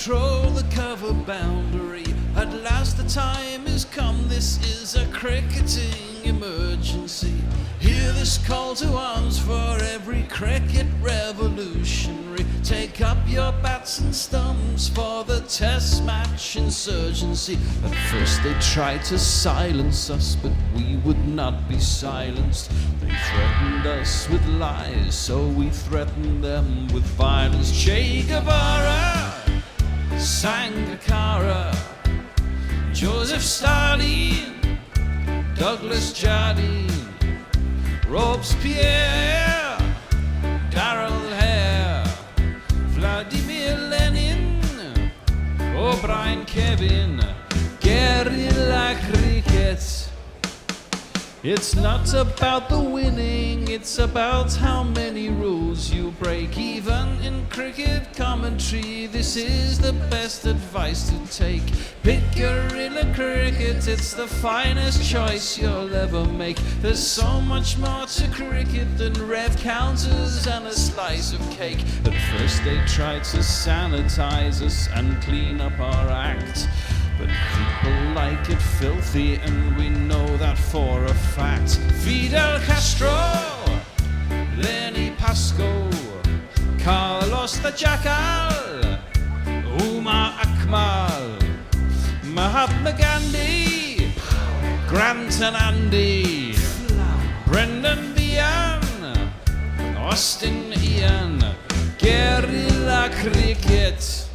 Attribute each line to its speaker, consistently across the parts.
Speaker 1: patrol the cover boundary. At last the time has come, this is a cricketing emergency. Hear this call to arms for every cricket revolutionary. Take up your bats and stumps for the test match insurgency. At first they tried to silence us, but we would not be silenced. They threatened us with lies, so we threatened them with violence. Che Guevara, Sangakkara, Joseph Stalin, Douglas Jardine, Robespierre, Darrell Hare, Vladimir Lenin, O'Brien Kevin, Guerilla Cricket. It's not about the winning, it's about how many rules you break. Even in cricket commentary, this is the best advice to take. Pick Guerilla Cricket, it's the finest choice you'll ever make. There's so much more to cricket than rev counters and a slice of cake. At first they tried to sanitize us and clean up our act, but people like it filthy, and we know that for a fact. Fidel Castro, Lenny Pascoe, Carlos the Jackal, Umar Akmal, Mahatma Gandhi, Grant and Andy, Brendan Behan, Austin Ian, Guerilla Cricket.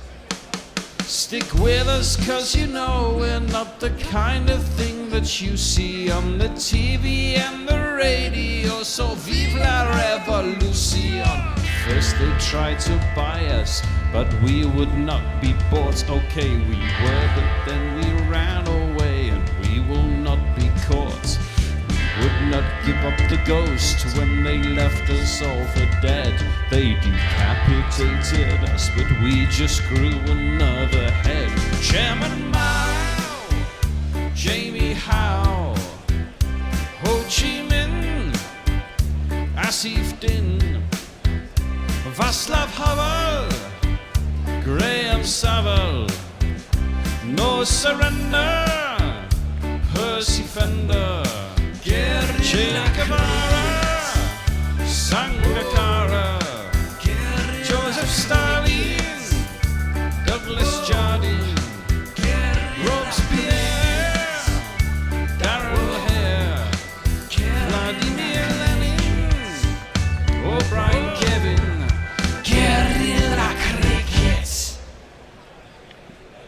Speaker 1: Stick with us, cause you know we're not the kind of thing that you see on the TV and the radio. So vive la revolution. First they tried to buy us, but we would not be bought. Okay, we were, but then we ran away, and we will not be caught. We would not give up the ghost when they left us all for dead. They decapitated us, but we just grew another head. Chairman Mao, Jamie Howe, Ho Chi Minh, Asif Din, Václav Havel, Graham Saville, No Surrender, Percy Fender, Che Guevara, Sangakkara, Joseph Stalin, Douglas Jardine, Robespierre, Darrell Hare, Vladimir Lenin, O'Brien Kevin, Guerilla Cricket.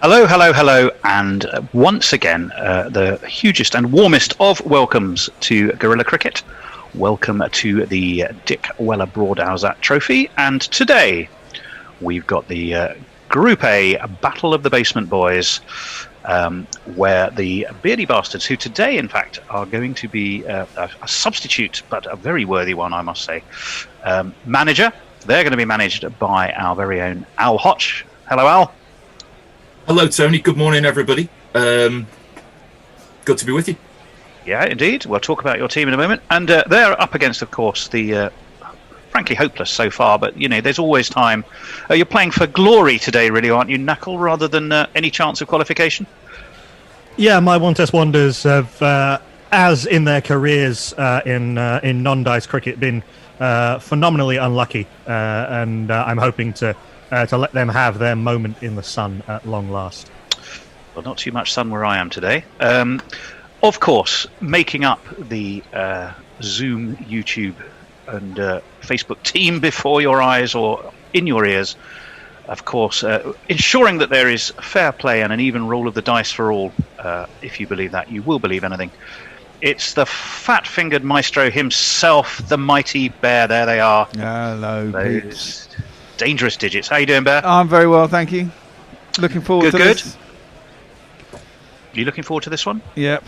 Speaker 2: Hello, hello, hello, and once again, the hugest and warmest of welcomes to Guerilla Cricket. Welcome to the Dickwella-Broad Owzat Trophy, and today we've got the Group A Battle of the Basement Boys, where the Beardy Bastards, who today, in fact, are going to be a substitute, but a very worthy one, I must say, manager. They're going to be managed by our very own Al Hotch. Hello, Al.
Speaker 3: Hello, Tony. Good morning, everybody. Good to be with you.
Speaker 2: Yeah, indeed. We'll talk about your team in a moment. And they're up against, of course, the frankly hopeless so far, but, you know, there's always time. You're playing for glory today, really, aren't you, Knuckle, rather than any chance of qualification?
Speaker 4: Yeah, my one test wonders have, as in their careers in non-dice cricket, been phenomenally unlucky, and I'm hoping to let them have their moment in the sun at long last.
Speaker 2: Well, not too much sun where I am today. Of course, making up the Zoom, YouTube, and Facebook team before your eyes or in your ears, of course, ensuring that there is fair play and an even roll of the dice for all. If you believe that, you will believe anything. It's the fat-fingered maestro himself, the mighty Bear. There they are.
Speaker 5: Hello,
Speaker 2: those dangerous digits. How you doing, Bear?
Speaker 5: I'm very well, thank you. Looking forward to this.
Speaker 2: You looking forward to this one?
Speaker 5: Yep.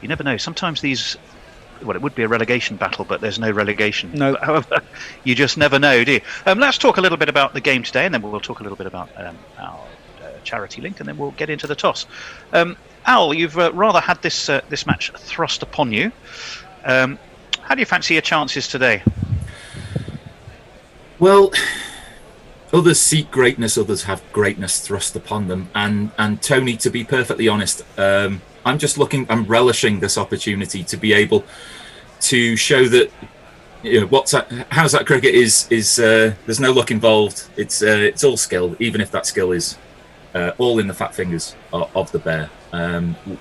Speaker 2: You never know. Sometimes these, well, it would be a relegation battle, but there's no relegation.
Speaker 5: No.
Speaker 2: However, you just never know, do you? Let's talk a little bit about the game today, and then we'll talk a little bit about our charity link, and then we'll get into the toss. Al, you've rather had this match thrust upon you. How do you fancy your chances today?
Speaker 3: Well, Others seek greatness, others have greatness thrust upon them. And Tony, to be perfectly honest, I'm relishing this opportunity to be able to show that, how's that cricket is there's no luck involved. It's all skill, even if that skill is all in the fat fingers of the bear.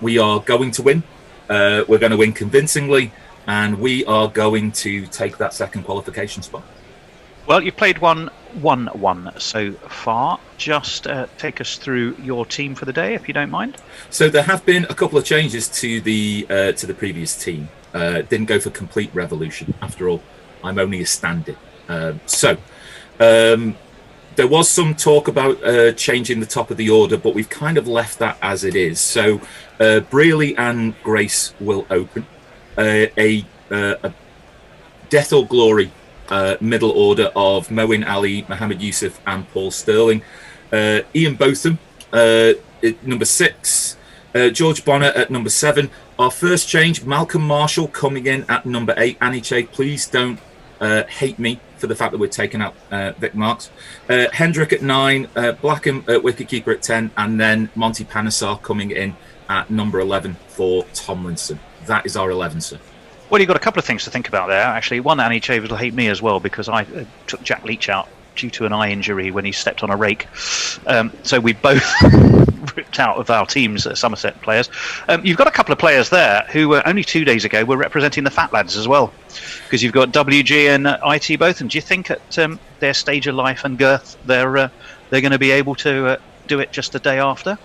Speaker 3: We are going to win. We're going to win convincingly, and we are going to take that second qualification spot.
Speaker 2: Well, you played 1-1 so far. Just take us through your team for the day, if you don't mind.
Speaker 3: So there have been a couple of changes to the previous team. Didn't go for complete revolution. After all, I'm only a stand-in. There was some talk about changing the top of the order, but we've kind of left that as it is. So Brearley and Grace will open. A death or glory middle order of Moeen Ali, Mohammed Yusuf and Paul Sterling. Ian Botham at number 6. George Bonner at number 7. Our first change, Malcolm Marshall coming in at number 8. Annie Che, please don't hate me for the fact that we're taking out Vic Marks. Hendrick at 9, Blackham at wicketkeeper at 10, and then Monty Panesar coming in at number 11 for Tomlinson. That is our 11, sir.
Speaker 2: Well, you've got a couple of things to think about there, actually. One, Annie Chavez will hate me as well, because I took Jack Leach out due to an eye injury when he stepped on a rake. So we both ripped out of our teams, Somerset players. You've got a couple of players there who only 2 days ago were representing the Fat Lads as well, because you've got WG and IT both. And do you think at their stage of life and girth they're going to be able to do it just the day after?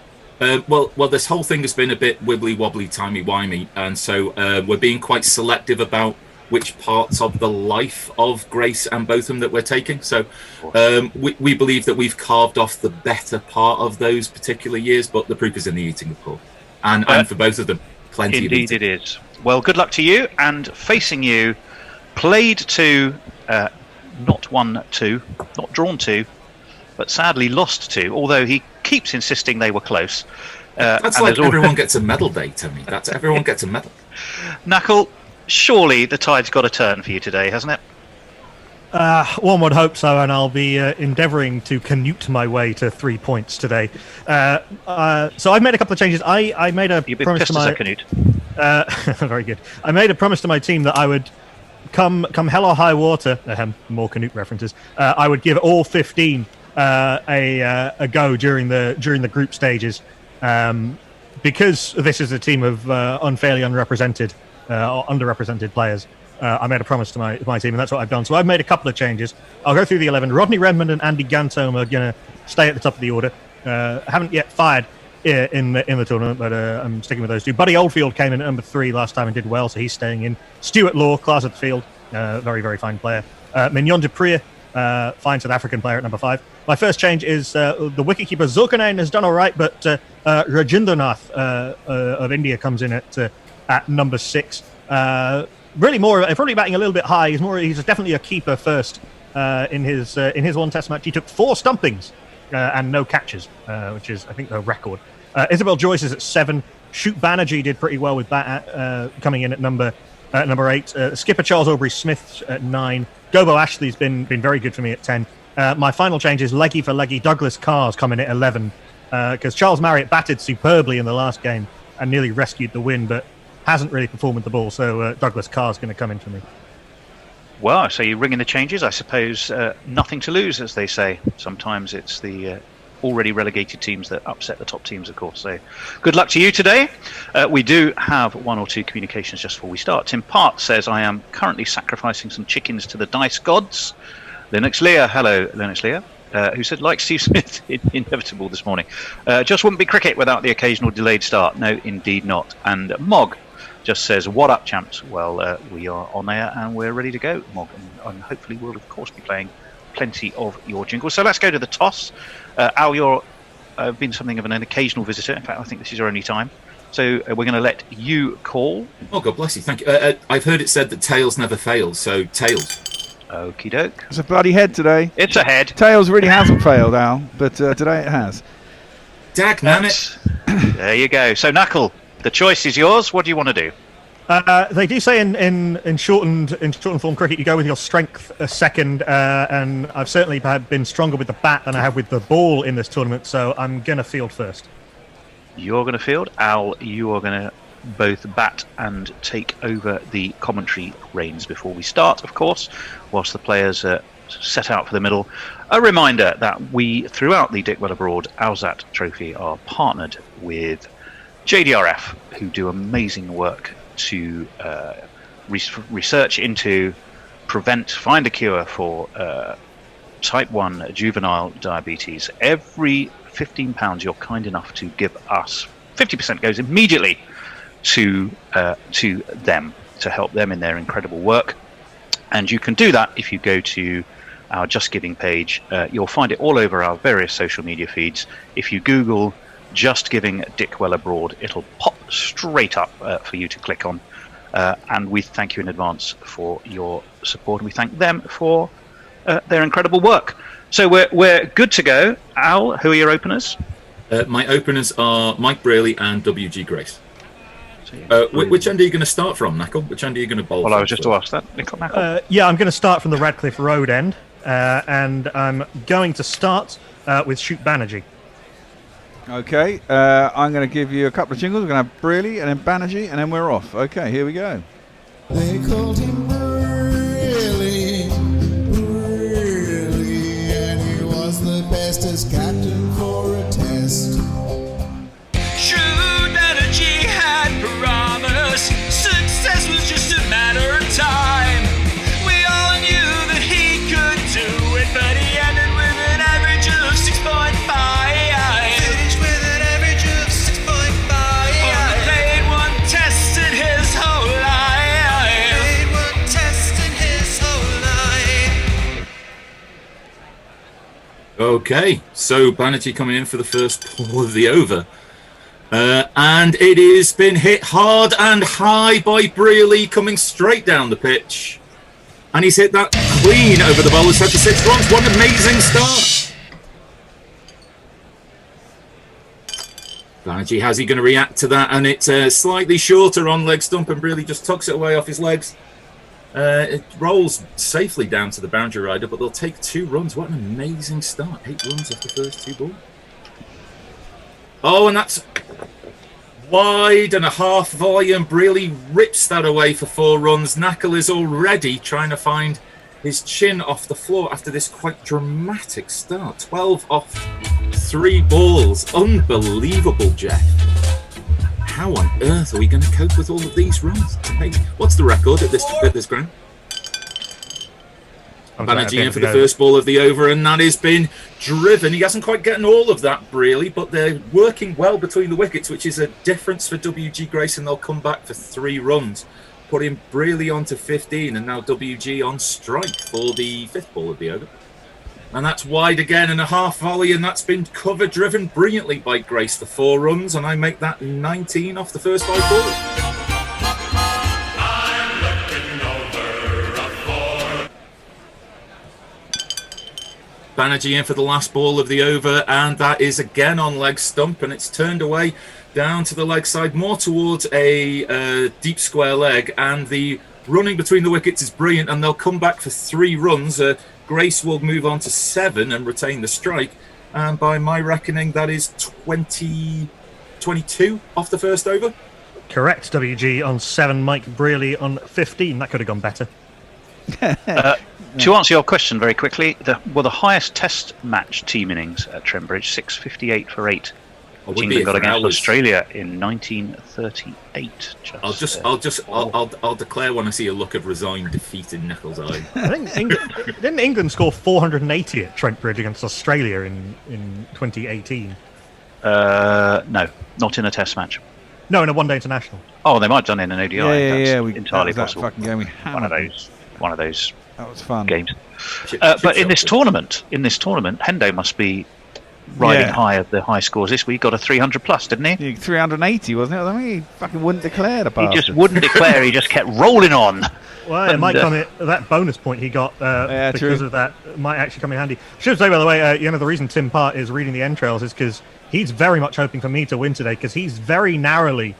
Speaker 3: Well, this whole thing has been a bit wibbly-wobbly, timey-wimey, and so we're being quite selective about which parts of the life of Grace and Botham that we're taking. So we believe that we've carved off the better part of those particular years, but the proof is in the eating, of course. And for both of them, plenty of eating.
Speaker 2: Indeed it is. Well, good luck to you, and facing you, played to, not won to, not drawn to, but sadly lost to, although he keeps insisting they were close.
Speaker 3: That's like everyone gets a medal day, Tony. That's everyone gets a medal.
Speaker 2: Knuckle, surely the tide's got a turn for you today, hasn't it?
Speaker 4: One would hope so, and I'll be endeavouring to canute my way to 3 points today. So I've made a couple of changes. I made a promise to my
Speaker 2: Canute.
Speaker 4: very good. I made a promise to my team that I would come hell or high water. More Canute references. I would give all 15 a go during the group stages, because this is a team of unfairly underrepresented players. I made a promise to my team, and that's what I've done. So I've made a couple of changes. I'll go through the 11. Rodney Redmond and Andy Gantome are going to stay at the top of the order. Haven't yet fired in the tournament, but I'm sticking with those two. Buddy Oldfield came in at number 3 last time and did well, so he's staying in. Stuart Law, class at the field, very, very fine player. Mignon Duprier, fine South African player at number 5. My first change is the wicketkeeper Zulkarnain has done all right, but Rajendranath of India comes in at number 6. Probably batting a little bit high. He's definitely a keeper first in his one test match. He took 4 stumpings and no catches, which is, I think, a record. Isabel Joyce is at 7. Shoot Banerjee did pretty well with bat coming in at number 8. Skipper Charles Aubrey-Smith at 9. Gobo Ashley's been very good for me at 10. My final change is leggy for leggy. Douglas Carr's coming at 11, because Charles Marriott batted superbly in the last game and nearly rescued the win, but hasn't really performed with the ball, so Douglas Carr's going to come in for me.
Speaker 2: Well, so you're ringing the changes, I suppose. Nothing to lose, as they say. Sometimes it's the already relegated teams that upset the top teams, of course. So good luck to you today. We do have 1 or 2 communications just before we start. Tim Part says, I am currently sacrificing some chickens to the dice gods. Linux Lear, hello Linux Lear, who said, like Steve Smith, inevitable this morning. Just wouldn't be cricket without the occasional delayed start. No, indeed not. And Mog just says, what up, champs? Well, we are on air and we're ready to go, Mog, and hopefully we'll, of course, be playing plenty of your jingles. So let's go to the toss. Al, you're been something of an occasional visitor. In fact, I think this is your only time. So we're going to let you call.
Speaker 3: Oh, God bless you. Thank you. I've heard it said that tails never fails, so tails.
Speaker 2: Okie doke.
Speaker 5: It's a bloody head today.
Speaker 2: It's a head.
Speaker 5: Tails really hasn't failed, Al, but today it has.
Speaker 3: Dag nabbit.
Speaker 2: There you go. So, Knuckle, the choice is yours. What do you want to do?
Speaker 4: They do say in shortened form cricket, you go with your strength second, and I've certainly been stronger with the bat than I have with the ball in this tournament, so I'm going to field first.
Speaker 2: You're going to field. Al, you are going to both bat and take over the commentary reins before we start, of course, whilst the players set out for the middle. A reminder that we, throughout the Dickwella-Broad Owzat Trophy, are partnered with JDRF, who do amazing work to research into, find a cure for type 1 juvenile diabetes. Every £15 you're kind enough to give us, 50% goes immediately to them, to help them in their incredible work. And you can do that if you go to our Just Giving page. You'll find it all over our various social media feeds. If you Google Just Giving Dickwella-Broad, it'll pop straight up for you to click on. And we thank you in advance for your support, and we thank them for their incredible work. So we're good to go. Al, who are your openers?
Speaker 3: My openers are Mike Brearley and WG Grace. Which end are you going to start from, Knackle? Which end are you going to bowl?
Speaker 2: Well, I was just to ask that, Knackle.
Speaker 4: Yeah, I'm going to start from the Radcliffe Road end, and I'm going to start with Shoot Banerjee.
Speaker 5: Okay, I'm going to give you a couple of jingles. We're going to have Brearley and then Banerjee, and then we're off. Okay, here we go.
Speaker 6: They called him Brearley, and he was the best as captain for a test.
Speaker 1: True energy had promise. Success was just a matter of time. We all knew that he could do it, but he ended with an average of 6.5. Finished with an average of 6.5. Only played one test in his whole life. Played one test in his whole life.
Speaker 3: Okay, so Banerjee coming in for the first ball of the over. And it has been hit hard and high by Brearley, coming straight down the pitch. And he's hit that clean over the bowler's head for 6 runs. What an amazing start. Banerjee, how's he going to react to that? And it's slightly shorter on leg stump, and Brearley just tucks it away off his legs. It rolls safely down to the boundary rider, but they'll take 2 runs. What an amazing start. 8 runs off the first 2 balls. Oh, and that's wide and a half volley, and Brearley rips that away for 4 runs. Knackle is already trying to find his chin off the floor after this quite dramatic start. 12 off 3 balls. Unbelievable, Jeff. How on earth are we going to cope with all of these runs? What's the record at this ground? Banerjee in for the first ball of the over, and that has been driven. He hasn't quite gotten all of that, Brearley, but they're working well between the wickets, which is a difference for WG Grace, and they'll come back for 3 runs, putting Brearley on to 15, and now WG on strike for the 5th ball of the over. And that's wide again and a half volley, and that's been cover driven brilliantly by Grace for 4 runs, and I make that 19 off the first 5 balls. Banerjee in for the last ball of the over, and that is again on leg stump, and it's turned away down to the leg side, more towards a deep square leg, and the running between the wickets is brilliant, and they'll come back for 3 runs. Grace will move on to 7 and retain the strike, and by my reckoning that is 22 off the first over.
Speaker 4: Correct, WG on 7, Mike Brearley on 15. That could have gone better.
Speaker 2: To answer your question very quickly, the highest Test match team innings at Trembridge, 658 for 8. Which England got against Australia in 1938.
Speaker 3: I'll declare when I see a look of resigned defeat in Knuckles' eye.
Speaker 4: I think didn't England score 480 at Trent Bridge against Australia in 2018?
Speaker 2: No, not in a Test match.
Speaker 4: No, in a one-day international.
Speaker 2: Oh, they might have done it in an ODI.
Speaker 5: Yeah,
Speaker 2: entirely
Speaker 5: that
Speaker 2: possible.
Speaker 5: Fucking game we
Speaker 2: one of those.
Speaker 5: That was fun.
Speaker 2: Games. But in this tournament, Hendo must be riding high of the high scores this week. Got a 300 plus, didn't he?
Speaker 5: 380, wasn't it? I mean, he fucking wouldn't declare the bastard.
Speaker 2: He just wouldn't declare. He just kept rolling on.
Speaker 4: Well, it might come in, that bonus point he got because of that might actually come in handy. Should say, by the way, the reason Tim Part is reading the entrails is because he's very much hoping for me to win today, because he's very narrowly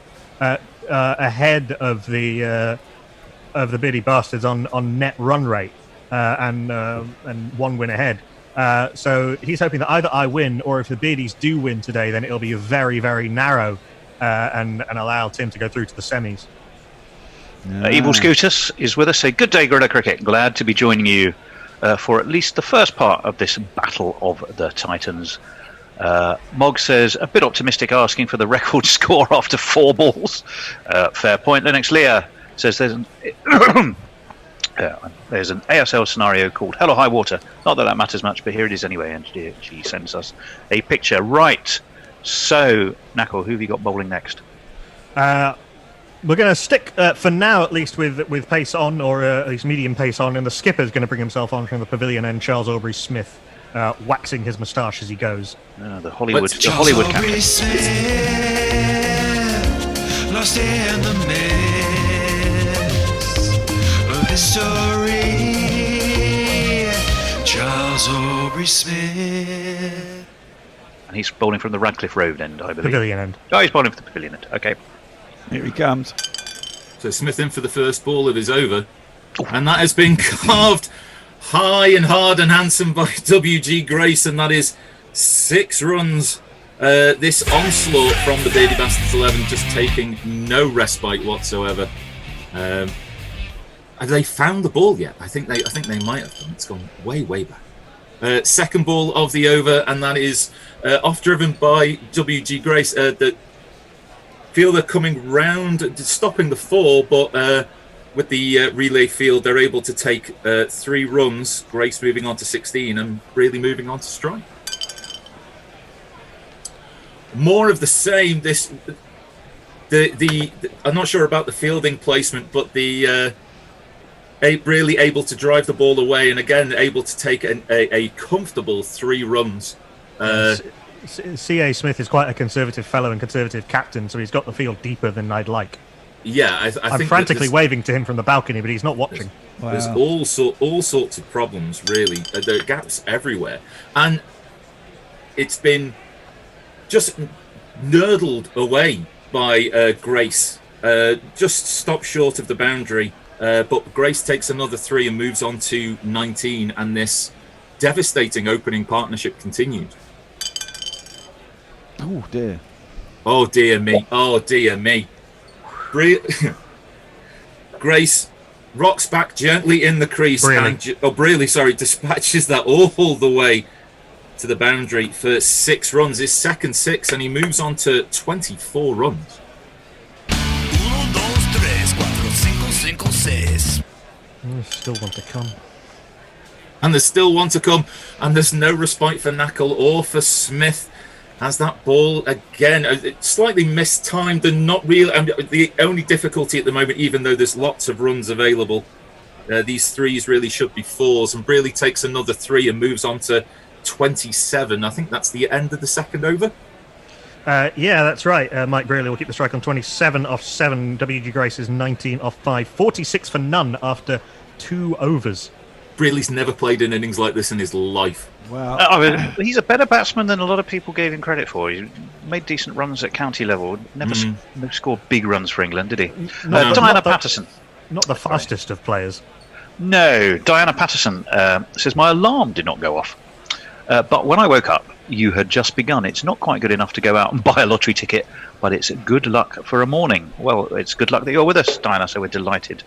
Speaker 4: ahead of the Beardy Bastards on net run rate and 1 win ahead. So he's hoping that either I win, or if the Beardies do win today, then it'll be a very, very narrow and allow Tim to go through to the semis.
Speaker 2: Evil Scotus is with us. Say good day, Guerilla Cricket. Glad to be joining you for at least the first part of this battle of the Titans. Mog says a bit optimistic, asking for the record score after 4 balls. Fair point. Lennox Lear says there's an ASL scenario called Hell or High Water. Not that that matters much, but here it is anyway. And she sends us a picture. Right. So, Knuckle, who have you got bowling next?
Speaker 4: We're going to stick, for now at least, with pace on, or at least medium pace on, and the skipper's going to bring himself on from the pavilion end, Charles Aubrey Smith, waxing his moustache as he goes.
Speaker 2: The Hollywood captain.
Speaker 1: Lost in the mist of history, Charles Aubrey Smith.
Speaker 2: And he's bowling from the Radcliffe Road end, I believe.
Speaker 4: Pavilion end.
Speaker 2: Oh, he's bowling for the pavilion end. Okay.
Speaker 5: Here he comes.
Speaker 3: So Smith in for the first ball of his over. And that has been carved high and hard and handsome by WG Grace, and that is 6 runs. This onslaught from the Beardy Bastards 11 just taking no respite whatsoever. Have they found the ball yet? I think they might have done. It's gone way back. Second ball of the over, and that is off driven by WG Grace. The fielder coming round, stopping the 4, but with the relay field, they're able to take 3 runs. Grace moving on to 16 and really moving on to strike. More of the same. I'm not sure about the fielding placement, but the really able to drive the ball away, and again able to take a comfortable 3 runs.
Speaker 4: C.A. Smith is quite a conservative fellow and conservative captain, so he's got the field deeper than I'd like.
Speaker 3: Yeah,
Speaker 4: I'm frantically waving to him from the balcony, but he's not watching.
Speaker 3: There's all sorts of problems, really. There are gaps everywhere, and it's been just nurdled away by Grace. Just stopped short of the boundary, but Grace takes another 3 and moves on to 19, and this devastating opening partnership continued.
Speaker 5: Oh dear.
Speaker 3: Oh dear me. Oh dear me. Grace rocks back gently in the crease. Dispatches that all the way to the boundary for 6 runs. His second 6, and he moves on to 24 runs.
Speaker 1: 1, 2, 3, 4, 5, 5, 6.
Speaker 4: Still want to come.
Speaker 3: And there's still one to come, and there's no respite for Knuckle or for Smith. As that ball again, slightly mistimed and not real. The only difficulty at the moment, even though there's lots of runs available, these 3s really should be 4s, and really takes another 3 and moves on to 27. I think that's the end of the second over.
Speaker 4: Yeah, that's right. Mike Brearley will keep the strike on 27 off 7. WG Grace is 19 off 5. 46 for none after 2 overs.
Speaker 3: Brearley's never played an innings like this in his life.
Speaker 5: Well,
Speaker 2: He's a better batsman than a lot of people gave him credit for. He made decent runs at county level. Never scored big runs for England, did he? Diana Patterson.
Speaker 4: Not the fastest of players.
Speaker 2: No, Diana Patterson says, my alarm did not go off. But when I woke up, you had just begun. It's not quite good enough to go out and buy a lottery ticket, but it's good luck for a morning. Well, it's good luck that you're with us, Diana, so we're delighted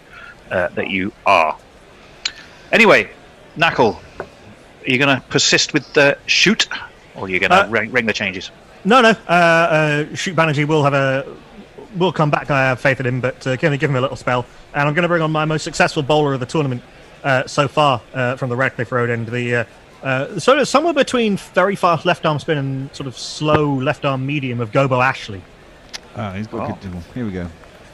Speaker 2: that you are. Anyway, Knuckle, are you going to persist with the shoot, or are you going to ring the changes?
Speaker 4: No. Shoot Banerjee will come back. I have faith in him, but can give him a little spell. And I'm going to bring on my most successful bowler of the tournament so far from the Radcliffe Road end. Sort of somewhere between very fast left arm spin and sort of slow left arm medium of Gobo Ashley.
Speaker 5: He's got a good dribble. Here we go.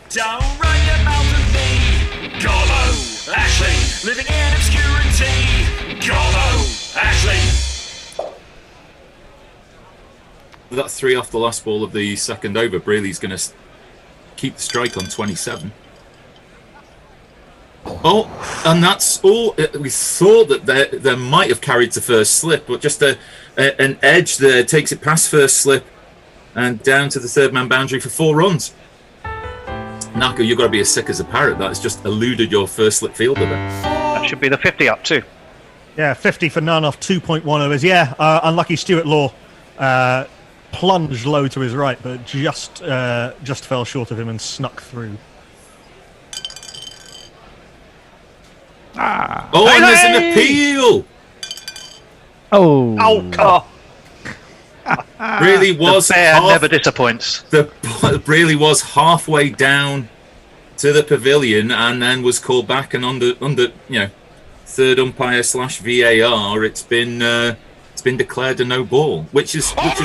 Speaker 1: Don't run your mouth at me, Gobo Ashley, living in obscurity, Gobo Ashley.
Speaker 3: That 3 off the last ball of the second over. Brearley's going to keep the strike on 27. Oh, and that's all. We thought that there might have carried to first slip, but just an edge there takes it past first slip and down to the third man boundary for 4 runs. Nako, you've got to be as sick as a parrot. That's just eluded your first slip fielder there.
Speaker 2: That should be the 50 up too.
Speaker 4: Yeah, 50 for none off 2.1 overs. Yeah, unlucky Stuart Law plunged low to his right, but just fell short of him and snuck through.
Speaker 3: Oh, and there's an appeal.
Speaker 2: Oh,
Speaker 3: Really was
Speaker 2: the bear never disappoints.
Speaker 3: Really was halfway down to the pavilion and then was called back, and under third umpire / VAR, it's been declared a no ball, which is
Speaker 7: I'm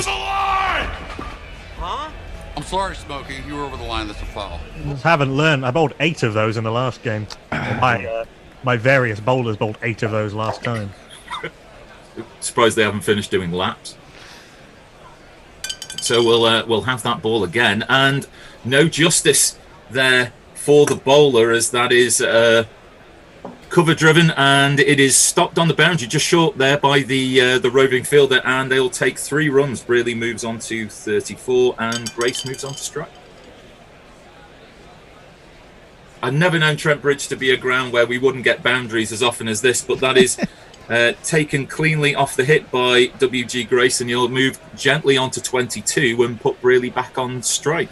Speaker 7: sorry, Smokey. You were over the line. That's a foul.
Speaker 4: Haven't learned. I bowled 8 of those in the last game. My various bowlers bowled 8 of those last time.
Speaker 3: surprised they haven't finished doing laps. So we'll have that ball again, and no justice there for the bowler, as that is cover driven, and it is stopped on the boundary just short there by the roving fielder, and they'll take 3 runs. Brearley moves on to 34 and Grace moves on to strike. I've never known Trent Bridge to be a ground where we wouldn't get boundaries as often as this, but that is taken cleanly off the hit by WG Grace, and he'll move gently on to 22 and put Brearley back on strike.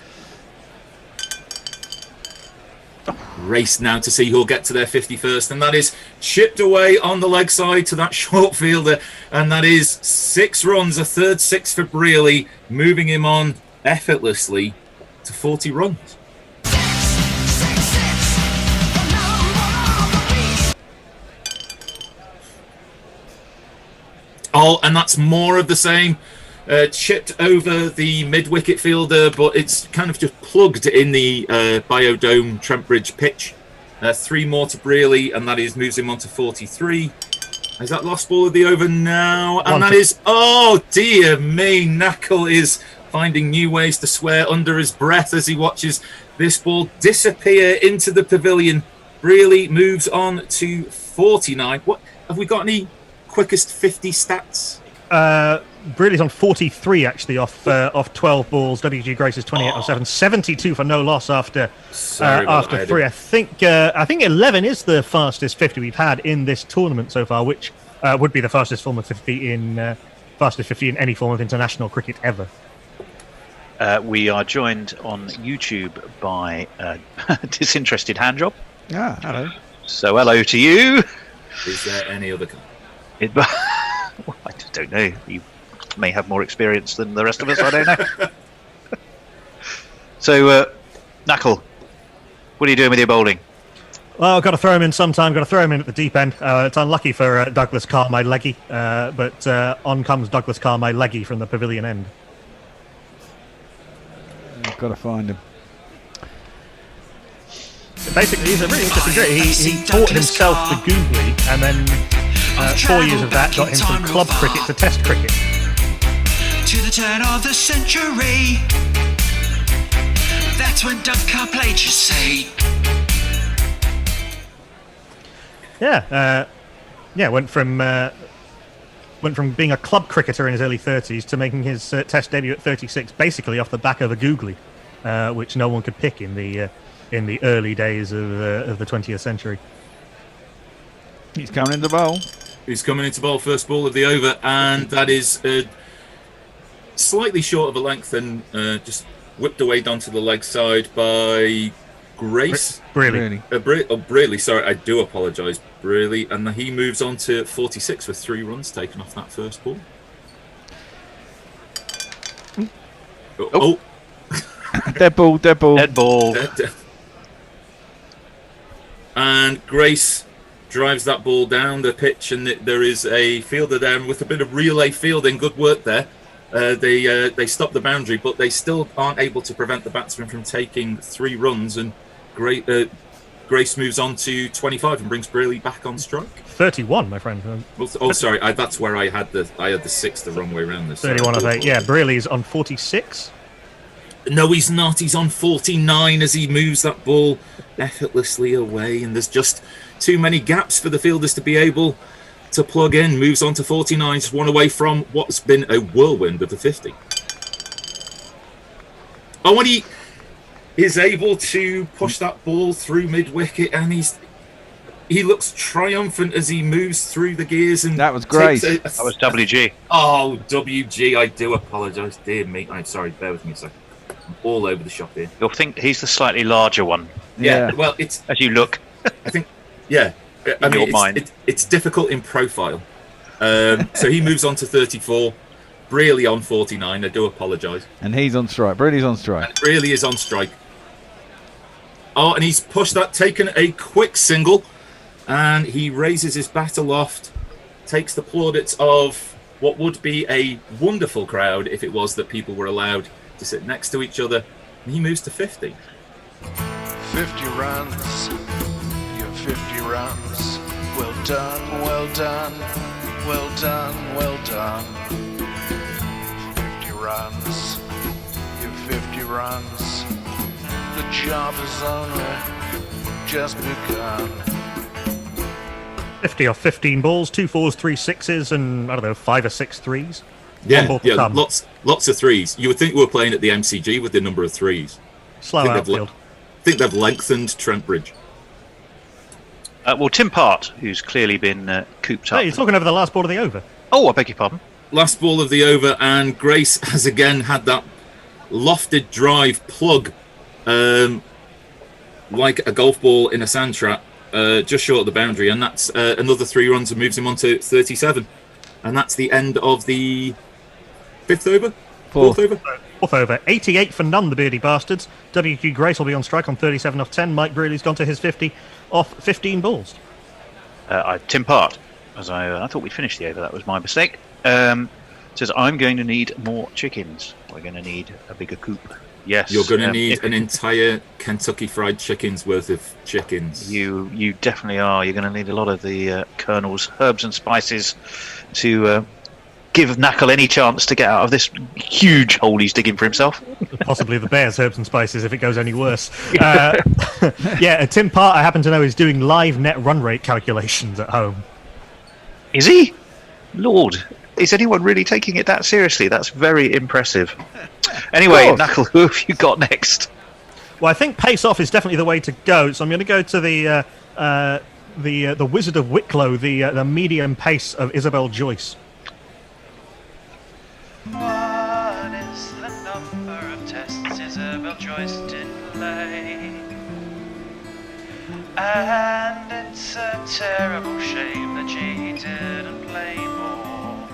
Speaker 3: Race now to see who'll get to their 51st, and that is chipped away on the leg side to that short fielder, and that is 6 runs, a third 6 for Brearley, moving him on effortlessly to 40 runs. Oh, and that's more of the same. Chipped over the mid-wicket fielder, but it's kind of just plugged in the Biodome Trent Bridge pitch. 3 more to Brearley, and that is moves him on to 43. Is that last ball of the over now? And that is, oh dear me, Knuckle is finding new ways to swear under his breath as he watches this ball disappear into the pavilion. Brearley moves on to 49. What have we got? Any quickest 50 stats?
Speaker 4: Brearley's on 43 actually off 12 balls. WG Grace is 28 on 7, 72 for no loss after 3. I think 11 is the fastest 50 we've had in this tournament so far, which would be the fastest 50 in any form of international cricket ever.
Speaker 2: We are joined on YouTube by Disinterested Handjob.
Speaker 5: Ah, hello.
Speaker 2: So hello to you.
Speaker 3: Is there any other kind?
Speaker 2: Well, I just don't know. You may have more experience than the rest of us. I don't know. So, Knuckle, what are you doing with your bowling?
Speaker 4: Well, I've got to throw him in sometime. Got to throw him in at the deep end. It's unlucky for Douglas Carr, my leggy, but on comes Douglas Carr, my leggy, from the pavilion end.
Speaker 5: I've got to find him.
Speaker 4: Basically, he's a really interesting guy. He taught himself the googly, and then 4 years of that got him from club cricket to test cricket.
Speaker 8: To the turn of the century, that's when Doug Carr played, you say.
Speaker 4: Went from being a club cricketer in his early 30s to making his test debut at 36, basically off the back of a googly, which no one could pick in the early days of the 20th century.
Speaker 5: He's coming into bowl.
Speaker 3: He's coming into bowl, first ball of the over, and that is slightly short of a length and just whipped away down to the leg side by Grace.
Speaker 4: Brearley.
Speaker 3: Brearley, sorry, I do apologise, Brearley, and he moves on to 46 with 3 runs taken off that first ball. Oh.
Speaker 5: Dead ball.
Speaker 2: Dead ball.
Speaker 3: Dead. And Grace drives that ball down the pitch, and there is a fielder there, and with a bit of relay fielding, good work there. They stop the boundary, but they still aren't able to prevent the batsman from taking 3 runs, and Grace moves on to 25 and brings Brearley back on strike.
Speaker 4: 31, my friend.
Speaker 3: Sorry, that's where I had the 6 the wrong way around this.
Speaker 4: 31 of 8. Yeah, Brearley's on 46.
Speaker 3: No, he's not. He's on 49 as he moves that ball effortlessly away, and there's just too many gaps for the fielders to be able to plug in. Moves on to 49, just 1 away from what's been a whirlwind of the 50. Oh, and is able to push that ball through mid-wicket, and he looks triumphant as he moves through the gears. And
Speaker 5: that was great.
Speaker 2: That was WG.
Speaker 3: Oh, WG, I do apologise. Dear me. I'm sorry, bear with me a second. I'm all over the shop here.
Speaker 2: You'll think he's the slightly larger one.
Speaker 3: Yeah. Well, it's...
Speaker 2: As you look.
Speaker 3: I think, yeah. I mean, it's difficult in profile. So he moves on to 34. Brearley on 49. I do apologise.
Speaker 5: And he's on strike. Brearley's on strike.
Speaker 3: Brearley is on strike. Oh, and he's pushed that, taken a quick single, and he raises his bat aloft, takes the plaudits of what would be a wonderful crowd if it was that people were allowed to sit next to each other, and he moves to 50.
Speaker 9: 50 runs, your 50 runs. Well done, well done, well done, well done. 50 runs, your 50 runs. The job has only just begun.
Speaker 4: 50 off 15 balls, 2 4s, 3 6s, and I don't know, 5 or 6 3s.
Speaker 3: Yeah, lots of threes. You would think we were playing at the MCG with the number of threes.
Speaker 4: Slow outfield.
Speaker 3: I think they've lengthened Trent Bridge.
Speaker 2: Well, Tim Part, who's clearly been cooped up.
Speaker 4: Hey, you're talking over the last ball of the over.
Speaker 2: Oh, I beg your pardon.
Speaker 3: Last ball of the over, and Grace has again had that lofted drive plug, like a golf ball in a sand trap, just short of the boundary, and that's another 3 runs and moves him on to 37. And that's the end of the 5th over? 4th over?
Speaker 4: 4th over. 88 for none, the Beardy bastards. WG Grace will be on strike on 37 off 10. Mike Brearley's gone to his 50 off 15 balls.
Speaker 2: Tim Part, as I thought we'd finished the over, that was my mistake, says, I'm going to need more chickens. We're going to need a bigger coop. Yes.
Speaker 3: You're going to need an entire Kentucky Fried Chicken's worth of chickens.
Speaker 2: You definitely are. You're going to need a lot of the Colonel's herbs and spices to give Knackle any chance to get out of this huge hole he's digging for himself.
Speaker 4: Possibly the Bears' herbs and spices if it goes any worse. Yeah, Tim Part, I happen to know, is doing live net run rate calculations at home.
Speaker 2: Is he? Lord, is anyone really taking it that seriously? That's very impressive. Anyway, Knackle, who have you got next?
Speaker 4: Well, I think pace off is definitely the way to go. So I'm going to go to the Wizard of Wicklow, the medium pace of Isabel Joyce.
Speaker 8: What is the number of tests Isabel Joyce did play? And it's a terrible shame that she didn't play more.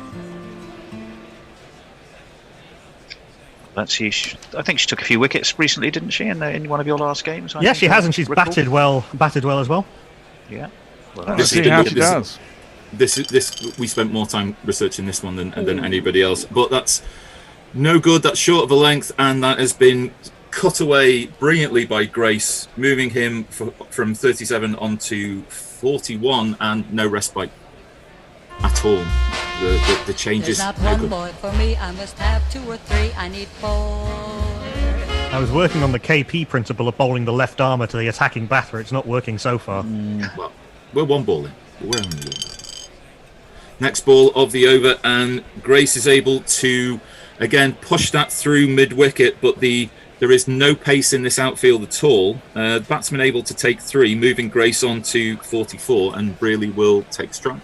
Speaker 2: Let's see. I think she took a few wickets recently, didn't she, in one of your last games?
Speaker 4: Yeah, she has, and she's batted well as well.
Speaker 2: Yeah. Well,
Speaker 5: let's see how she does.
Speaker 3: This we spent more time researching this one than anybody else, but that's no good. That's short of a length, and that has been cut away brilliantly by Grace, moving him from 37 on to 41, and no respite at all. The changes.
Speaker 10: There's not one boy for me. I must have 2 or 3. I need 4.
Speaker 4: I was working on the KP principle of bowling the left armour to the attacking batter. It's not working so far.
Speaker 3: Well, we're 1 ball in. We're only 1. Next ball of the over, and Grace is able to again push that through mid-wicket, but there is no pace in this outfield at all. Batsman able to take 3, moving Grace on to 44, and Brearley will take strike.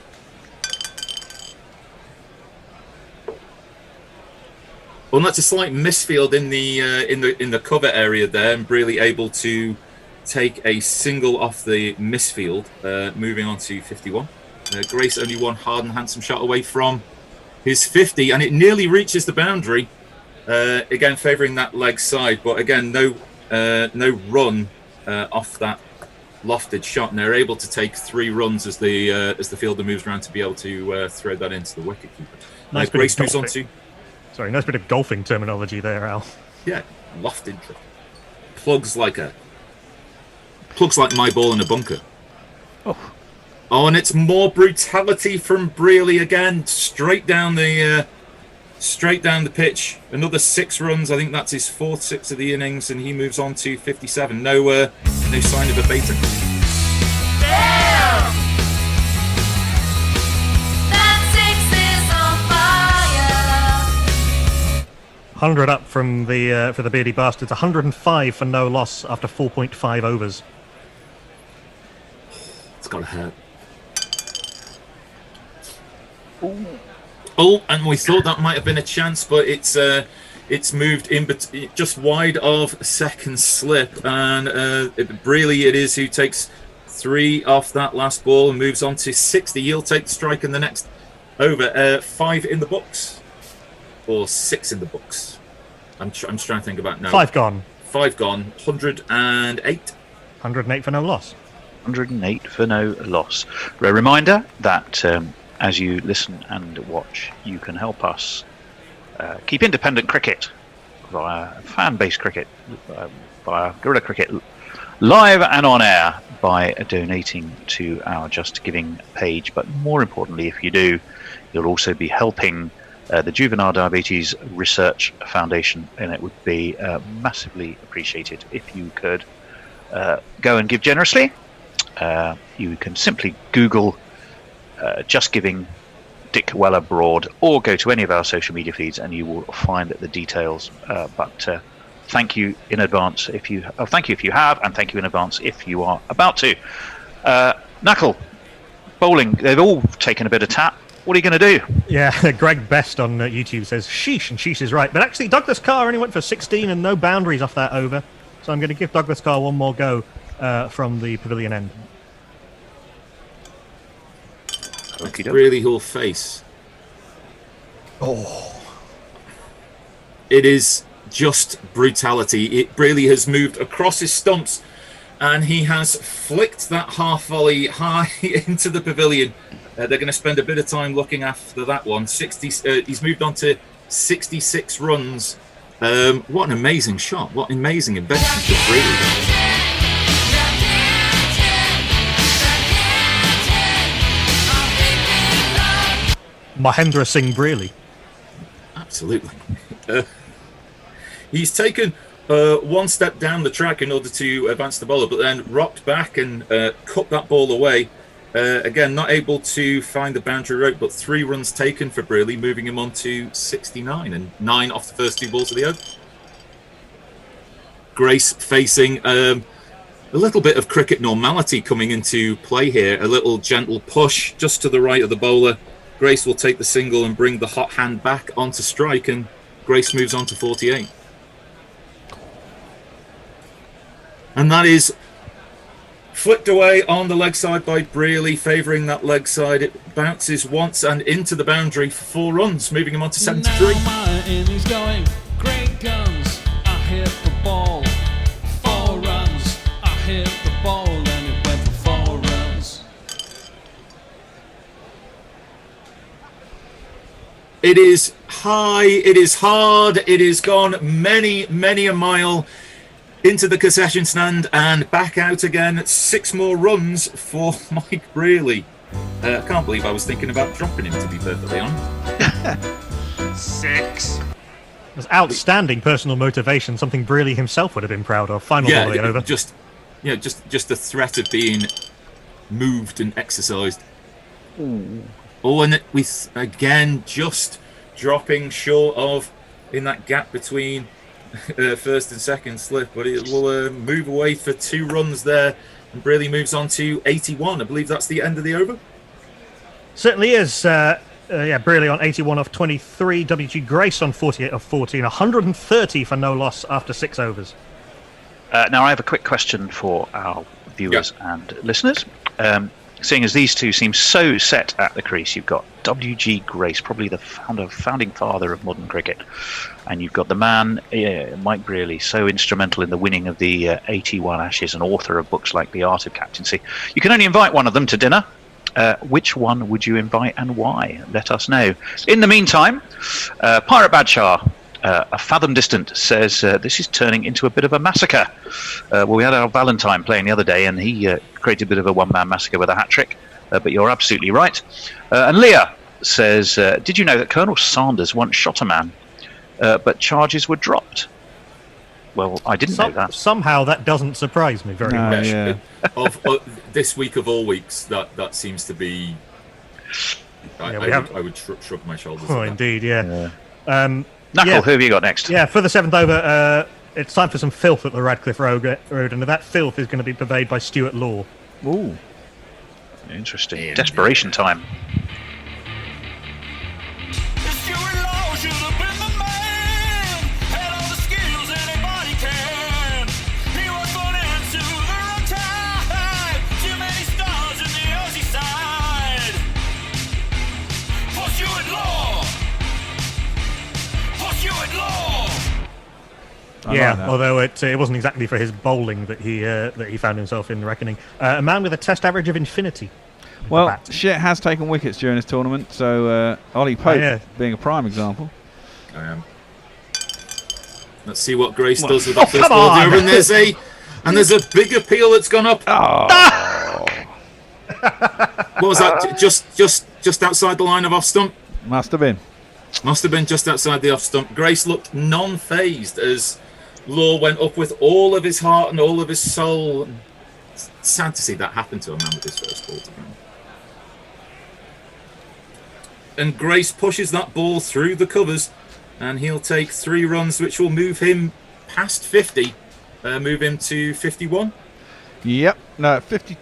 Speaker 3: Well, that's a slight misfield in the cover area there, and Brearley able to take a single off the misfield, moving on to 51. Grace only one hard and handsome shot away from his 50, and it nearly reaches the boundary. Again, favouring that leg side, but again, no run off that lofted shot, and they're able to take 3 runs as the fielder moves around to be able to thread that into the wicketkeeper.
Speaker 4: Nice
Speaker 3: Grace moves on to.
Speaker 4: Sorry, nice bit of golfing terminology there, Al.
Speaker 3: Yeah, lofted. Plugs like my ball in a bunker. Oh, and it's more brutality from Brearley again, straight down the pitch. Another 6 runs. I think that's his 4th 6 of the innings, and he moves on to 57. No sign of a beta.
Speaker 11: Damn! That 6 is on fire.
Speaker 4: 100 up from the for the Beardy Bastards. 105 for no loss after 4.5 overs.
Speaker 3: It's got to hurt. Oh, and we thought that might have been a chance, but it's moved in, but just wide of second slip, and Brearley it is who takes 3 off that last ball and moves on to 60. He'll take the strike in the next over. 5 in the books, or 6 in the books. I'm trying to think about now.
Speaker 4: 5 gone.
Speaker 3: 5 gone. 108.
Speaker 4: 108 for no loss.
Speaker 2: 108 for no loss. A reminder that as you listen and watch, you can help us keep independent cricket via fan-based cricket, via Guerilla Cricket live and on air by donating to our Just Giving page. But more importantly, if you do, you'll also be helping the Juvenile Diabetes Research Foundation, and it would be massively appreciated if you could go and give generously. You can simply Google Just Giving Dickwella-Broad, or go to any of our social media feeds and you will find the details. But thank you in advance if you thank you if you have, and thank you in advance if you are about to. Knuckle, bowling, they've all taken a bit of tap. What are you going to do?
Speaker 4: Yeah, Greg Best on YouTube says sheesh, and sheesh is right. But actually, Douglas Carr only went for 16 and no boundaries off that over. So I'm going to give Douglas Carr one more go from the pavilion end.
Speaker 3: Really who'll face.
Speaker 4: Oh.
Speaker 3: It is just brutality. Brearley has moved across his stumps and he has flicked that half volley high into the pavilion. They're going to spend a bit of time looking after that one. He's moved on to 66 runs. What an amazing shot. What an amazing invention for Brearley.
Speaker 4: Mahendra Singh Brearley.
Speaker 3: Absolutely. He's taken one step down the track in order to advance the bowler, but then rocked back and cut that ball away. Again, not able to find the boundary rope, but 3 runs taken for Brearley, moving him on to 69 and 9 off the first 2 balls of the over. Grace facing a little bit of cricket normality coming into play here. A little gentle push just to the right of the bowler. Grace will take the single and bring the hot hand back onto strike, and Grace moves on to 48. And that is flicked away on the leg side by Brearley, favouring that leg side. It bounces once and into the boundary for 4 runs, moving him on to 73.
Speaker 1: Now my innings going, great guns, I hit the ball. 4 runs, I hit the ball, and it went for 4 runs.
Speaker 3: It is high, it is hard, it is gone many, many a mile into the concession stand and back out again. 6 more runs for Mike Brearley. I can't believe I was thinking about dropping him, to be perfectly honest.
Speaker 7: 6.
Speaker 4: It was outstanding personal motivation, something Brearley himself would have been proud of. Final ball over.
Speaker 3: Just the threat of being moved and exercised.
Speaker 2: Ooh.
Speaker 3: Oh, and with again just dropping short of in that gap between first and second slip, but it will move away for 2 runs there, and Brearley moves on to 81. I believe that's the end of the over.
Speaker 4: Certainly is. Brearley on 81 off 23. WG Grace on 48 off 14. 130 for no loss after 6 overs.
Speaker 2: Now, I have a quick question for our viewers and listeners. Seeing as these two seem so set at the crease, you've got WG Grace, probably the founding father of modern cricket, and you've got the man, Mike Brearley, so instrumental in the winning of the 81 Ashes and author of books like The Art of Captaincy. You can only invite one of them to dinner. Which one would you invite and why? Let us know. In the meantime, Pirate Badshah, a fathom distant, says this is turning into a bit of a massacre. We had our Valentine playing the other day, and he created a bit of a one-man massacre with a hat-trick, but you're absolutely right. And Leah says, did you know that Colonel Sanders once shot a man, but charges were dropped? Well, I didn't know that.
Speaker 4: Somehow that doesn't surprise me very much.
Speaker 5: Yeah.
Speaker 3: Of this week of all weeks, that seems to be... I would shrug my shoulders.
Speaker 4: Oh, indeed, yeah.
Speaker 2: Knuckle, who have you got next?
Speaker 4: Yeah, for the 7th over, it's time for some filth at the Radcliffe Road, and that filth is going to be purveyed by Stuart Law.
Speaker 5: Ooh.
Speaker 2: Interesting. Desperation time.
Speaker 4: Although it wasn't exactly for his bowling that he found himself in the reckoning. A man with a test average of infinity.
Speaker 5: Well, Shit has taken wickets during this tournament, so Ollie Pope being a prime example.
Speaker 3: I am. Let's see what Grace does with that first ball over, and there's a big appeal that's gone up.
Speaker 5: Oh.
Speaker 3: What was that? Just outside the line of off stump?
Speaker 5: Must have been
Speaker 3: just outside the off stump. Grace looked non-phased as Law went up with all of his heart and all of his soul. It's sad to see that happen to a man with his first ball to ground. And Grace pushes that ball through the covers, and he'll take 3 runs, which will move him past 50, move him to 51.
Speaker 5: Yep, no, 50.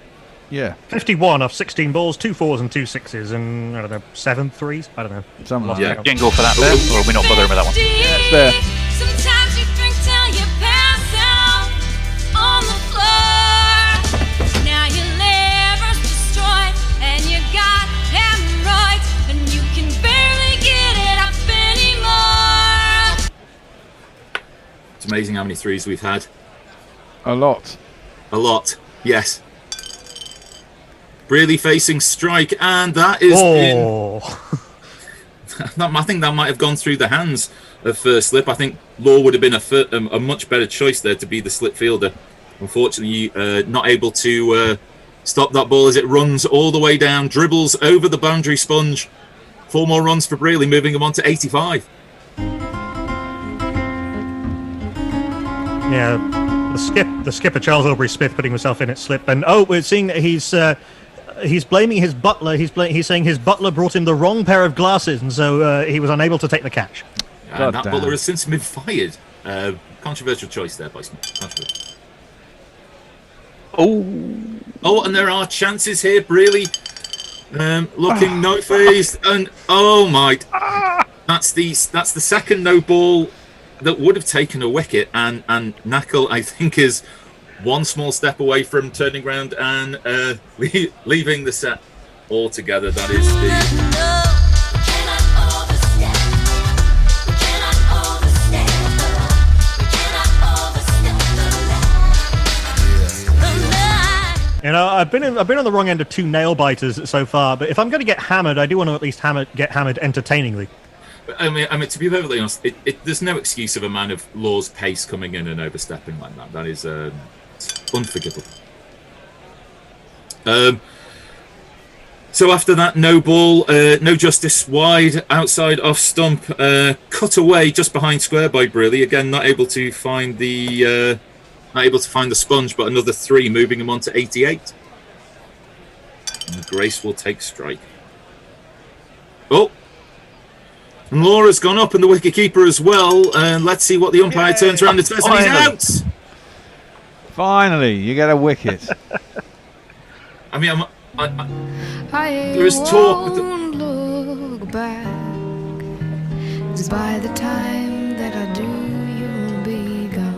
Speaker 5: Yeah,
Speaker 4: 51 off 16 balls, 2 4s and 2 6s, and I don't know, 7 3s. I don't know.
Speaker 5: Something like that.
Speaker 2: Jingle for that there, or are we not bothering with that one?
Speaker 5: Yeah, it's there.
Speaker 10: Sometimes you drink till you pass out on the floor. Now your liver's destroyed and you got hemorrhoids and you can barely get it up anymore.
Speaker 3: It's amazing how many 3s we've had.
Speaker 5: A lot,
Speaker 3: yes. Brearley facing strike, and that is I think that might have gone through the hands of first slip. I think Law would have been a much better choice there to be the slip fielder. Unfortunately, not able to stop that ball as it runs all the way down, dribbles over the boundary sponge. 4 more runs for Brearley, moving him on to 85.
Speaker 4: Yeah, the skipper Charles Aubrey Smith putting himself in at slip, and we're seeing that he's blaming his butler. He's saying his butler brought him the wrong pair of glasses, and so he was unable to take the catch.
Speaker 3: And that butler has since been fired. Controversial choice there by Smith. Oh, and there are chances here. Brearley looking no phased, and that's the second no ball that would have taken a wicket, and Knuckle, I think, is one small step away from turning around and leaving the set altogether. That is the...
Speaker 4: You know, I've been on the wrong end of 2 nail biters so far, but if I'm going to get hammered, I do want to at least get hammered entertainingly.
Speaker 3: I mean, to be perfectly honest, there's no excuse of a man of Law's pace coming in and overstepping like that. That is unforgivable. So after that, no ball, no justice wide, outside off stump, cut away just behind square by Brearley. Again, not able to find the sponge, but another 3, moving him on to 88. And Grace will take strike. Oh! And Laura's gone up, and the wicket-keeper as well. And let's see what the umpire turns around and says, and he's out!
Speaker 5: Finally, you get a wicket.
Speaker 3: I mean, there is talk.
Speaker 11: Look back, 'cause by the time that I do, you'll be gone.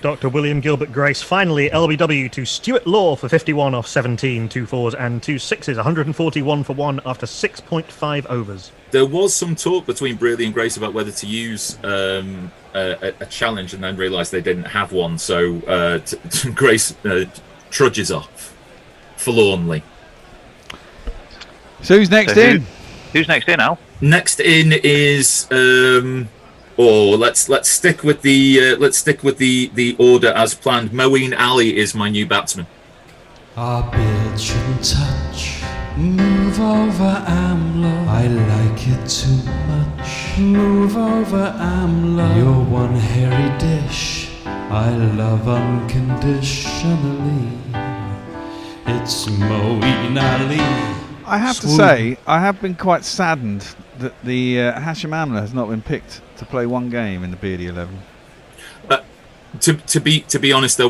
Speaker 4: Dr. William Gilbert Grace finally LBW to Stuart Law for 51 off 17, 2 4s and 2 6s, 141 for 1 after 6.5 overs.
Speaker 3: There was some talk between Brearley and Grace about whether to use a challenge, and then realised they didn't have one, so Grace trudges off forlornly.
Speaker 5: So who's next in?
Speaker 2: Who's next in, Al?
Speaker 3: Next in is let's stick with the order as planned. Moeen Ali is my new batsman.
Speaker 1: Our beard shouldn't touch. Move over, Amlo. I like it too much. Move over, Amlo. You're one hairy dish I love unconditionally. It's Moeen Ali.
Speaker 5: I have to say, I have been quite saddened that the Hashim Amla has not been picked to play one game in the Beardy 11.
Speaker 3: To be honest, there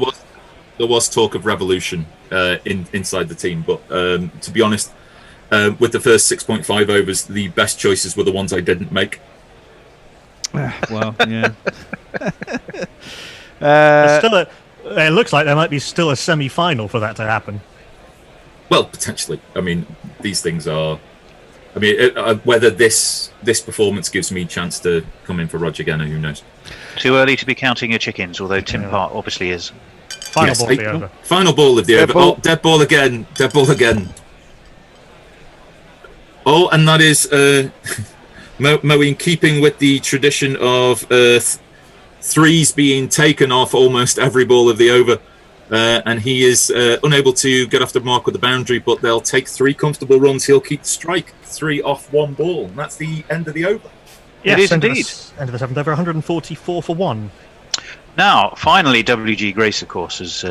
Speaker 3: was talk of revolution inside the team, but to be honest, with the first 6.5 overs, the best choices were the ones I didn't make.
Speaker 5: Well, yeah.
Speaker 4: It looks like there might be still a semi-final for that to happen.
Speaker 3: Well, potentially. I mean, these things are. I mean, whether this performance gives me a chance to come in for Roger Genner, who knows?
Speaker 2: Too early to be counting your chickens, although Tim Part obviously is.
Speaker 4: Final ball of the over.
Speaker 3: Final ball of the over. Oh, dead ball again. Dead ball again. Oh, and that is Mo in keeping with the tradition of threes being taken off almost every ball of the over. And he is unable to get off the mark with the boundary, but they'll take 3 comfortable runs. He'll keep the strike, 3 off 1 ball. And that's the end of the over.
Speaker 4: Yes,
Speaker 2: it is indeed.
Speaker 4: End of the 7th over, 144 for 1.
Speaker 2: Now, finally, WG Grace, of course, has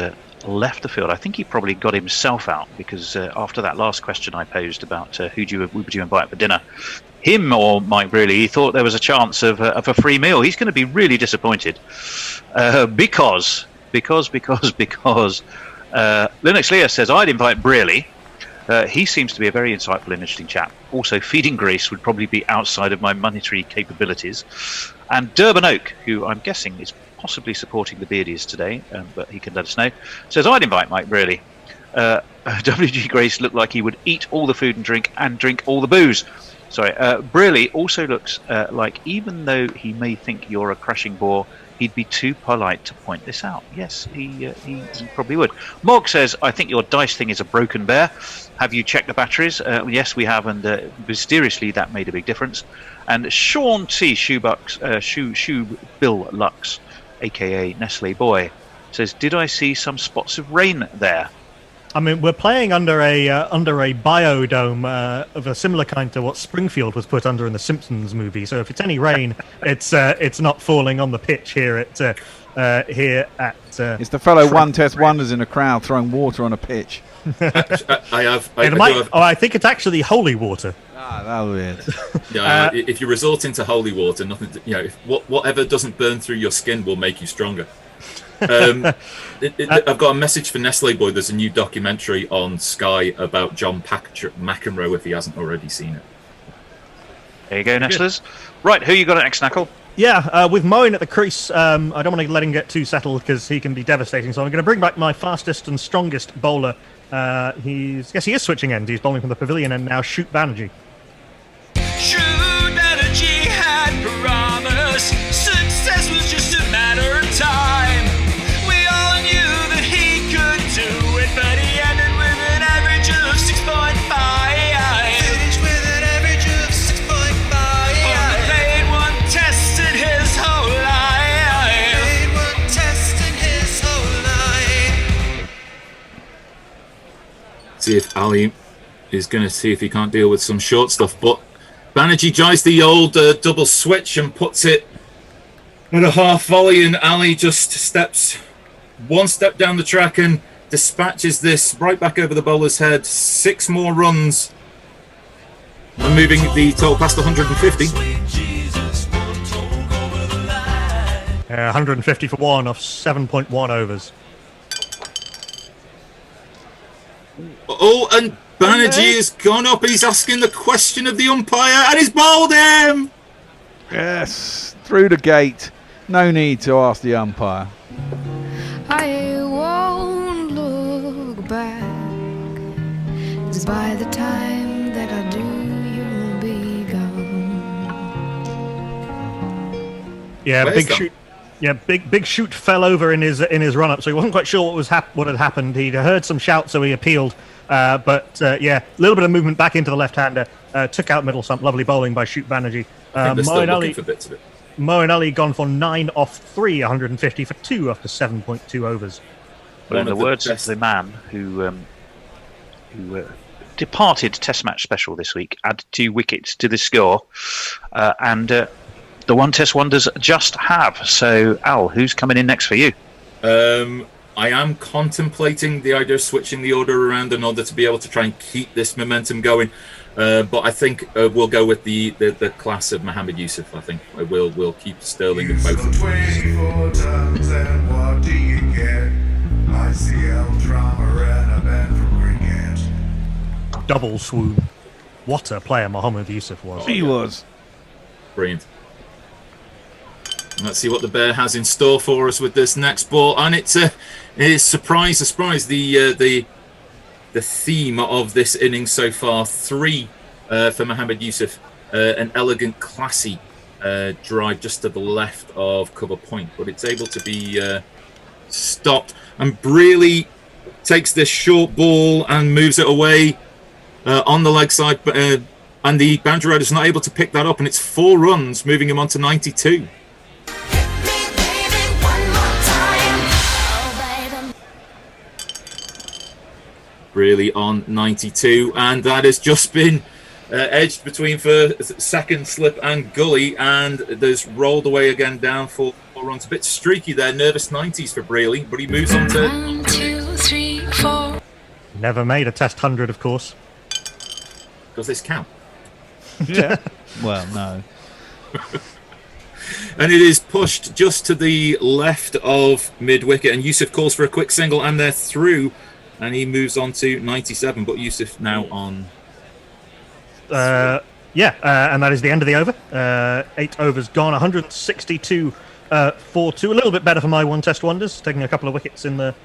Speaker 2: left the field. I think he probably got himself out because after that last question I posed about would you invite for dinner, him or Mike Brearley, he thought there was a chance of a free meal. He's going to be really disappointed because Linux Leah says I'd invite Brearley. He seems to be a very insightful and interesting chap. Also, feeding Greece would probably be outside of my monetary capabilities. And Durban Oak, who I'm guessing is possibly supporting the Beardies today, but he can let us know, says I'd invite Mike Brearley. WG Grace looked like he would eat all the food and drink all the booze. Sorry, Brearley also looks like, even though he may think you're a crashing bore, he'd be too polite to point this out. Yes, he probably would. Mog says, I think your dice thing is a broken bear. Have you checked the batteries? Yes, we have, and mysteriously that made a big difference. And Sean T. Shoe Bill Lux, a.k.a. Nestle Boy, says, did I see some spots of rain there?
Speaker 4: I mean, we're playing under a biodome of a similar kind to what Springfield was put under in the Simpsons movie. So if it's any rain, it's not falling on the pitch here at.
Speaker 5: It's the fellow One Test Wonders in a crowd throwing water on a pitch.
Speaker 4: I think it's actually holy water.
Speaker 5: That was it.
Speaker 3: Yeah, if you resort into holy water, nothing. Whatever doesn't burn through your skin will make you stronger. I've got a message for Nestle Boy. There's a new documentary on Sky about John McEnroe, if he hasn't already seen it.
Speaker 2: There you go, Nestlers. Right, who you got next, Knackle?
Speaker 4: Yeah, with Moen at the crease, I don't want to let him get too settled because he can be devastating. So I'm going to bring back my fastest and strongest bowler. He is switching ends. He's bowling from the pavilion and now Shoot Banerjee.
Speaker 1: Shoot Banerjee had promised success was just a matter of time. We all knew that he could do it, but he ended with an average of 6.5. Finished with an average of 6.5. Only played 1 test in his whole life. Played 1 test in his whole life.
Speaker 3: See if Ali is going to see if he can't deal with some short stuff, but Banerjee tries the old double switch and puts it at a half volley, and Ali just steps 1 step down the track and dispatches this right back over the bowler's head. 6 more runs and moving the total past 150.
Speaker 4: 150 for 1 off 7.1 overs.
Speaker 3: Oh, and Banerjee has gone up. He's asking the question of the umpire, and he's bowled him.
Speaker 5: Yes, through the gate. No need to ask the umpire.
Speaker 11: I won't look back, 'cause by the time that I do, you'll be gone.
Speaker 4: Yeah, Big Shoot fell over in his run up, so he wasn't quite sure what had happened. He'd heard some shouts, so he appealed. But a little bit of movement back into the left-hander, took out middle stump. Lovely bowling by Shoot Banerjee. Moen Ali gone for 9 off 3, 150 for 2 after 7.2 overs.
Speaker 2: Well, in the words of the man who departed Test Match Special this week, add 2 wickets to the score, and the One Test Wonders just have. So, Al, who's coming in next for you?
Speaker 3: I am contemplating the idea of switching the order around in order to be able to try and keep this momentum going. But I think we'll go with the class of Mohammed Yusuf. I think we'll keep Sterling in both of them.
Speaker 6: 24 tons and what do you get? ICL drama and a ban from cricket.
Speaker 4: Double swoon. What a player Mohammed Yusuf was.
Speaker 5: He was.
Speaker 3: Brilliant. Let's see what the Bear has in store for us with this next ball, and it is surprise. The theme of this inning so far: 3 for Mohammed Yusuf, an elegant, classy drive just to the left of cover point, but it's able to be stopped. And Brearley takes this short ball and moves it away on the leg side, and the boundary rider is not able to pick that up, and it's 4 runs, moving him on to 92. Really on 92, and that has just been edged between for second slip and gully, and there's rolled away again down for 4 runs. A bit streaky there, nervous 90s for Brearley, but he moves on to
Speaker 11: 1, 2, 3, 4.
Speaker 4: Never made a test 100, of course.
Speaker 3: Does this count?
Speaker 5: Yeah. Well, no.
Speaker 3: And it is pushed just to the left of mid-wicket, and Yusuf calls for a quick single, and they're through. And he moves on to 97, but Yusuf now on...
Speaker 4: and that is the end of the over. 8 overs gone, 162 for 2. A little bit better for my one test wonders, taking a couple of wickets in the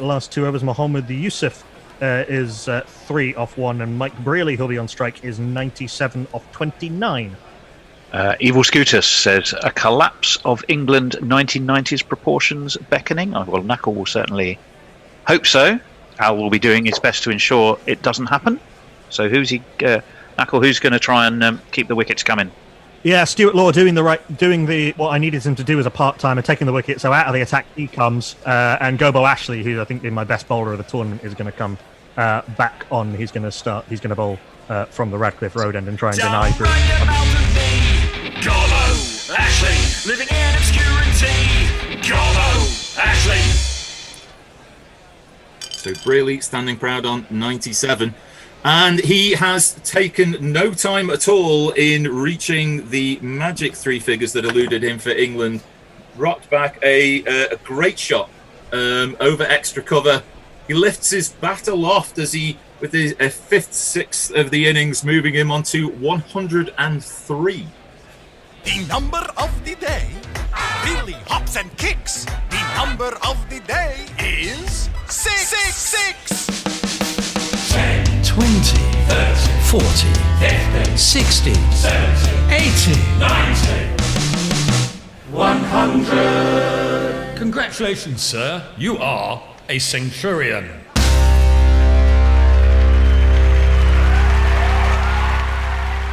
Speaker 4: last 2 overs. Mohammed Yusuf is 3 off 1, and Mike Brearley, who'll be on strike, is 97 off 29.
Speaker 2: Evil Scooters says, a collapse of England 1990s proportions beckoning. Oh, well, Knuckle will certainly... hope so. Al will be doing his best to ensure it doesn't happen. So who's Knuckle? Who's going to try and keep the wickets coming?
Speaker 4: Yeah, Stuart Law doing what I needed him to do as a part-timer, taking the wicket. So out of the attack he comes, and Gobo Ashley, who I think is my best bowler of the tournament, is going to come back on. He's going to bowl from the Radcliffe Road end and try and deny through.
Speaker 12: Gobo Ashley, living in obscurity. Gobo Ashley.
Speaker 3: So Brearley standing proud on 97, and he has taken no time at all in reaching the magic 3 figures that eluded him for England. Rocked back a great shot over extra cover. He lifts his bat aloft as he, with his 5th, 6th of the innings, moving him on to 103.
Speaker 12: The number of the day really hops and kicks. The number of the day is 6.
Speaker 13: 10, 20, 30, 40, 50, 60, 70, 80, 90, 100.
Speaker 14: Congratulations, sir. You are a centurion.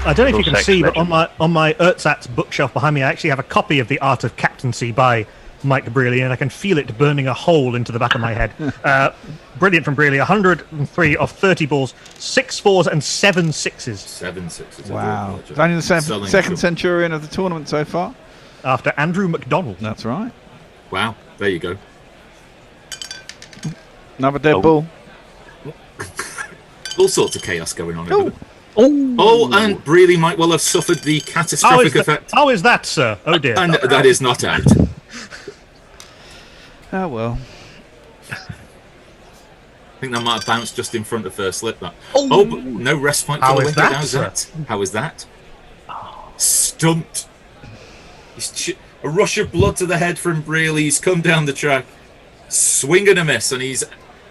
Speaker 4: I don't know if you can see, but on my Owzat's bookshelf behind me, I actually have a copy of The Art of Captaincy by Mike Brearley, and I can feel it burning a hole into the back of my head. Brilliant from Brearley, 103 off 30 balls, 6 fours and 7 sixes.
Speaker 3: 7 sixes.
Speaker 5: Wow. It's only the second centurion of the tournament so far.
Speaker 4: After Andrew McDonald.
Speaker 5: That's right.
Speaker 3: Wow, there you go.
Speaker 5: Another dead ball.
Speaker 3: All sorts of chaos going on over there. Oh, and Brearley might well have suffered the catastrophic effect.
Speaker 4: How is that, sir? Oh, dear.
Speaker 3: And that is not out.
Speaker 5: Oh, well.
Speaker 3: I think that might have bounced just in front of first slip. That. Oh, but no respite for the wicket. How's that? How is that? Stumped. A rush of blood to the head from Brearley. He's come down the track, swing and a miss, and he's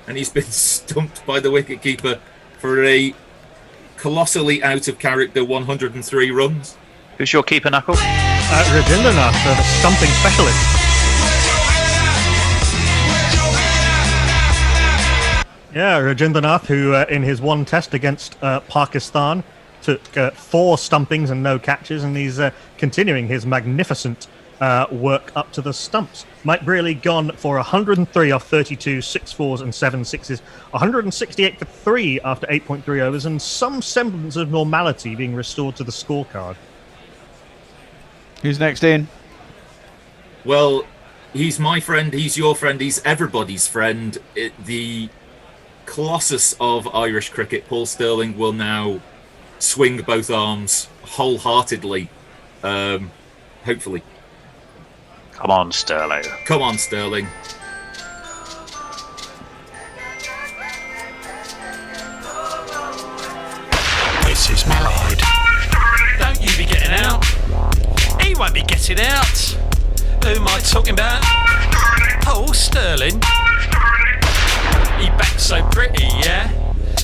Speaker 3: been stumped by the wicketkeeper for a colossally out of character 103 runs.
Speaker 2: Who's your keeper, Knuckle?
Speaker 4: Rajendranath, the stumping specialist. Yeah, Rajendranath, who in his one test against Pakistan took 4 stumpings and no catches, and he's continuing his magnificent work up to the stumps. Mike Brearley gone for 103 off 32, 6 fours and 7 sixes, 168 for 3 after 8.3 overs, and some semblance of normality being restored to the scorecard.
Speaker 5: Who's next in?
Speaker 3: Well, He's my friend. He's your friend. He's everybody's friend. The colossus of Irish cricket, Paul Stirling, will now swing both arms wholeheartedly. Hopefully.
Speaker 2: Come on, Sterling.
Speaker 3: Come on, Sterling.
Speaker 13: This is my lord. Don't you be getting out. He won't be getting out. Who am I talking about? Paul Stirling. He bats so pretty, yeah?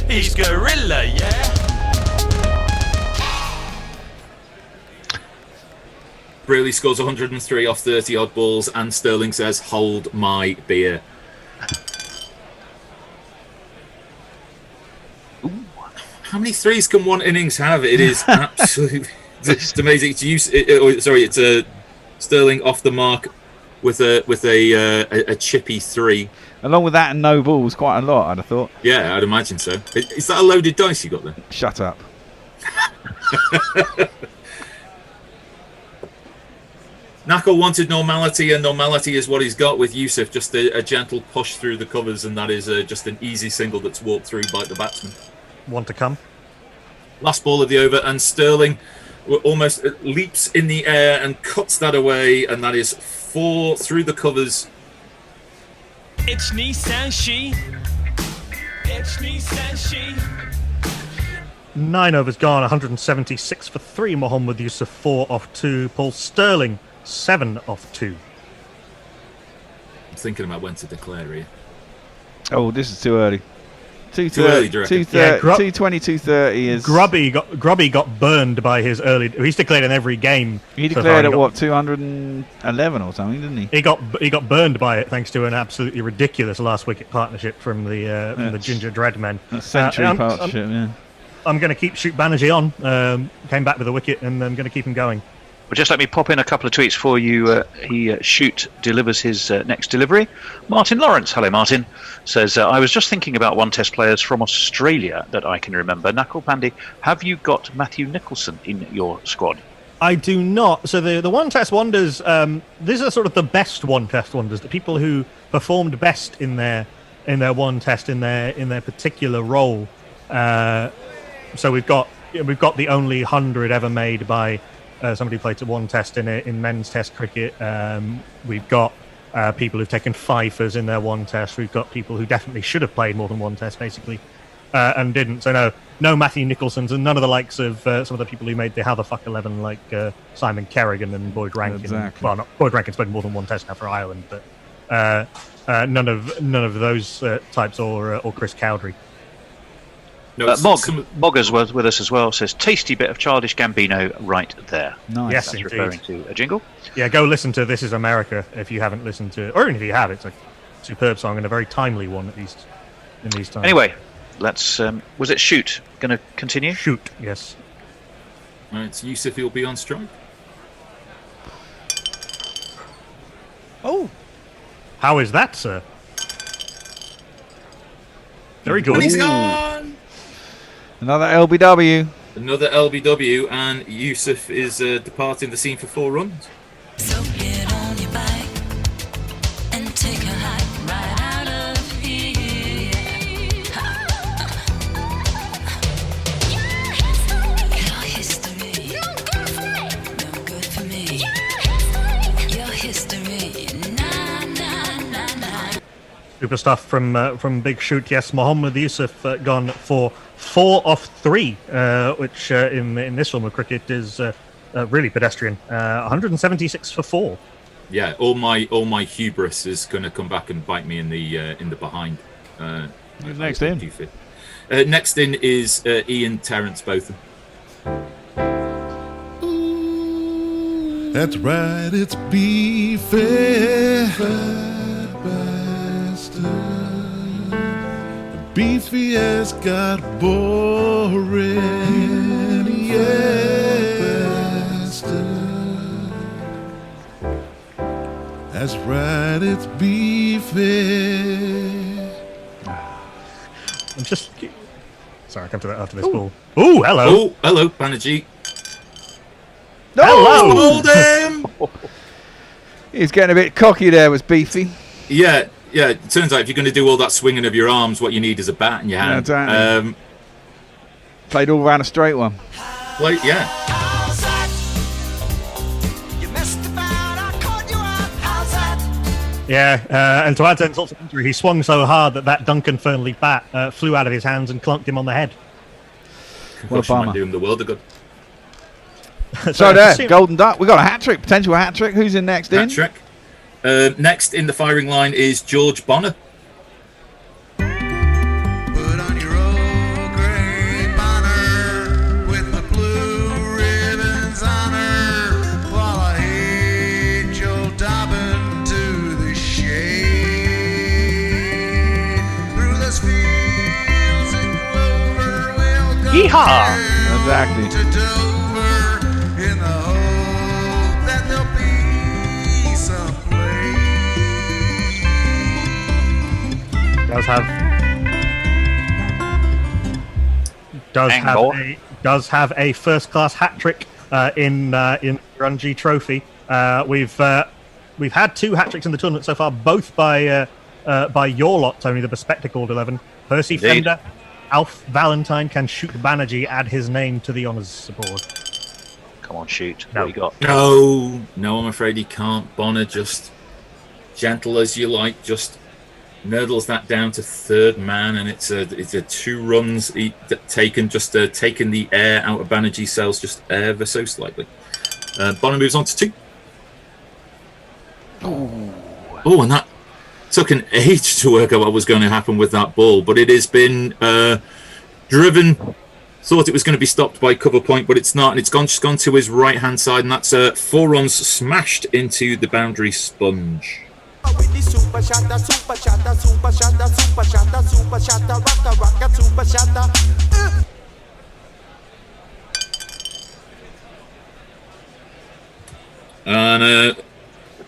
Speaker 13: He's Guerilla, yeah?
Speaker 3: Brearley scores 103 off 30 odd balls, and Stirling says, "Hold my beer." Ooh. How many threes can one innings have? It is absolutely it's amazing. It's Stirling off the mark with a chippy 3.
Speaker 5: Along with that and no balls, quite a lot, I'd have thought.
Speaker 3: Yeah, I'd imagine so. Is that a loaded dice you got there?
Speaker 5: Shut up.
Speaker 3: Knuckle wanted normality, and normality is what he's got with Yusuf. Just a gentle push through the covers, and that is just an easy single that's walked through by the batsman.
Speaker 4: Want to come?
Speaker 3: Last ball of the over, and Stirling almost leaps in the air and cuts that away, and that is 4 through the covers.
Speaker 13: It's Nissan She. It's Nissan She.
Speaker 4: 9 overs gone, 176 for 3. Mohammed Yusuf 4 off 2. Paul Stirling 7 off 2.
Speaker 3: I'm thinking about when to declare here.
Speaker 5: Oh, this is too early.
Speaker 3: Too early, do you reckon?
Speaker 5: 220, 230 is...
Speaker 4: Grubby got burned by his early... He's declared in every game.
Speaker 5: He declared at, 211 or something, didn't he?
Speaker 4: He got burned by it thanks to an absolutely ridiculous last wicket partnership from the Ginger Dread men.
Speaker 5: A century partnership, yeah.
Speaker 4: I'm going to keep Shoot Banerjee on. Came back with a wicket, and I'm going to keep him going.
Speaker 2: Well, just let me pop in a couple of tweets for you. Shoot delivers his next delivery. Martin Lawrence, hello Martin, says, I was just thinking about one test players from Australia that I can remember. Knuckle Pandy, have you got Matthew Nicholson in your squad?
Speaker 4: I do not. So the one test wonders, these are sort of the best one test wonders, the people who performed best in their one test in their particular role. So we've got the only 100 ever made by somebody who played at one test in men's test cricket. We've got people who've taken fifers in their one test. We've got people who definitely should have played more than one test, basically, and didn't. So no Matthew Nicholsons, and none of the likes of some of the people who made the How the Fuck 11, like Simon Kerrigan and Boyd Rankin.
Speaker 5: Exactly.
Speaker 4: Well, not Boyd Rankin's played more than one test now for Ireland, but none of those types or Chris Cowdery.
Speaker 3: No,
Speaker 2: Moggers was with us as well. Says tasty bit of Childish Gambino right there.
Speaker 5: Nice.
Speaker 4: Yes,
Speaker 2: That's
Speaker 4: indeed.
Speaker 2: referring to a jingle.
Speaker 4: Yeah, go listen to This Is America if you haven't listened to it, or even if you have. It's a superb song and a very timely one, at least in these times.
Speaker 2: Anyway, let's. Was it Shoot going to continue?
Speaker 4: Shoot, yes.
Speaker 3: Right, Yusuf will be on strike.
Speaker 5: Oh,
Speaker 4: how is that, sir? Very good.
Speaker 3: And he's gone.
Speaker 5: another LBW.
Speaker 3: Another LBW, and Yusuf is departing the scene for 4 runs.
Speaker 10: So get on your bike and take a hike right out of here. Your history, no good for me. Your history, nah.
Speaker 4: Super stuff from Big Shoot. Yes, Mohammed Yusuf gone for 4 off 3, which in this form of cricket is really pedestrian. 176 for 4.
Speaker 3: Yeah, all my hubris is going to come back and bite me in the behind.
Speaker 5: Who's next in?
Speaker 3: Next in is Ian Terrence Botham.
Speaker 6: That's right, it's Be Fair. Beefy has got boring. Yes. That's right, it's beefy.
Speaker 4: I'm just... Sorry, I'll come to that after this ball. Ooh, hello.
Speaker 3: Oh, hello, Banerjee.
Speaker 4: Hello.
Speaker 3: Hold him.
Speaker 5: He's getting a bit cocky there, was Beefy.
Speaker 3: Yeah. It turns out if you're going to do all that swinging of your arms, what you need is a bat in your hand.
Speaker 5: Yeah, exactly. Played all around a straight one.
Speaker 4: Yeah, and to add to insult to injury, he swung so hard that Duncan Fernley bat flew out of his hands and clunked him on the head.
Speaker 3: What a bummer. Do him the world of good.
Speaker 5: So there, Golden Duck. We got a hat trick, potential hat trick. Who's in next?
Speaker 3: Hat trick. Next in the firing line is George Bonner.
Speaker 6: Put on your old gray bonner with the blue ribbons on her while I hitch your Dobbin to the shade. Through those fields and clover we'll go.
Speaker 2: Yeehaw!
Speaker 5: Exactly.
Speaker 6: To Dover in the hope that there'll be some
Speaker 4: does have a first class hat trick in the Grungy Trophy. We've had 2 hat tricks in the tournament so far, both by your lot, Tony, the bespectacled 11. Percy Fender, Alf Valentine can shoot Banerjee, add his name to the honours board.
Speaker 2: Come on, shoot.
Speaker 4: No.
Speaker 2: What you got?
Speaker 3: No, I'm afraid he can't. Bonner, just gentle as you like, just nurdles that down to third man, and it's a 2 runs taken, just taking the air out of Banerjee's sails just ever so slightly. Bonner moves on to 2. Oh, and that took an age to work out what was going to happen with that ball, but it has been driven. Thought it was going to be stopped by cover point, but it's not, and it's just gone to his right hand side, and that's 4 runs smashed into the boundary sponge. And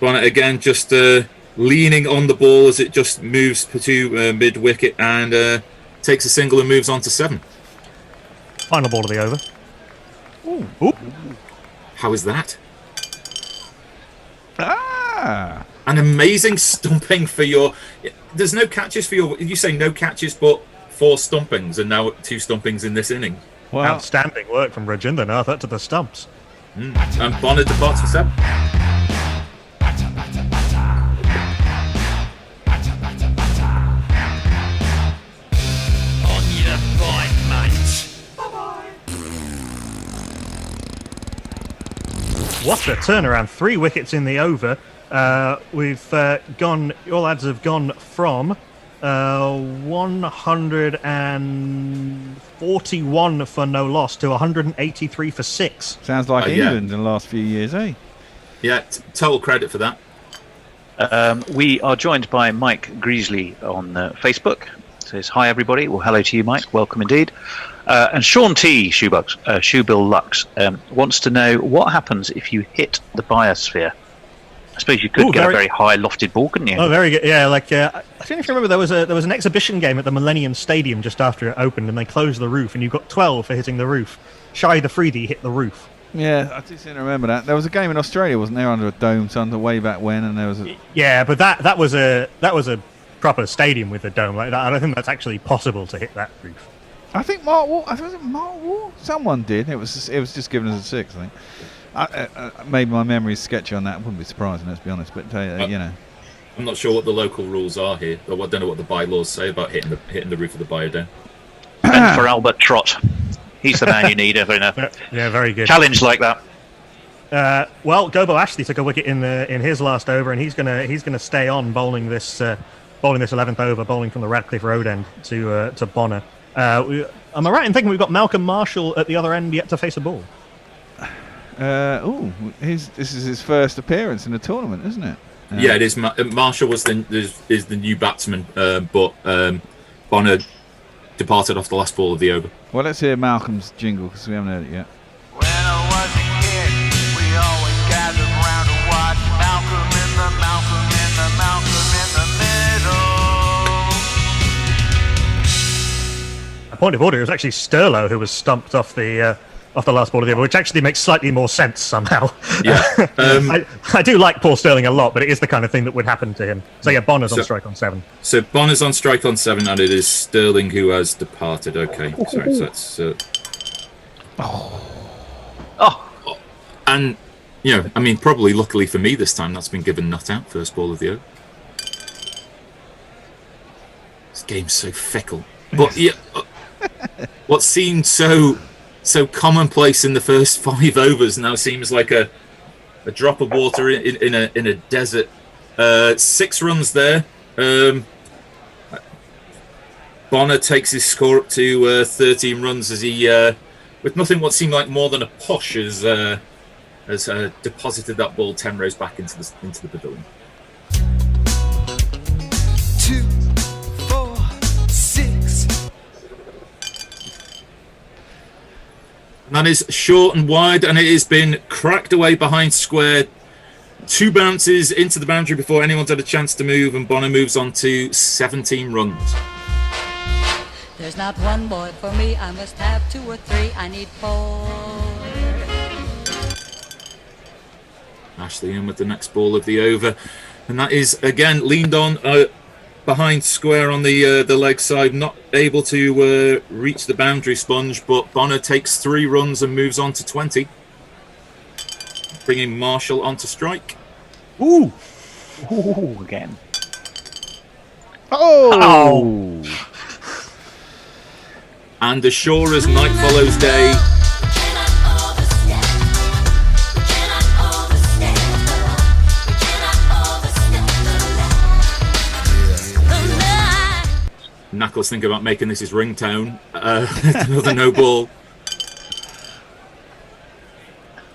Speaker 3: Bonnet again just leaning on the ball as it just moves to mid wicket and takes a single and moves on to 7.
Speaker 4: Final ball of the over. Ooh.
Speaker 3: How is that?
Speaker 5: An
Speaker 3: amazing stumping for your... There's no catches for your... You say no catches, but 4 stumpings, and now 2 stumpings in this inning.
Speaker 4: Wow. Outstanding work from Rajinder Nath to the stumps.
Speaker 3: And Bonner departs for 7.
Speaker 13: On your bike, mate.
Speaker 4: What a turnaround. 3 wickets in the over. We've gone... Your lads have gone from 141 for no loss to 183 for 6.
Speaker 5: Sounds like England in the last few years, eh?
Speaker 3: Yeah, total credit for that.
Speaker 2: We are joined by Mike Greasley on Facebook. Says, hi everybody. Well, hello to you, Mike. Welcome indeed. And Sean T. Shoebill Lux wants to know what happens if you hit the biosphere. I suppose you could get a very high lofted ball, couldn't you?
Speaker 4: Oh, very good. Yeah, like I don't know if you remember, there was an exhibition game at the Millennium Stadium just after it opened, and they closed the roof, and you got 12 for hitting the roof. Shy the Freedy hit the roof.
Speaker 5: Yeah, I do seem to remember that. There was a game in Australia, wasn't there, under a dome, way back when, and there was a...
Speaker 4: Yeah, but that was a proper stadium with a dome like that. I don't think that's actually possible to hit that roof.
Speaker 5: I think Mark Wall. Was it Mark Wall? Someone did. It was just given as a 6, I think. Maybe my memory's sketchy on that. I wouldn't be surprising, let's be honest. But you know,
Speaker 3: I'm not sure what the local rules are here. I don't know what the bylaws say about hitting the roof of the biodome.
Speaker 2: And for Albert Trott, he's the man you need ever in a
Speaker 4: very good
Speaker 2: challenge like that.
Speaker 4: Well, Gobo Ashley took a wicket in his last over, and he's gonna stay on bowling this 11th over, bowling from the Radcliffe Road end to Bonner. Am I right in thinking we've got Malcolm Marshall at the other end yet to face a ball?
Speaker 5: This is his first appearance in the tournament, isn't it?
Speaker 3: Yeah, it is. Marshall is the new batsman, but Bonner departed off the last ball of the over.
Speaker 5: Well, let's hear Malcolm's jingle because we haven't heard it yet.
Speaker 9: When I was a kid, we always gathered around to watch Malcolm in the Malcolm in the Malcolm in the middle.
Speaker 4: A point of order, it was actually Sterlo who was stumped off the off the last ball of the over, which actually makes slightly more sense somehow.
Speaker 3: Yeah.
Speaker 4: I do like Paul Sterling a lot, but it is the kind of thing that would happen to him. So yeah, Bonner's on strike on 7.
Speaker 3: So Bonner's on strike on 7, and it is Sterling who has departed. Okay, sorry, so that's. And I mean, probably luckily for me this time, that's been given not out. First ball of the over. This game's so fickle, but yeah, what seemed so commonplace in the first 5 overs now seems like a drop of water in a desert. 6 runs there. Bonner takes his score up to 13 runs as he, with nothing what seemed like more than a push, has deposited that ball 10 rows back into the pavilion.
Speaker 12: 2, 4, 6.
Speaker 3: And that is short and wide, and it has been cracked away behind square. 2 bounces into the boundary before anyone's had a chance to move, and Bonner moves on to 17 runs.
Speaker 15: There's not one boy for me, I must have 2 or 3, I need 4.
Speaker 3: Ashley in with the next ball of the over, and that is again leaned on behind square on the leg side, not able to reach the boundary sponge, but Bonner takes 3 runs and moves on to 20, bringing Marshall onto strike.
Speaker 2: Ooh again.
Speaker 5: Oh.
Speaker 3: And as sure as night follows day, Knuckles think about making this his ringtone. Another no ball.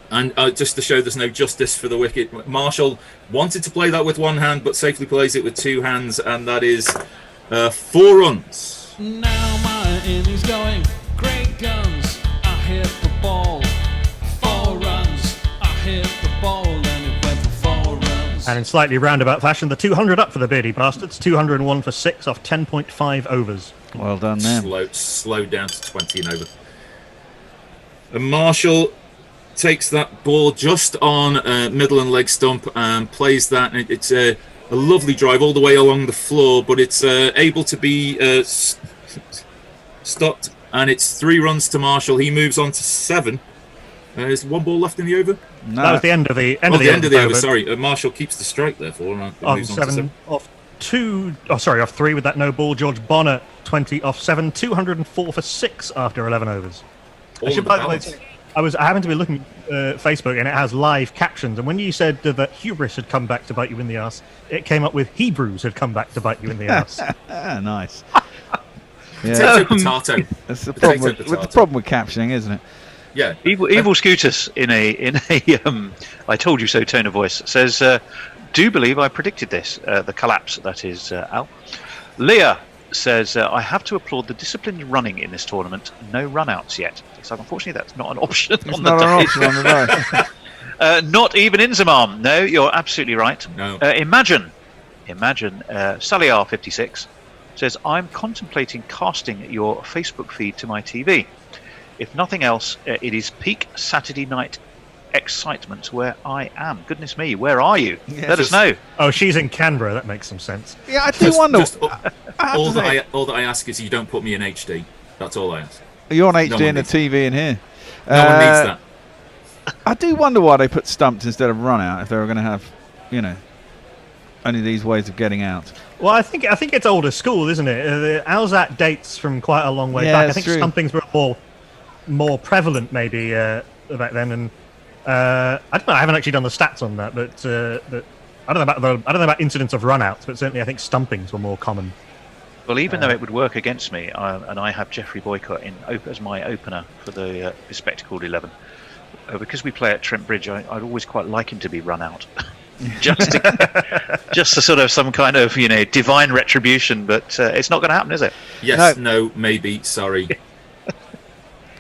Speaker 3: And just to show there's no justice for the wicket, Marshall wanted to play that with 1 hand, but safely plays it with 2 hands, and that is 4 runs.
Speaker 1: Now my innings going, great guns, I hit the ball, 4 runs, I hit the ball, and it went for 4 runs.
Speaker 4: And in slightly roundabout fashion, the 200 up for the Beardy Bastards, 201 for 6 off 10.5 overs.
Speaker 5: Well done, man.
Speaker 3: Slowed down to 20 and over. And Marshall takes that ball just on middle and leg stump and plays that. And it's a lovely drive all the way along the floor, but it's able to be stopped, and it's 3 runs to Marshall. He moves on to 7. There's 1 ball left in the over.
Speaker 4: No. That was the end of the
Speaker 3: end of the over. Sorry, Marshall keeps the strike therefore.
Speaker 4: Off 7 off 2. Oh, sorry, off 3 with that no ball. George Bonner 20 off 7, 204 for 6 after 11 overs. I should, by the way, I happened to be looking at Facebook, and it has live captions. And when you said that hubris had come back to bite you in the ass, it came up with Hebrews had come back to bite you in the ass.
Speaker 5: Nice.
Speaker 3: Potato.
Speaker 5: That's the problem with the problem with captioning, isn't it?
Speaker 3: Yeah.
Speaker 2: Evil Scooters in a I told you so tone of voice says, do believe I predicted this, the collapse, that is, Al. Leah says, I have to applaud the disciplined running in this tournament. No run-outs yet. So unfortunately, that's not an option on the day. Not even in Zamam. No, you're absolutely right.
Speaker 3: No.
Speaker 2: Imagine, Sally R56 says, I'm contemplating casting your Facebook feed to my TV. If nothing else, it is peak Saturday night excitement where I am. Goodness me, where are you?
Speaker 5: Yeah,
Speaker 2: Let us know.
Speaker 4: Oh, she's in Canberra. That makes some sense.
Speaker 5: Yeah, I do wonder.
Speaker 3: All that I ask is you don't put me in HD. That's all I ask.
Speaker 5: You're on HD and a TV in here.
Speaker 3: No one needs that.
Speaker 5: I do wonder why they put stumped instead of run out if they were going to have, only these ways of getting out.
Speaker 4: Well, I think it's older school, isn't it? The Owzat dates from quite a long way back. I think stumpings were more prevalent maybe back then, and I don't know. I haven't actually done the stats on that, but I don't know about incidents of run-outs, but certainly I think stumpings were more common.
Speaker 2: Well, even though it would work against me, and I have Jeffrey Boycott as my opener for the bespectacled 11, because we play at Trent Bridge, I'd always quite like him to be run out, just to sort of some kind of divine retribution. But it's not going to happen, is it?
Speaker 3: Yes, no, maybe. Sorry.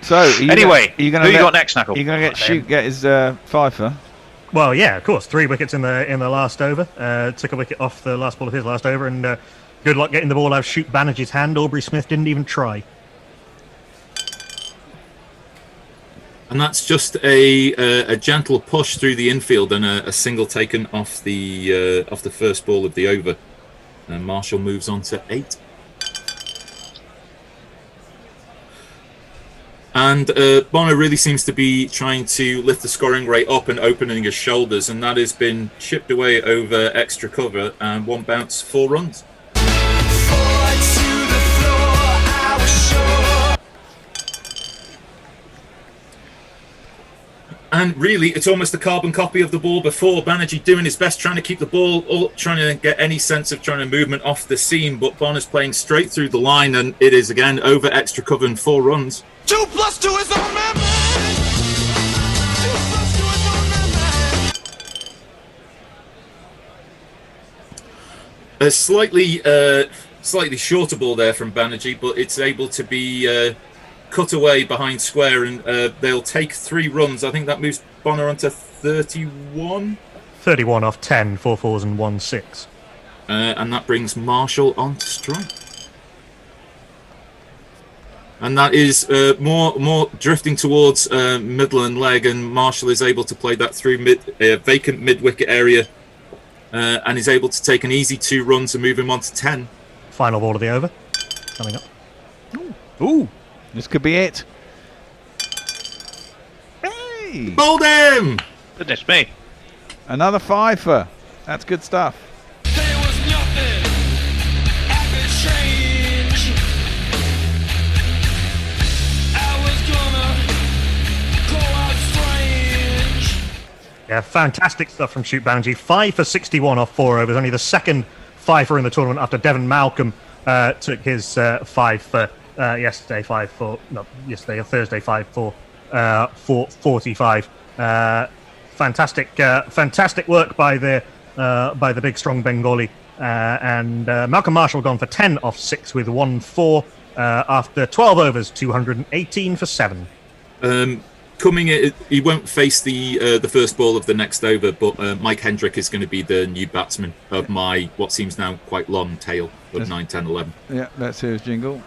Speaker 5: So
Speaker 2: anyway,
Speaker 5: who you
Speaker 2: got next, Knuckle?
Speaker 5: Are you going to get his fifer?
Speaker 4: Well, yeah, of course. 3 wickets in the last over. Took a wicket off the last ball of his last over, and good luck getting the ball out of Shoot Bannage's hand. Aubrey Smith didn't even try.
Speaker 3: And that's just a gentle push through the infield and a single taken off the first ball of the over. And Marshall moves on to 8. And Bonner really seems to be trying to lift the scoring rate up and opening his shoulders, and that has been chipped away over extra cover and 1 bounce, 4 runs. And really, it's almost a carbon copy of the ball before. Banerjee doing his best, trying to keep the ball, trying to get any sense of trying to movement off the seam, but Bonner's playing straight through the line, and it is again over extra cover and 4 runs.
Speaker 12: 2 + 2 is on man. 2 + 2 is on man.
Speaker 3: A slightly shorter ball there from Banerjee, but it's able to be cut away behind square, and they'll take 3 runs. I think that moves Bonner onto 31.
Speaker 4: 31 off 10, 4 fours and 1 6.
Speaker 3: And that brings Marshall on to strike. And that is more drifting towards Midland leg, and Marshall is able to play that through vacant mid-wicket area, and is able to take an easy 2 runs and move him on to 10.
Speaker 4: Final ball of the over. Coming up.
Speaker 5: Ooh. This could be it. Hey!
Speaker 3: Bowled him!
Speaker 2: Goodness me.
Speaker 5: Another 5-fer. That's good stuff.
Speaker 12: There was nothing ever change. I was gonna go out strange.
Speaker 4: Yeah, fantastic stuff from Shoot Banerjee. 5 for 61 off 4 overs. Only the second 5-fer in the tournament after Devon Malcolm took his 5 for Thursday 5 for 45. Fantastic work by the big strong Bengali, and Malcolm Marshall gone for 10 off 6 with 1-4 after 12 overs, 218 for 7.
Speaker 3: Coming in, he won't face the first ball of the next over, but Mike Hendrick is going to be the new batsman of my what seems now quite long tail of 9, 10, 11.
Speaker 5: Yeah, let's hear his jingle.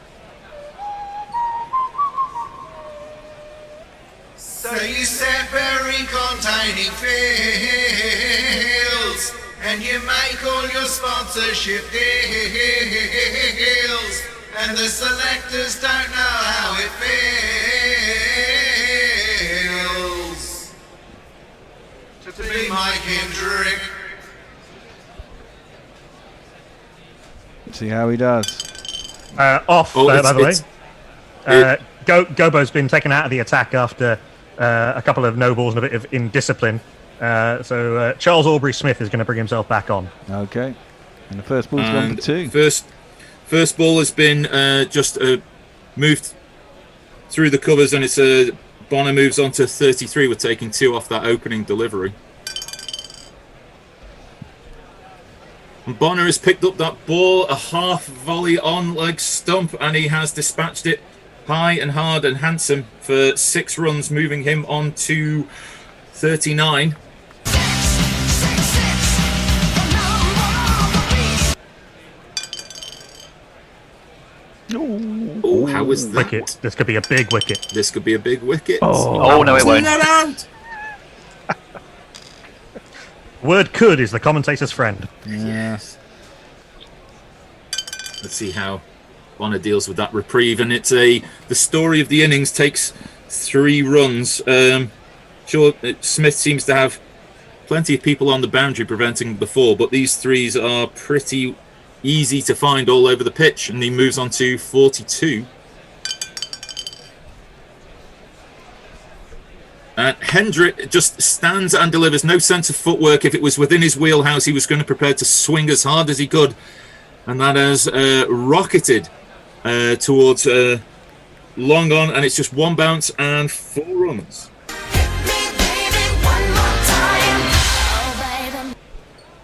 Speaker 6: So you set very containing fields, and you make all your sponsorship deals, and the selectors don't know how it feels to be Mike Hendrick.
Speaker 5: See how he does.
Speaker 4: By the way. Gobo's been taken out of the attack after a couple of no balls and a bit of indiscipline. So Charles Aubrey Smith is going to bring himself back on.
Speaker 5: Okay. And the first ball's gone for 2.
Speaker 3: First ball has been just moved through the covers, and it's Bonner moves on to 33 with taking 2 off that opening delivery. And Bonner has picked up that ball, a half volley on leg stump, and he has dispatched it high and hard and handsome for 6 runs, moving him on to 39. Oh, how was that?
Speaker 4: Wicket. This could be a big wicket.
Speaker 3: This could be a big wicket.
Speaker 2: Oh no, it won't.
Speaker 3: Out.
Speaker 4: Word could is the commentator's friend.
Speaker 5: Yes.
Speaker 3: Let's see how Bonner deals with that reprieve, and it's the story of the innings takes 3 runs. Sure, Smith seems to have plenty of people on the boundary preventing the 4, but these 3s are pretty easy to find all over the pitch, and he moves on to 42. Hendrick just stands and delivers, no sense of footwork. If it was within his wheelhouse, he was going to prepare to swing as hard as he could, and that has rocketed towards long on, and it's just 1 bounce and 4 runs.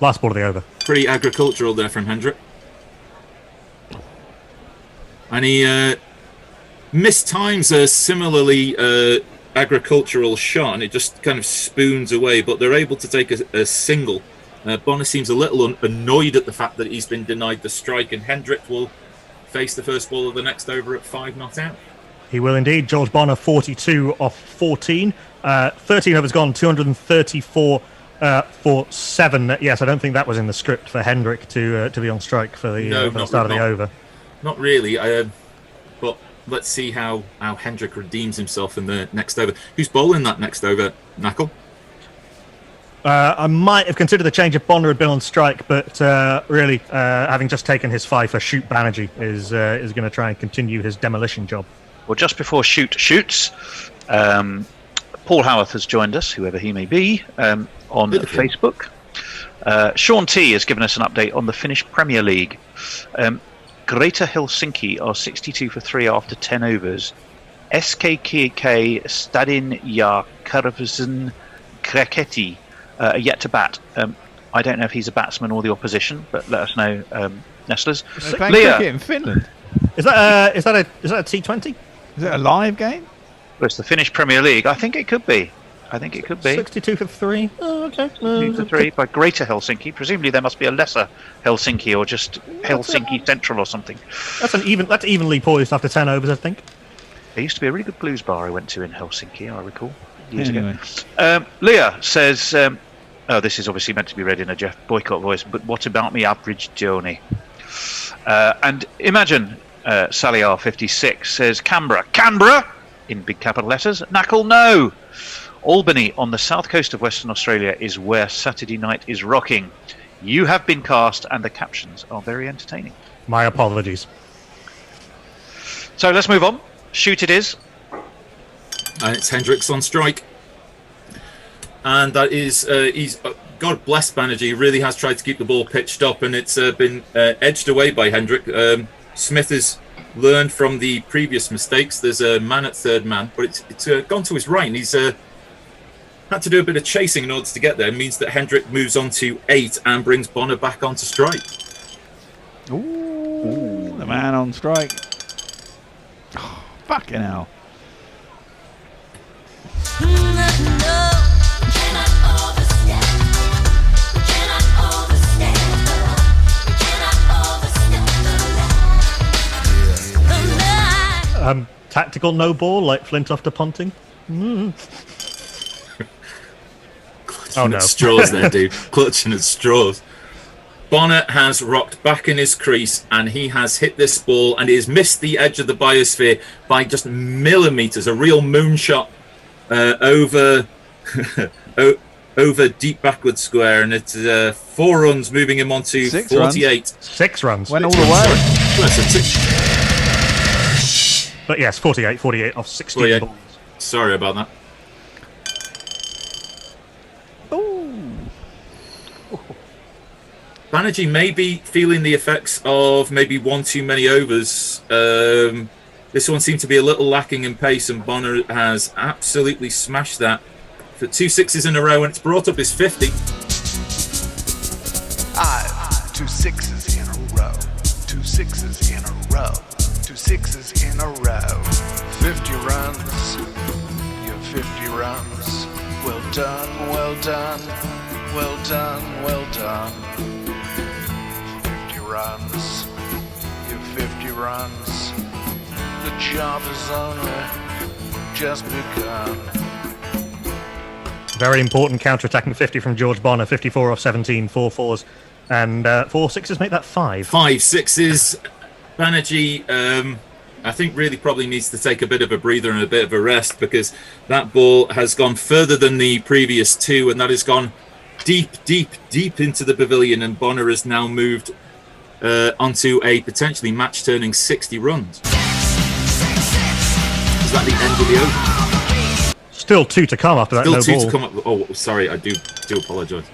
Speaker 4: Last ball of the over.
Speaker 3: Pretty agricultural there from Hendrick. And he mistimes a similarly agricultural shot, and it just kind of spoons away, but they're able to take a single. Bonner seems a little annoyed at the fact that he's been denied the strike, and Hendrick will face the first ball of the next over at 5 not out.
Speaker 4: He will indeed. George Bonner, 42 off 14. 13 overs gone, 234 for 7. Yes, I don't think that was in the script for Hendrick to be on strike for the start of the over.
Speaker 3: Not really. But let's see how Hendrick redeems himself in the next over. Who's bowling that next over, Knuckle?
Speaker 4: I might have considered the change if Bonner had been on strike, but really, having just taken his 5 for Shoot Banerjee is going to try and continue his demolition job.
Speaker 2: Well, just before Shoot shoots, Paul Howarth has joined us, whoever he may be, on Facebook. Sean T has given us an update on the Finnish Premier League. Greater Helsinki are 62 for 3 after 10 overs. SKKK Stadin ja Karvsen Kreketi are yet to bat. I don't know if he's a batsman or the opposition, but let us know, Nestlers.
Speaker 5: They're playing cricket in Finland.
Speaker 4: Is that a T20?
Speaker 5: Is it a live game?
Speaker 2: Well, it's the Finnish Premier League. I think it could be.
Speaker 4: 62 for 3. Oh, okay.
Speaker 2: 62 for 3 by Greater Helsinki. Presumably there must be a lesser Helsinki or just Helsinki Central or something.
Speaker 4: That's evenly poised after 10 overs, I think.
Speaker 2: There used to be a really good blues bar I went to in Helsinki, I recall, years
Speaker 5: Anyway.
Speaker 2: ago. Leah says, this is obviously meant to be read in a Jeff Boycott voice, but what about me average Johnny? And imagine Sally R56 says, Canberra, in big capital letters, Knuckle, no. Albany on the south coast of Western Australia is where Saturday night is rocking. You have been cast and the captions are very entertaining.
Speaker 4: My apologies.
Speaker 2: So let's move on. Shoot it is.
Speaker 3: And it's Hendricks on strike. And that is, he's, God bless Banerjee, he really has tried to keep the ball pitched up, and it's been edged away by Hendrick. Smith has learned from the previous mistakes. There's a man at third man, but it's gone to his right, and he's had to do a bit of chasing in order to get there. It means that Hendrick moves on to 8 and brings Bonner back onto strike.
Speaker 5: Ooh, the man on strike. Oh, fucking hell.
Speaker 4: Tactical no ball, like Flintoff to punting.
Speaker 3: Clutching at straws there, dude. Clutching at straws. Bonner has rocked back in his crease, and he has hit this ball, and he has missed the edge of the biosphere by just millimetres. A real moonshot over over deep backward square, and it's 4 runs, moving him on to 48.
Speaker 4: 6 runs.
Speaker 5: Went all the way.
Speaker 4: But yes, 48 off 16
Speaker 3: 48.
Speaker 4: balls.
Speaker 3: Sorry about that. Banerjee may be feeling the effects of maybe 1 too many overs. This one seemed to be a little lacking in pace, and Bonner has absolutely smashed that for 2 6s in a row, and it's brought up his 50.
Speaker 12: 2 6s in a row. 2 6s in a row. 2 6s in a row. 50 runs. Your 50 runs. Well done, well done. Well done, well done. 50 runs. Your 50 runs. The job is only just begun.
Speaker 4: Very important counter-attacking 50 from George Bonner. 54 off 17, 4 4s, and 4 6s make that 5.
Speaker 3: 5 6s. Banerjee, I think, really probably needs to take a bit of a breather and a bit of a rest, because that ball has gone further than the previous 2, and that has gone deep, deep, deep into the pavilion, and Bonner has now moved onto a potentially match-turning 60 runs. Is that the end of the over?
Speaker 4: Still 2 to come after that.
Speaker 3: Still
Speaker 4: no
Speaker 3: 2
Speaker 4: ball.
Speaker 3: to come up. Oh, sorry, I do apologise.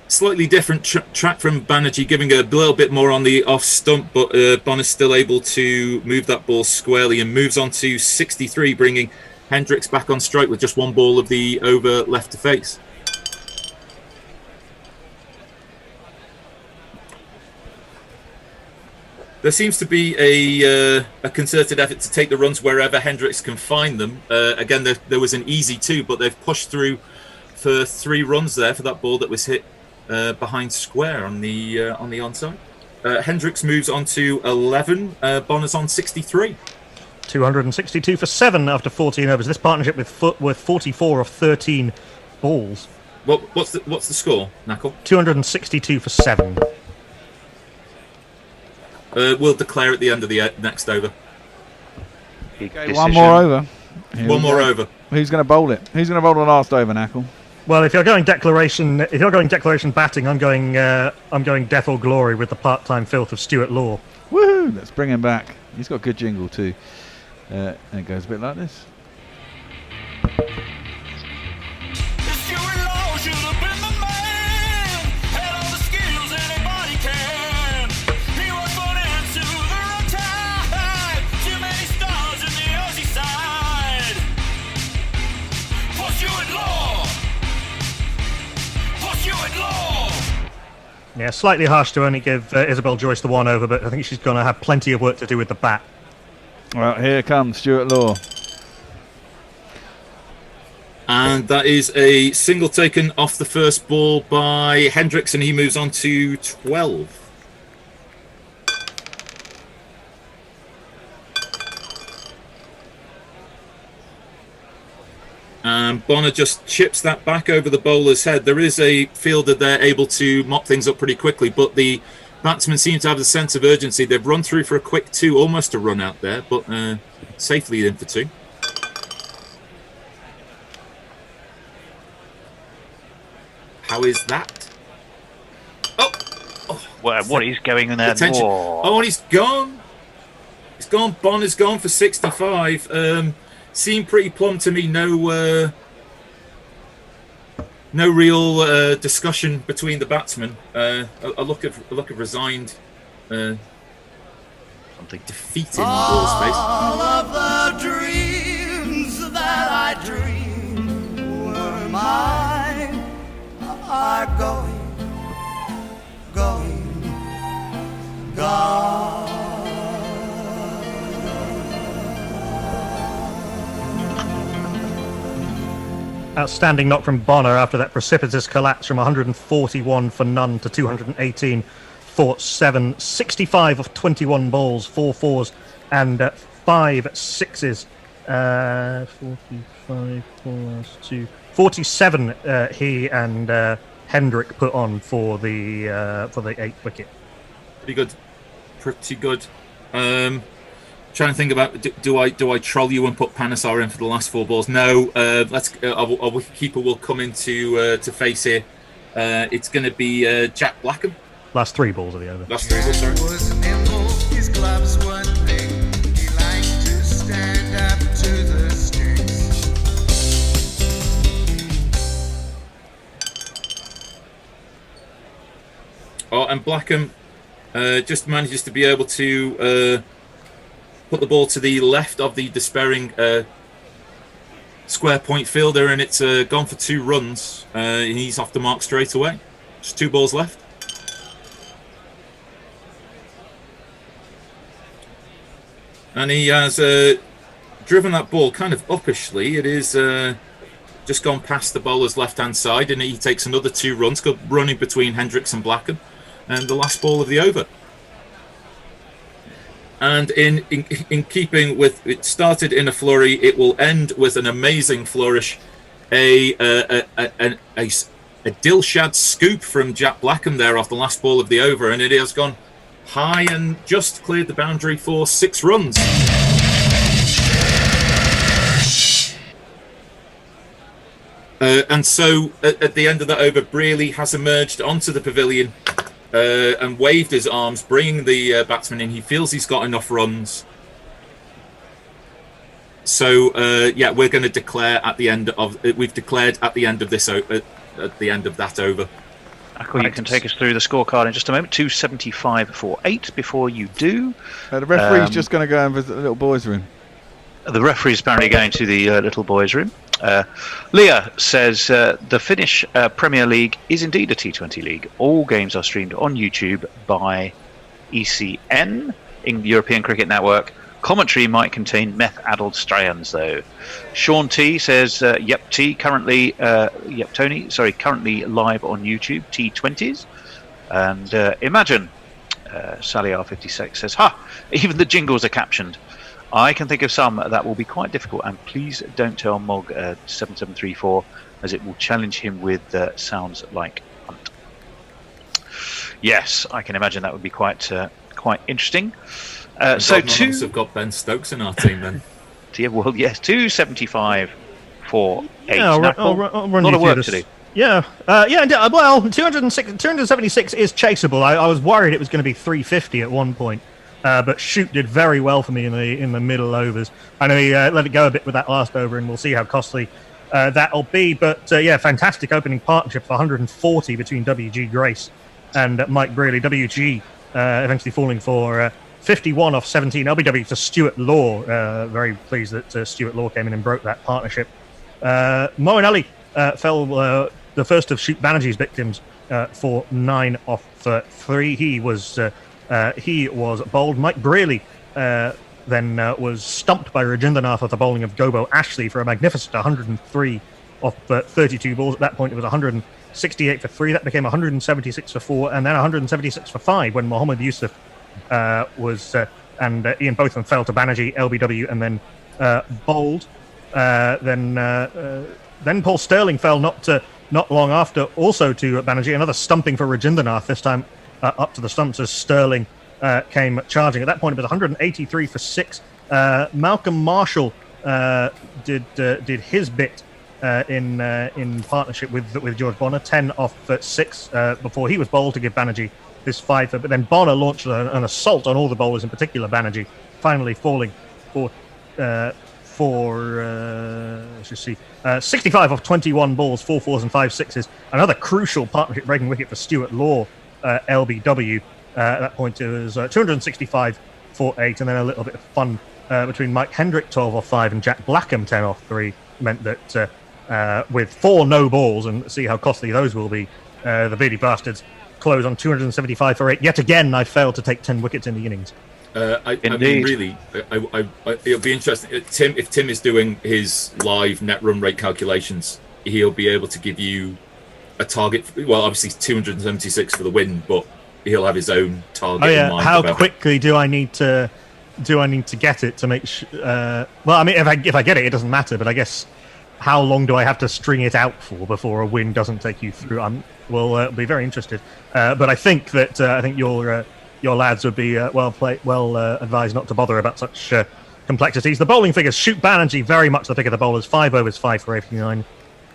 Speaker 3: Slightly different track from Banerjee, giving a little bit more on the off stump, but Bonner's still able to move that ball squarely and moves on to 63, bringing Hendricks back on strike with just 1 ball of the over left to face. There seems to be a concerted effort to take the runs wherever Hendricks can find them. Again, there was an easy 2, but they've pushed through for 3 runs there for that ball that was hit behind square on the onside. Hendricks moves on to 11. Bonner's on 63.
Speaker 4: 262 for 7 after 14 overs. This partnership with 44 of 13 balls.
Speaker 3: What's the score, Knuckle?
Speaker 4: 262 for 7.
Speaker 3: We'll declare at the end of the next over.
Speaker 5: Okay, one more over.
Speaker 3: One more over.
Speaker 5: Who's going to bowl it? Who's going to bowl the last over, Knuckle?
Speaker 4: Well, if you're going declaration batting, I'm going death or glory with the part-time filth of Stuart Law.
Speaker 5: Woohoo! Let's bring him back. He's got a good jingle too. And it goes a bit like this.
Speaker 4: Yeah, slightly harsh to only give Isabel Joyce the 1 over, but I think she's going to have plenty of work to do with the bat.
Speaker 5: Well, here comes Stuart Law.
Speaker 3: And that is a single taken off the first ball by Hendricks, and he moves on to 12. And Bonner just chips that back over the bowler's head. There is a fielder there able to mop things up pretty quickly, but the batsmen seem to have a sense of urgency. They've run through for a quick 2, almost a run out there, but safely in for 2. How is that? Oh,
Speaker 2: what is going in there?
Speaker 3: Oh, and he's gone. He's gone. Bonner's gone for 65. Seemed pretty plumb to me. No real discussion between the batsmen. A look of resigned, something defeat in ball space.
Speaker 9: All of the dreams that I dreamed were mine are going, gone.
Speaker 4: Outstanding knock from Bonner after that precipitous collapse from 141 for none to 218 for 7. 65 of 21 balls, 4 fours and 5 sixes. 45 plus 2. 47 he and Hendrick put on for the 8th wicket.
Speaker 3: Pretty good. Trying to think about do I troll you and put Panesar in for the last 4 balls? No. Our keeper will come into to face here. It's going to be Jack Blackham.
Speaker 4: Last 3 balls of the over.
Speaker 3: Last 3 balls. Sorry.
Speaker 9: Was nimble, his gloves were thick. He liked to stand up to the sticks.
Speaker 3: Oh, and Blackham just manages to be able to put the ball to the left of the despairing square point fielder, and it's gone for 2 runs. And he's off the mark straight away. Just 2 balls left. And he has driven that ball kind of uppishly. It is just gone past the bowler's left-hand side, and he takes another 2 runs, running between Hendricks and Blackham, and the last ball of the over. And in keeping with, it started in a flurry, it will end with an amazing flourish. A Dilshad scoop from Jack Blackham there off the last ball of the over, and it has gone high and just cleared the boundary for 6 runs. And so at the end of that over, Brearley has emerged onto the pavilion and waved his arms, bringing the batsman in. He feels he's got enough runs. So yeah, we're going to declare at the end of we've declared at the end of this at the end of that over.
Speaker 2: Akil, you can take us through the scorecard in just a moment. 275 for 8. Before you do,
Speaker 5: the referee's just going to go and visit the little boys' room.
Speaker 2: The referee's apparently going to the little boys' room. Leah says the Finnish Premier League is indeed a T20 league. All games are streamed on YouTube by ECN, in European Cricket Network. Commentary might contain meth-addled strands, though. Sean T says, "Yep, T currently, yep, Tony, sorry, currently live on YouTube, T20s." And Imagine Sally R56 says, "Ha! Even the jingles are captioned. I can think of some that will be quite difficult, and please don't tell Mog 7734, as it will challenge him with sounds like hunt." Yes, I can imagine that would be quite interesting. So
Speaker 3: two have got Ben Stokes in our team then.
Speaker 2: Well, yes, 275 for 8.
Speaker 4: Yeah, I'll run
Speaker 2: lot
Speaker 4: you
Speaker 2: of work
Speaker 4: through
Speaker 2: to
Speaker 4: this.
Speaker 2: do.
Speaker 4: Yeah, well, 276 is chaseable. I was worried it was going to be 350 at one point, but Shoot did very well for me in the middle overs. I know he let it go a bit with that last over, and we'll see how costly that'll be. But yeah, fantastic opening partnership for 140 between WG Grace and Mike Brearley. WG eventually falling for 51 off 17. LBW to Stuart Law. Very pleased that Stuart Law came in and broke that partnership. Moeen Ali fell the first of Shoot Banerjee's victims for 9 off 3. He was bowled. Mike Brearley then was stumped by Rajindranath off the bowling of Gobo Ashley for a magnificent 103 off 32 balls. At that point, it was 168 for 3. That became 176 for 4, and then 176 for 5 when Mohammed Yusuf and Ian Botham fell to Banerjee, LBW, and then bowled. Then Paul Sterling fell not long after, also to Banerjee. Another stumping for Rajindranath, this time up to the stumps as Sterling came charging. At that point, it was 183 for 6. Malcolm Marshall did his bit in partnership with George Bonner, 10 off 6 before he was bowled to give Banerjee this 5. But then Bonner launched an assault on all the bowlers, in particular Banerjee, finally falling for 65 off 21 balls, 4 4s and 5 6s. Another crucial partnership breaking wicket for Stuart Law, LBW. At that point, it was 265 for 8, and then a little bit of fun between Mike Hendrick, 12 off 5, and Jack Blackham, 10 off 3, meant that with 4 no balls, and see how costly those will be, the Beardy Bastards close on 275 for 8. Yet again, I failed to take 10 wickets in the innings.
Speaker 3: I mean, really, it'll be interesting. If Tim is doing his live net run rate calculations, he'll be able to give you a target. Well, obviously 276 for the win, but he'll have his own target.
Speaker 4: Oh yeah,
Speaker 3: in mind.
Speaker 4: how quickly do I need to get it to make? Well, I mean, if I get it, it doesn't matter. But I guess how long do I have to string it out for before a win doesn't take you through? We'll be very interested. But I think that your lads would be well advised not to bother about such complexities. The bowling figures: Shoot Banerjee, very much the pick of the bowlers. 5 overs, 5 for 89.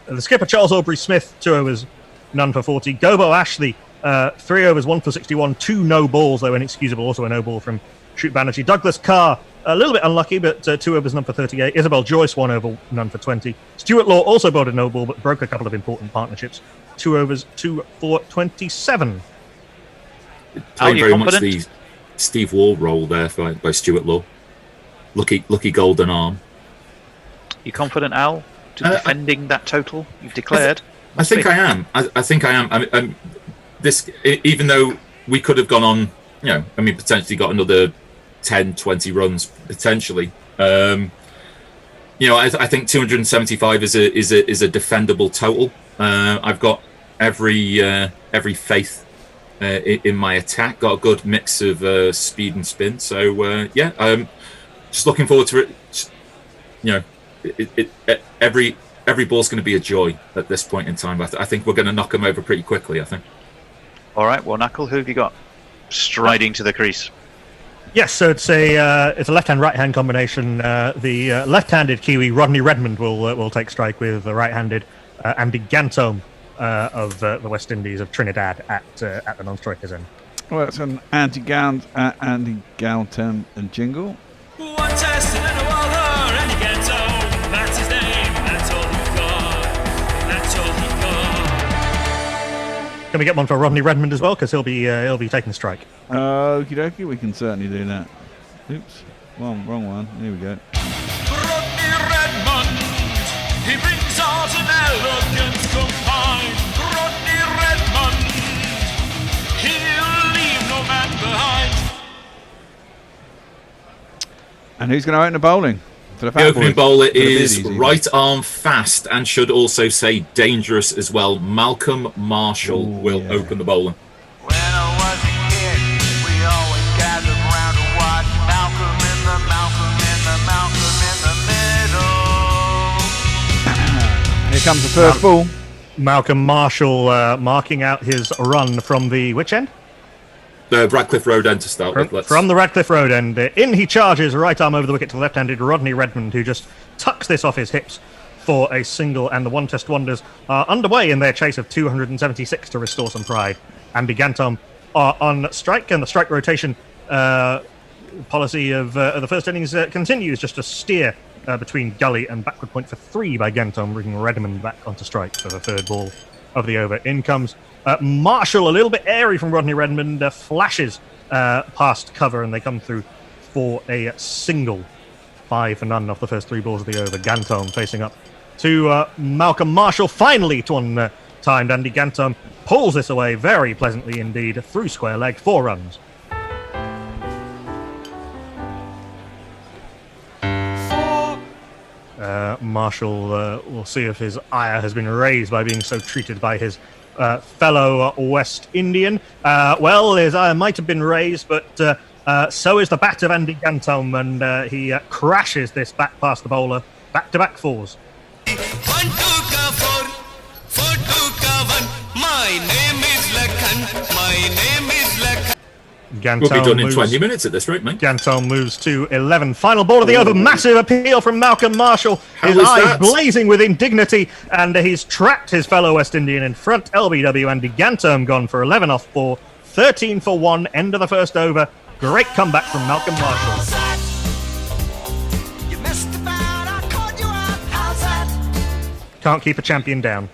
Speaker 4: The skipper Charles Aubrey-Smith, 2 overs, none for 40. Gobo Ashley, 3 overs, 1 for 61. 2 no balls, though inexcusable. Also a no ball from Shoot Banerjee. Douglas Carr, a little bit unlucky, but 2 overs, none for 38. Isabel Joyce, 1 over, none for 20. Stuart Law also bowled a no ball, but broke a couple of important partnerships. 2 overs, 2 for 27.
Speaker 3: Playing very much the Steve Wall role there by Stuart Law. Lucky golden arm.
Speaker 2: You confident, Al, to defending that total you've declared?
Speaker 3: I think I am. I think I am. This, even though we could have gone on, potentially got another 10, 20 runs potentially. I think 275 is a defendable total. I've got every faith in my attack. Got a good mix of speed and spin. So I'm just looking forward to it. Every ball's going to be a joy at this point in time. I think we're going to knock them over pretty quickly, I think.
Speaker 2: All right, well, Knuckle, who have you got striding to the crease?
Speaker 4: Yes, so it's a left-hand right-hand combination. The left-handed Kiwi Rodney Redmond will take strike with the right-handed Andy Gantome of the West Indies of Trinidad at the non-striker's end.
Speaker 5: Well, it's an Andy Gantome and jingle.
Speaker 1: One test and then a other, and he gets home. That's his name, that's all he got. That's all he got.
Speaker 4: Can we get one for Rodney Redmond as well? Because he'll be taking strike.
Speaker 5: Okie dokie, we can certainly do that. Oops, wrong one. Here we go.
Speaker 1: Rodney Redmond, he brings out an elegance combined. Rodney Redmond, he'll leave no man behind.
Speaker 5: And who's going to open the bowling?
Speaker 3: The opening bowler is right arm fast and should also say dangerous as well. Malcolm Marshall will open the bowling.
Speaker 9: When I was a kid, we
Speaker 5: comes the first ball.
Speaker 4: Malcolm Marshall marking out his run from the which end?
Speaker 3: The Radcliffe Road end to start with.
Speaker 4: From the Radcliffe Road end. In he charges, right arm over the wicket to the left-handed Rodney Redmond, who just tucks this off his hips for a single, and the One Test Wonders are underway in their chase of 276 to restore some pride. Andy Gantom are on strike, and the strike rotation policy of the first innings continues, just to steer between gully and backward point for 3 by Gantom, bringing Redmond back onto strike for the third ball of the over. In comes Marshall, a little bit airy from Rodney Redmond, flashes past cover, and they come through for a single. 5 for none off the first 3 balls of the over. Gantom facing up to Malcolm Marshall, finally to one timed. Andy Gantom pulls this away very pleasantly indeed through square leg, 4 runs. Marshall will see if his ire has been raised by being so treated by his fellow West Indian. Well, his ire might have been raised, but so is the bat of Andy Gantom, and he crashes this back past the bowler. Back-to-back 4s.
Speaker 9: 1 2 ka 4 4 2 ka 1. My name is Lakhan. My name is Lakhan.
Speaker 3: We'll be done in 20 minutes at this rate, mate.
Speaker 4: Gantom moves to 11. Final ball of the over. Massive appeal from Malcolm Marshall. His eyes blazing with indignity, and he's trapped his fellow West Indian in front. LBW. Andy Gantom gone for 11 off 4. 13 for 1. End of the first over. Great comeback from Malcolm Marshall. Can't keep a champion down.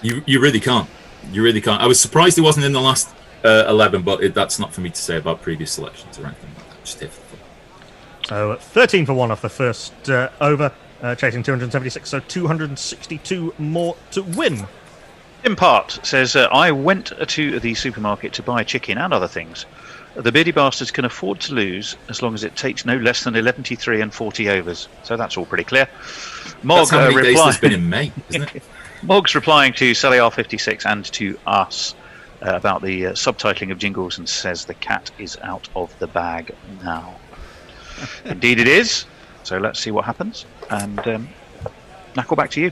Speaker 3: You really can't. You really can't. I was surprised he wasn't in the last 11, but that's not for me to say about previous selections or anything like that. Just here for fun.
Speaker 4: So 13 for 1 off the first over, chasing 276, so 262 more to win.
Speaker 2: In part says, I went to the supermarket to buy chicken and other things. The Beardy bastards can afford to lose as long as it takes no less than 11 and 40 overs. So that's all pretty clear.
Speaker 3: That's how many days there's been in May, isn't it?
Speaker 2: Mog's replying to SallyR56 and to us about the subtitling of jingles, and says the cat is out of the bag now. Indeed it is. So let's see what happens. And Knuckle, back to you.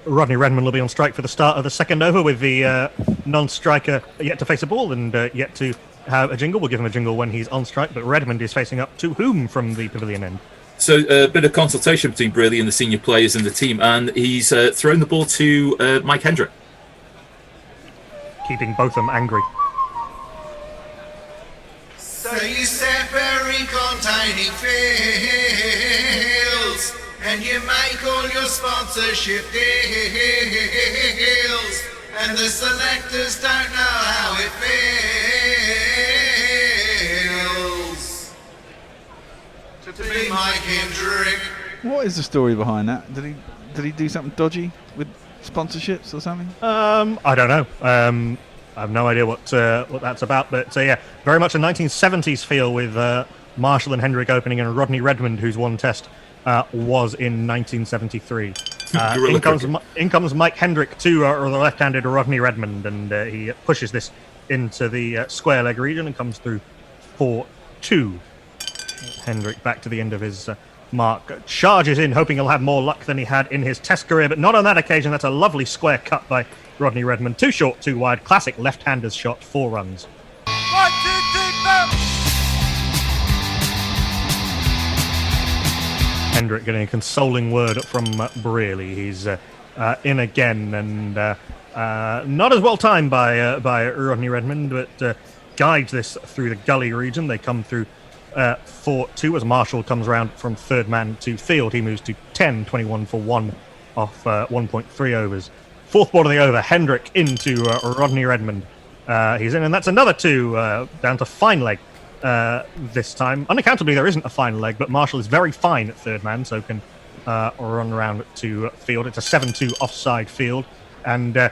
Speaker 4: Rodney Redmond will be on strike for the start of the second over, with the non-striker yet to face a ball and yet to have a jingle. We'll give him a jingle when he's on strike, but Redmond is facing up to whom from the pavilion end?
Speaker 3: So a bit of consultation between Beardy and the senior players and the team, and he's thrown the ball to Mike Hendrick.
Speaker 4: Keeping both of them angry.
Speaker 6: So you separate on tiny fields, and you make all your sponsorship deals, and the selectors don't know how it feels to be Mike Hendrick.
Speaker 5: What is the story behind that? Did he do something dodgy with sponsorships or something?
Speaker 4: I don't know. I have no idea what that's about, but yeah, very much a 1970s feel with Marshall and Hendrick opening, and Rodney Redmond, whose one test was in 1973. In comes Mike Hendrick to the left-handed Rodney Redmond, and he pushes this into the square leg region and comes through for 2. Hendrick back to the end of his mark, charges in, hoping he'll have more luck than he had in his test career, but not on that occasion. That's a lovely square cut by Rodney Redmond. 2 short, 2 wide. Classic left-hander's shot, 4 runs.
Speaker 9: 1 2 3 4.
Speaker 4: Hendrick getting a consoling word from Beardy. He's in again, and not as well timed by Rodney Redmond, but guides this through the gully region. They come through for 2 as Marshall comes round from third man to field. He moves to 10, 21 for 1 off 1.3 overs. Fourth ball of the over, Hendrick into Rodney Redmond. He's in, and that's another 2 down to fine leg this time. Unaccountably, there isn't a fine leg, but Marshall is very fine at third man, so can run around to field. It's a 7-2 offside field, and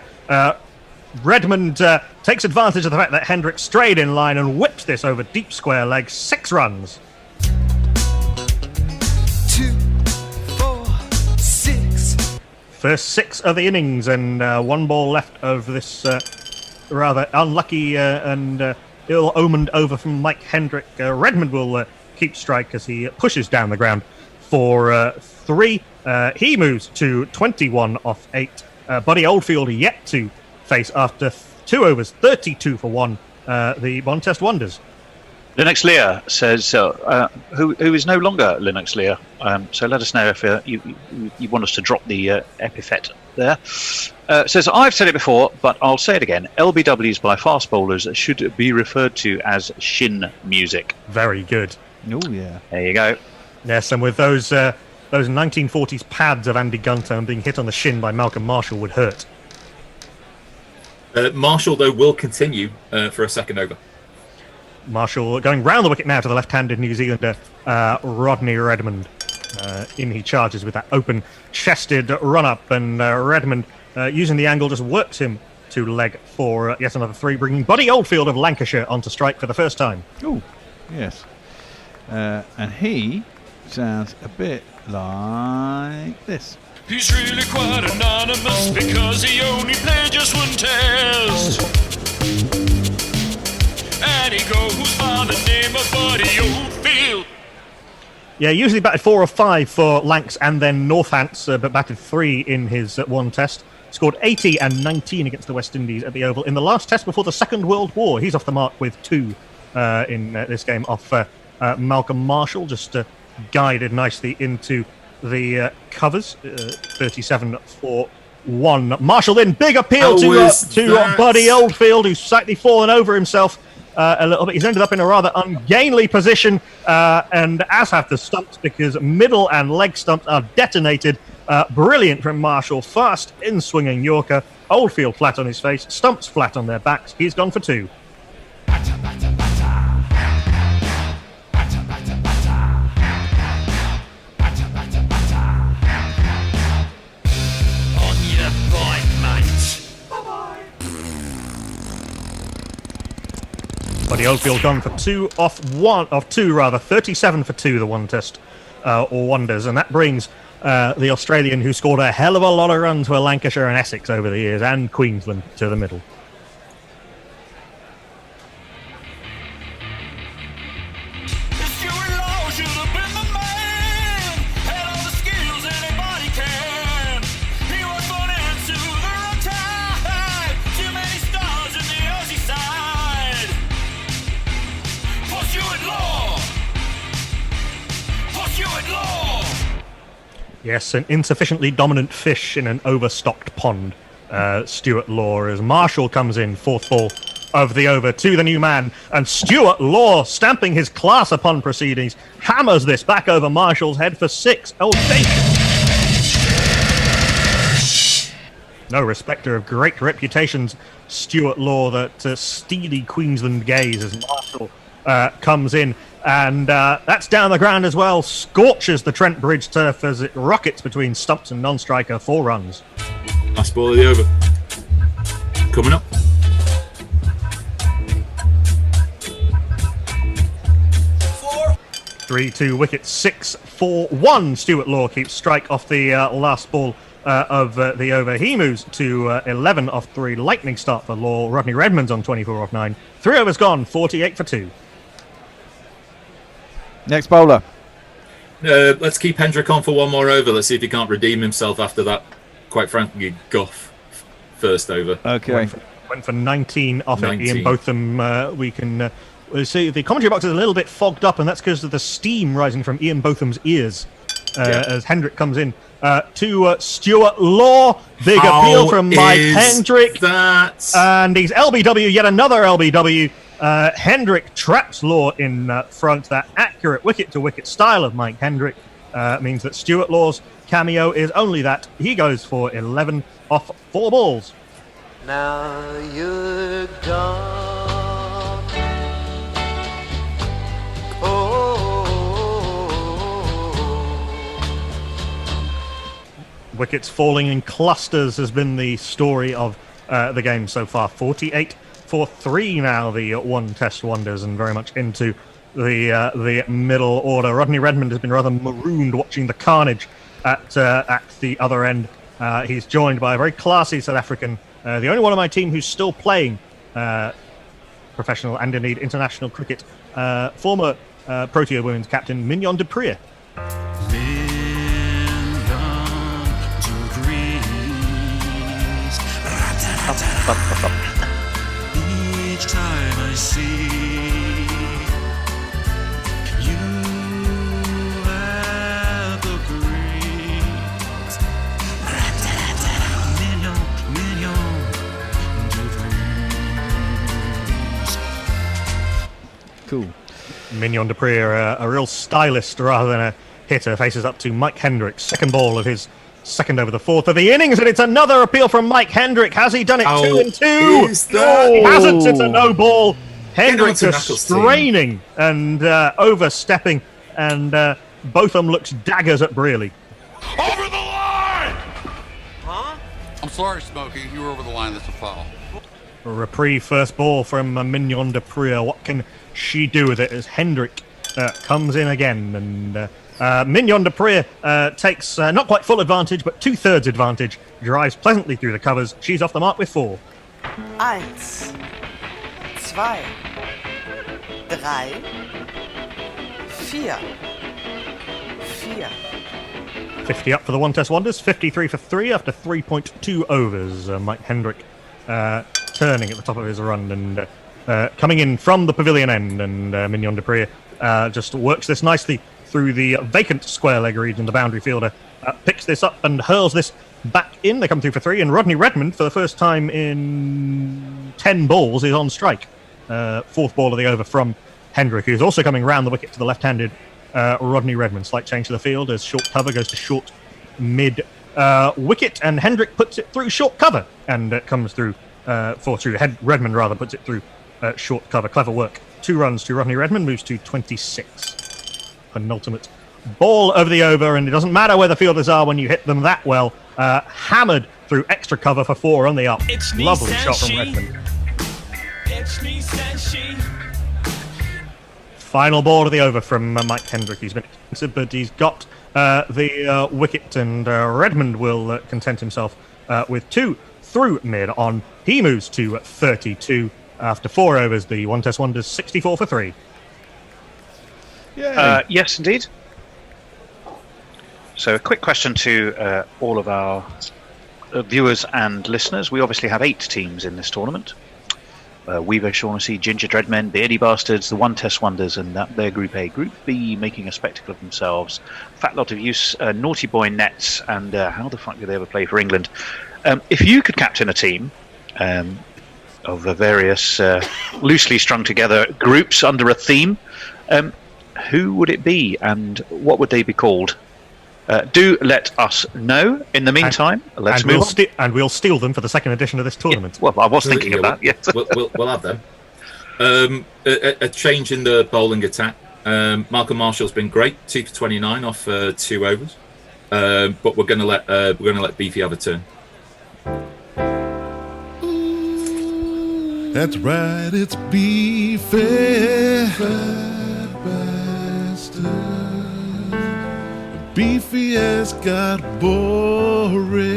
Speaker 4: Redmond takes advantage of the fact that Hendrick strayed in line and whips this over deep square leg. 6 runs.
Speaker 9: 2 4 6.
Speaker 4: First 6 of the innings, and 1 ball left of this rather unlucky and ill-omened over from Mike Hendrick. Redmond will keep strike as he pushes down the ground for 3. He moves to 21 off 8. Buddy Oldfield yet to face after 2 overs, 32 for 1, the One Test Wonders.
Speaker 2: Linux Lear says, who is no longer Linux Lear. So let us know if you want us to drop the epithet there. Says, I've said it before, but I'll say it again. LBWs by fast bowlers should be referred to as shin music.
Speaker 4: Very good.
Speaker 5: Oh, yeah.
Speaker 2: There you go.
Speaker 4: Yes, and with those 1940s pads of Andy Gunter and being hit on the shin by Malcolm Marshall would hurt.
Speaker 3: Marshall, though, will continue for a second over.
Speaker 4: Marshall going round the wicket now to the left-handed New Zealander, Rodney Redmond. In he charges with that open-chested run-up, and Redmond, using the angle, just works him to leg for yet another 3, bringing Buddy Oldfield of Lancashire onto strike for the first time.
Speaker 5: Oh, yes. And he sounds a bit like this.
Speaker 14: He's really quite anonymous because he only played just one test. And he goes by the name of Buddy Oldfield.
Speaker 4: Yeah, usually batted 4 or 5 for Lancs and then Northants, but batted 3 in his one test. Scored 80 and 19 against the West Indies at the Oval in the last test before the Second World War. He's off the mark with 2 in this game off Malcolm Marshall, just guided nicely into the covers, 37 for 1. Marshall then, big appeal to Buddy Oldfield, who's slightly fallen over himself a little bit. He's ended up in a rather ungainly position, and as have the stumps, because middle and leg stumps are detonated. Brilliant from Marshall, fast in-swinging Yorker. Oldfield flat on his face, stumps flat on their backs. He's gone for 2. Buddy Oldfield gone for 2 off 2, 37 for 2, the one test wonders, and that brings the Australian, who scored a hell of a lot of runs for Lancashire and Essex over the years, and Queensland, to the middle. Yes, an insufficiently dominant fish in an overstocked pond. Stuart Law, as Marshall comes in, 4th ball of the over to the new man, and Stuart Law, stamping his class upon proceedings, hammers this back over Marshall's head for 6. No respecter of great reputations, Stuart Law, that steely Queensland gaze as Marshall comes in. And that's down the ground as well, scorches the Trent Bridge turf as it rockets between stumps and non-striker, 4 runs.
Speaker 3: Last ball of the over. Coming up.
Speaker 4: 3-2 wicket, 6-4-1. Stuart Law keeps strike off the last ball of the over. He moves to 11 off 3. Lightning start for Law. Rodney Redmond's on 24 off 9. 3 overs gone, 48 for 2.
Speaker 5: Next bowler.
Speaker 3: Let's keep Hendrick on for 1 more over. Let's see if he can't redeem himself after that, quite frankly, guff first over.
Speaker 5: Okay.
Speaker 4: Went for 19 off 19. It. Ian Botham, we can see the commentary box is a little bit fogged up, and that's because of the steam rising from Ian Botham's ears as Hendrick comes in. To Stuart Law. Big appeal from Mike Hendrick. And he's LBW, yet another LBW. Hendrick traps Law in front. That accurate wicket-to-wicket style of Mike Hendrick means that Stuart Law's cameo is only that. He goes for 11 off 4 balls.
Speaker 9: Now you're gone.
Speaker 4: Wickets falling in clusters has been the story of the game so far. 48 for 3 now, the one test wonders, and very much into the middle order. Rodney Redmond has been rather marooned watching the carnage at the other end. He's joined by a very classy South African, the only one on my team who's still playing professional and indeed international cricket, former Protea women's captain Mignon du Preez.
Speaker 14: to see. You have the greens. Million degrees.
Speaker 5: Cool.
Speaker 4: Mignon de Pree, a real stylist rather than a hitter, faces up to Mike Hendrick. Second ball of his second over the fourth of the innings, and it's another appeal from Mike Hendrick. Has he done it 2-2? He hasn't. It's a no ball. Hendrick just straining and overstepping, and Botham looks daggers at Brearley.
Speaker 7: Over the line! Huh? I'm sorry, Smokey. You were over the line. That's a foul.
Speaker 4: A reprieve first ball from Mignon de Pree. What can she do with it as Hendrick comes in again? And Mignon de Pree takes not quite full advantage, but 2/3 advantage. Drives pleasantly through the covers. She's off the mark with 4.
Speaker 16: 1, 2, 3, 4.
Speaker 4: 50 up for the one-test wonders. 53 for 3 after 3.2 overs. Mike Hendrick turning at the top of his run and coming in from the pavilion end, and Mignon de Pree just works this nicely through the vacant square leg region. The boundary fielder picks this up and hurls this back in. They come through for 3, and Rodney Redmond, for the first time in 10 balls, is on strike. Fourth ball of the over from Hendrick, who's also coming round the wicket to the left-handed Rodney Redmond. Slight change to the field as short cover goes to short mid wicket, and Hendrick puts it through short cover, and it comes through Redmond rather puts it through short cover. Clever work. 2 runs to Rodney Redmond, moves to 26. Penultimate ball over the over, and it doesn't matter where the fielders are when you hit them that well. Hammered through extra cover for 4 on the up. Lovely shot from Redmond. Final ball of the over from Mike Hendrick. He's been expensive, but he's got the wicket, and Redmond will content himself with 2 through mid on. He moves to 32 after 4 overs. The one-test wonders 64 for 3.
Speaker 2: Yes, indeed. So a quick question to all of our viewers and listeners. We obviously have 8 teams in this tournament. Weaver, Shaughnessy, Ginger Dreadmen, Beardy Bastards, the One-Test Wonders, and their Group A. Group B making a spectacle of themselves. Fat lot of use, Naughty Boy Nets, and how the fuck did they ever play for England? If you could captain a team of the various loosely strung together groups under a theme, who would it be, and what would they be called? Do let us know. In the meantime, let's move on.
Speaker 4: And we'll steal them for the second edition of this tournament.
Speaker 2: Yeah, well, I was thinking of that, yes.
Speaker 3: We'll have them. A change in the bowling attack. Malcolm Marshall's been great, 2 for 29 off 2 overs. But we're going to let Beefy have a turn.
Speaker 14: That's right, it's Beefy. Beefy has got boring,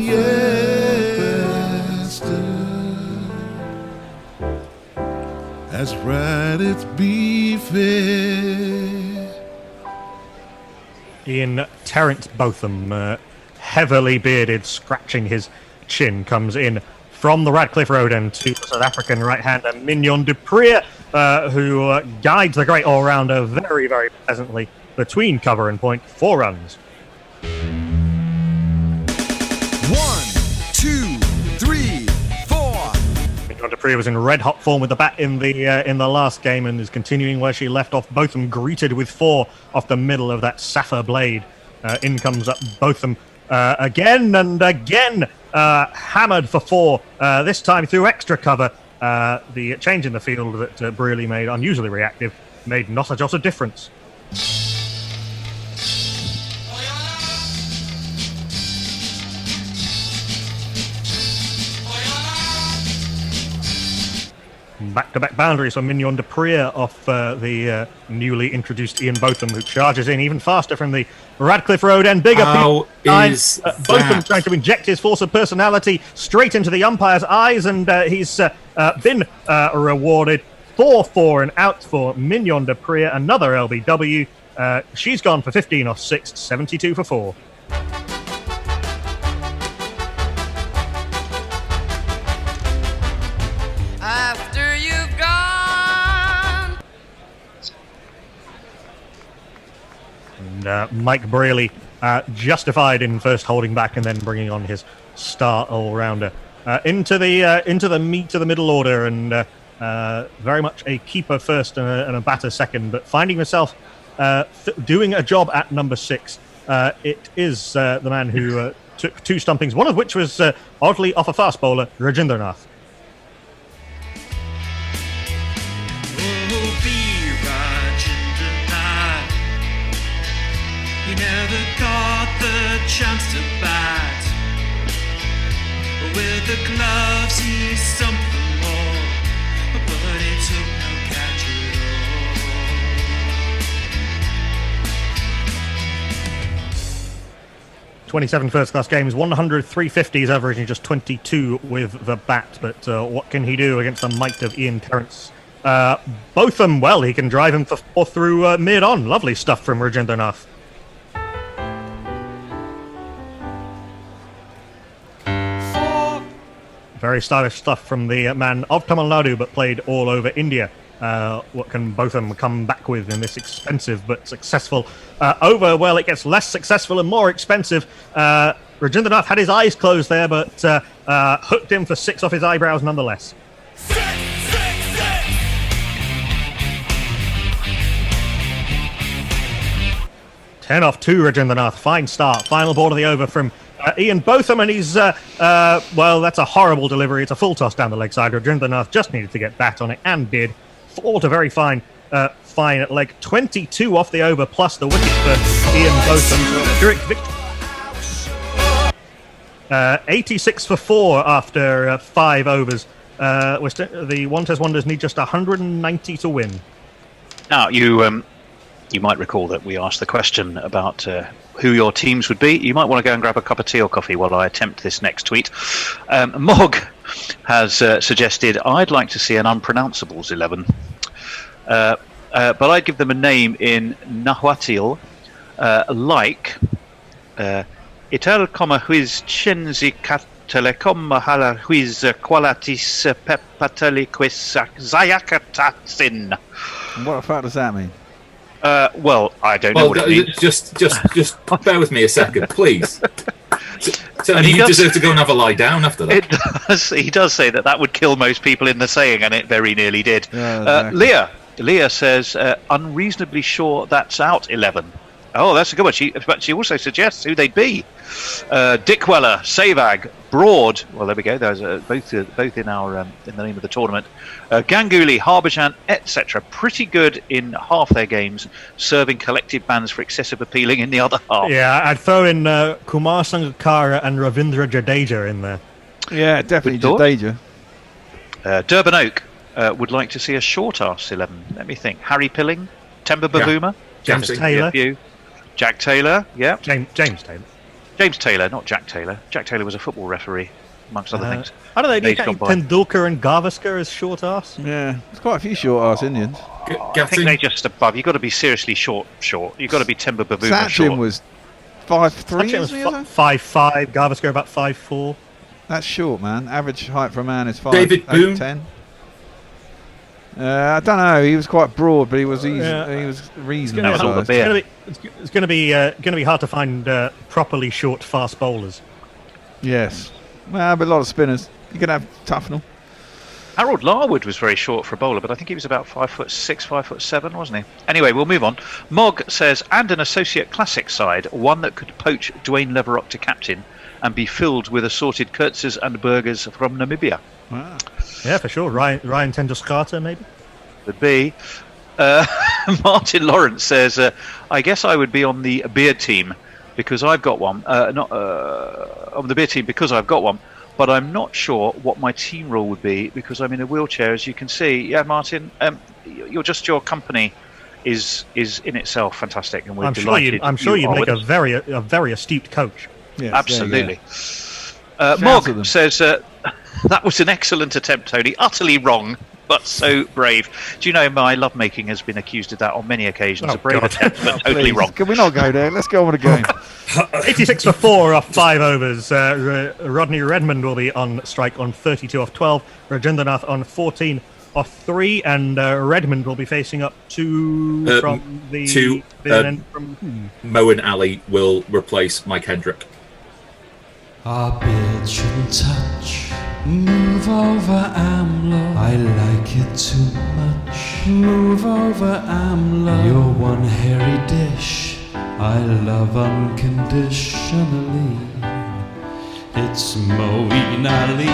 Speaker 14: yes. That's right, it's Beefy.
Speaker 4: In Terence Botham, heavily bearded, scratching his chin, comes in from the Radcliffe Road end to the South African right-hander Mignon de Pree, who guides the great all-rounder very, very pleasantly between cover and point. 4 runs.
Speaker 17: 1, 2, 3, 4.
Speaker 4: Mignon de Pree was in red-hot form with the bat in the last game and is continuing where she left off. Botham greeted with 4 off the middle of that Safa blade. In comes up Botham again and again. Hammered for 4, this time through extra cover. The change in the field that Brearley made, unusually reactive, made not a jot of difference. Back-to-back boundaries for Mignon de Pree off the newly introduced Ian Botham, who charges in even faster from the Radcliffe Road and bigger.
Speaker 3: How is
Speaker 4: Botham trying to inject his force of personality straight into the umpire's eyes, and he's been rewarded 4-4 and out for Mignon de Pree. Another LBW. She's gone for 15 off 6, 72 for 4.
Speaker 18: After you
Speaker 4: and Mike Brearley justified in first holding back and then bringing on his star all-rounder into the meat of the middle order, and very much a keeper first and a batter second, but finding himself doing a job at number 6. It is the man who took 2 stumpings, one of which was oddly off a fast bowler, Rajendranath.
Speaker 1: He never got the chance to bat. With the gloves he's something more, but he took no catch at all.
Speaker 4: 27 first-class games, 100, 350s, averaging just 22 with the bat. But what can he do against the might of Ian Terrence? Both of them, well, he can drive him for 4 through mid-on. Lovely stuff from Rajendranath. Very stylish stuff from the man of Tamil Nadu, but played all over India. What can both of them come back with in this expensive but successful over? Well, it gets less successful and more expensive. Rajendranath had his eyes closed there, but hooked him for 6 off his eyebrows nonetheless. 10 off 2, Rajendranath. Fine start. Final ball of the over from Ian Botham, and he's, well, that's a horrible delivery. It's a full toss down the leg side. Rajendranath just needed to get bat on it, and did. 4 to very fine at leg. 22 off the over, plus the wicket for Ian Botham. Direct victory. 86 for 4 after 5 overs. The One Test Wonders need just 190 to win.
Speaker 2: Now, you might recall that we asked the question about who your teams would be. You might want to go and grab a cup of tea or coffee while I attempt this next tweet. Mog has suggested, I'd like to see an unpronounceables 11. But I'd give them a name in Nahuatl, like Ital Koma Huiz Chenzi Telekom Hala Huiz Qualitis Pepateliquis Zayakatatsin.
Speaker 5: What the fuck does that mean?
Speaker 2: Well, I don't know what it means.
Speaker 3: Just bear with me a second, please. So you deserve to go and have a lie down after that.
Speaker 2: It does. He does say that would kill most people in the saying, and it very nearly did.
Speaker 5: Yeah, exactly.
Speaker 2: Leah says, unreasonably sure that's out 11. Oh, that's a good one. But she also suggests who they'd be. Dickwella, Savag, Broad. Well, there we go. Those are both in our in the name of the tournament. Ganguly, Harbhajan, etc. Pretty good in half their games, serving collective bans for excessive appealing in the other half.
Speaker 4: Yeah, I'd throw in Kumar Sangakkara and Ravindra Jadeja in there.
Speaker 5: Yeah, definitely Jadeja.
Speaker 2: Durban Oak would like to see a short arse 11. Let me think. Harry Pilling, Temba Bavuma,
Speaker 4: James Taylor.
Speaker 2: Jack Taylor, yeah.
Speaker 4: James Taylor.
Speaker 2: James Taylor, not Jack Taylor. Jack Taylor was a football referee, amongst other things.
Speaker 4: I don't know, do you count Tendulkar and Gavaskar as short arse?
Speaker 5: Yeah, there's quite a few short arse Indians.
Speaker 2: I think they're just above. You've got to be seriously short. You've got to be Temba Bavuma
Speaker 5: Sachin
Speaker 2: short.
Speaker 5: was 5'3".
Speaker 4: Sachin was 5'5", Gavaskar about 5'4".
Speaker 5: That's short, man. Average height for a man is 5'10".
Speaker 3: David Boone?
Speaker 5: 10. I don't know. He was quite broad, but he was easy. He was reasonable.
Speaker 4: It's going to be hard to find properly short fast bowlers.
Speaker 5: Yes, well, but a lot of spinners. You can have Tufnell.
Speaker 2: Harold Larwood was very short for a bowler, but I think he was about 5'6", 5'7", wasn't he? Anyway, we'll move on. Mog says, and an associate classic side, one that could poach Dwayne Leverock to captain and be filled with assorted Kurtzes and burgers from Namibia.
Speaker 5: Wow.
Speaker 4: Yeah, for sure. Ryan Tenduskata, maybe?
Speaker 2: Would be. Martin Lawrence says, I guess I would be on the beard team because I've got one. On the beard team because I've got one, but I'm not sure what my team role would be because I'm in a wheelchair, as you can see. Yeah, Martin, your company is in itself fantastic, and we're delighted.
Speaker 4: I'm sure you'd make a very astute coach.
Speaker 5: Yes,
Speaker 2: absolutely. Mog says, that was an excellent attempt, Tony. Utterly wrong, but so brave. Do you know my lovemaking has been accused of that on many occasions? A brave attempt, but totally wrong.
Speaker 5: Can we not go there? Let's go on with the game.
Speaker 4: 86 for 4 off 5 overs. Rodney Redmond will be on strike on 32 off 12. Rajendranath on 14 off 3, and Redmond will be facing up to from the from
Speaker 3: Moen Ali will replace Mike Hendrick.
Speaker 1: Our beard shouldn't touch. Move over, AMLO. I like it too much. Move over, AMLO. You're one hairy dish I love unconditionally. It's Moeen Ali.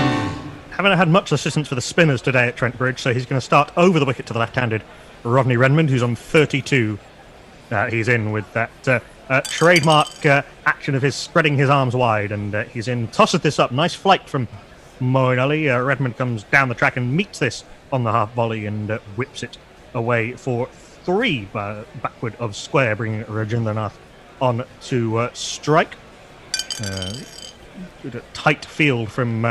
Speaker 4: Haven't had much assistance for the spinners today at Trent Bridge, so he's going to start over the wicket to the left-handed Rodney Redmond, who's on 32. He's in with that trademark action of his spreading his arms wide, and he's in, tosses this up. Nice flight from Moeen Ali. Redmond comes down the track and meets this on the half volley and whips it away for 3 backward of square, bringing Rajendranath on to strike. Tight field from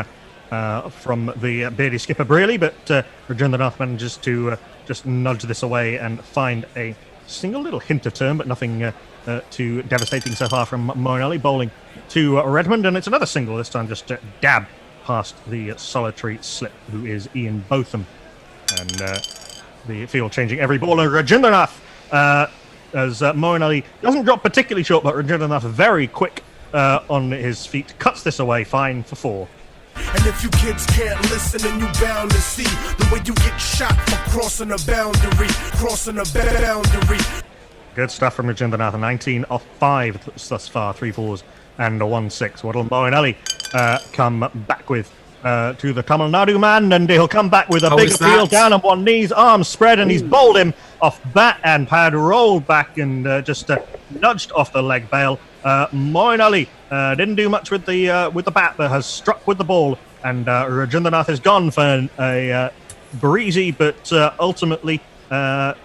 Speaker 4: the Beardy skipper Beardy, but Rajendranath manages to just nudge this away and find a single little hint of turn, but nothing too devastating so far from Moeen Ali, bowling to Redmond, and it's another single, this time just dab past the solitary slip, who is Ian Botham. And the field changing every ball, and Rajendranath, as Moeen Ali doesn't drop particularly short, but Rajendranath very quick on his feet, cuts this away, fine for 4.
Speaker 18: And if you kids can't listen, then you bound to see the way you get shot for crossing a boundary,
Speaker 4: Good stuff from Rajendranath. 19 off 5 thus far, 3 fours and a 1-6. What'll Moeen Ali come back with to the Tamil Nadu man, and he'll come back with a big appeal, down on one knees, arms spread, and he's bowled him off bat and pad, rolled back and just nudged off the leg bail. Moeen Ali didn't do much with the bat, but has struck with the ball, and Rajendranath is gone for a breezy but ultimately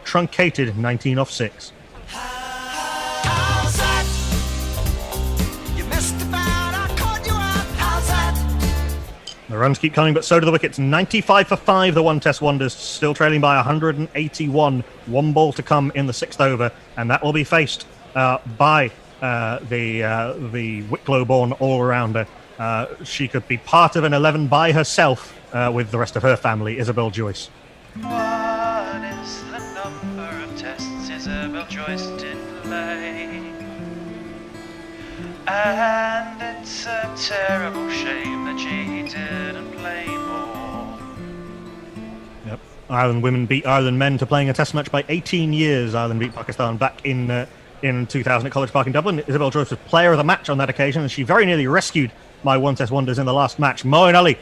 Speaker 4: truncated 19 off 6. The runs keep coming, but so do the wickets. 95 for 5, the one-test wonders, still trailing by 181. 1 ball to come in the 6th over, and that will be faced by the Wicklow-born all-rounder. She could be part of an 11 by herself with the rest of her family, Isabel Joyce.
Speaker 8: What is the number of tests Isabel Joyce did play? And it's a terrible shame that she didn't play more.
Speaker 4: Yep. Ireland women beat Ireland men to playing a test match by 18 years. Ireland beat Pakistan back in 2000 at College Park in Dublin. Isabel Joyce was player of the match on that occasion, and she very nearly rescued my one-test wonders in the last match. Moeen Ali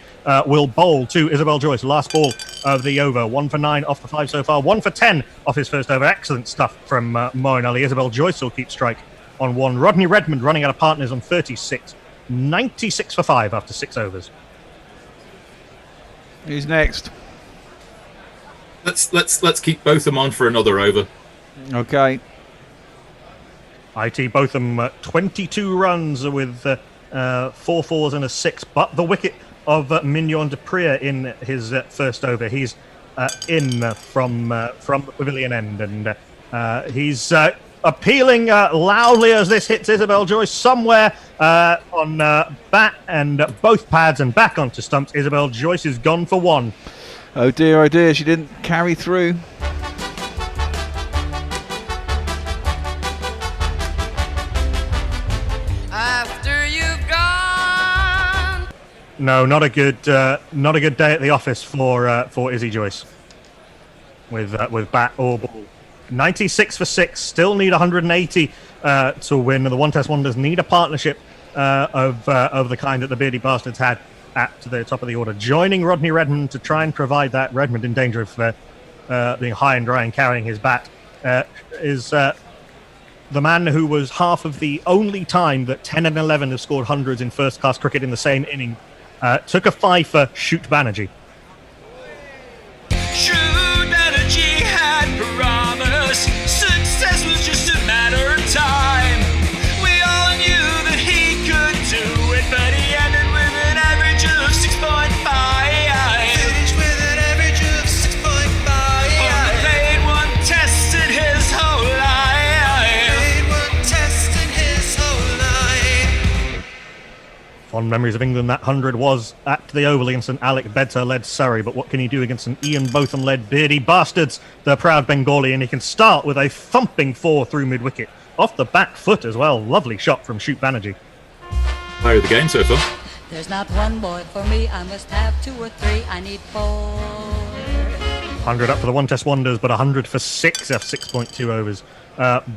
Speaker 4: will bowl to Isabel Joyce. Last ball of the over. 1 for 9 off the 5 so far. 1 for 10 off his first over. Excellent stuff from Moeen Ali. Isabel Joyce will keep strike on 1. Rodney Redmond running out of partners on 36. 96 for 5 after 6 overs.
Speaker 5: Who's next?
Speaker 3: Let's keep Botham on for another over.
Speaker 5: Okay.
Speaker 4: IT Botham 22 runs with 4 fours and a 6, but the wicket of Mignon de Prier in his first over. He's in from the pavilion end, and he's appealing loudly as this hits Isabel Joyce somewhere on bat and both pads and back onto stumps. Isabel Joyce is gone for 1.
Speaker 5: Oh dear, she didn't carry through.
Speaker 10: After you've gone.
Speaker 4: No, not a good day at the office for Izzy Joyce with bat or ball. 96 for 6, still need 180 to win. And the one-test wonders need a partnership of the kind that the Beardy Bastards had at the top of the order. Joining Rodney Redmond to try and provide that. Redmond in danger of being high and dry and carrying his bat is the man who was half of the only time that 10 and 11 have scored hundreds in first-class cricket in the same inning. Took a 5 for Shoot Banerjee.
Speaker 14: Shoot Banerjee had promised success was just a matter of time. We all knew that he could do it, but he ended with an average of 6.5. Finished with an average of 6.5. Only played one test in his whole life. Played one test in his whole life.
Speaker 4: On Memories of England, that 100 was at the Oval against an Alec Bedser-led Surrey, but what can he do against an Ian Botham-led Beardy Bastards, the proud Bengali, and he can start with a thumping 4 through mid-wicket. Off the back foot as well. Lovely shot from Shoot Banerjee.
Speaker 3: Player of the game so far.
Speaker 15: There's not one boy for me, I must have 2 or 3, I need 4.
Speaker 4: 100 up for the One Test Wonders, but 100 for 6 F 6.2 overs.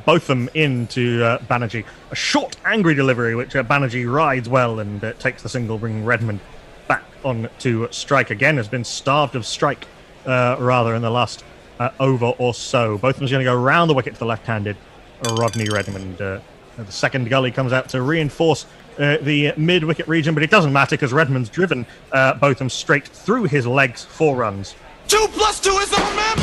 Speaker 4: Both them into Banerjee. A short, angry delivery, which Banerjee rides well and takes the single, bringing Redmond back on to strike again. Has been starved of strike, rather, in the last over or so. Both of them are going to go round the wicket to the left-handed Rodney Redmond. The second gully comes out to reinforce the mid-wicket region, but it doesn't matter because Redmond's driven Botham straight through his legs, 4 runs.
Speaker 18: 2 + 2 is on man.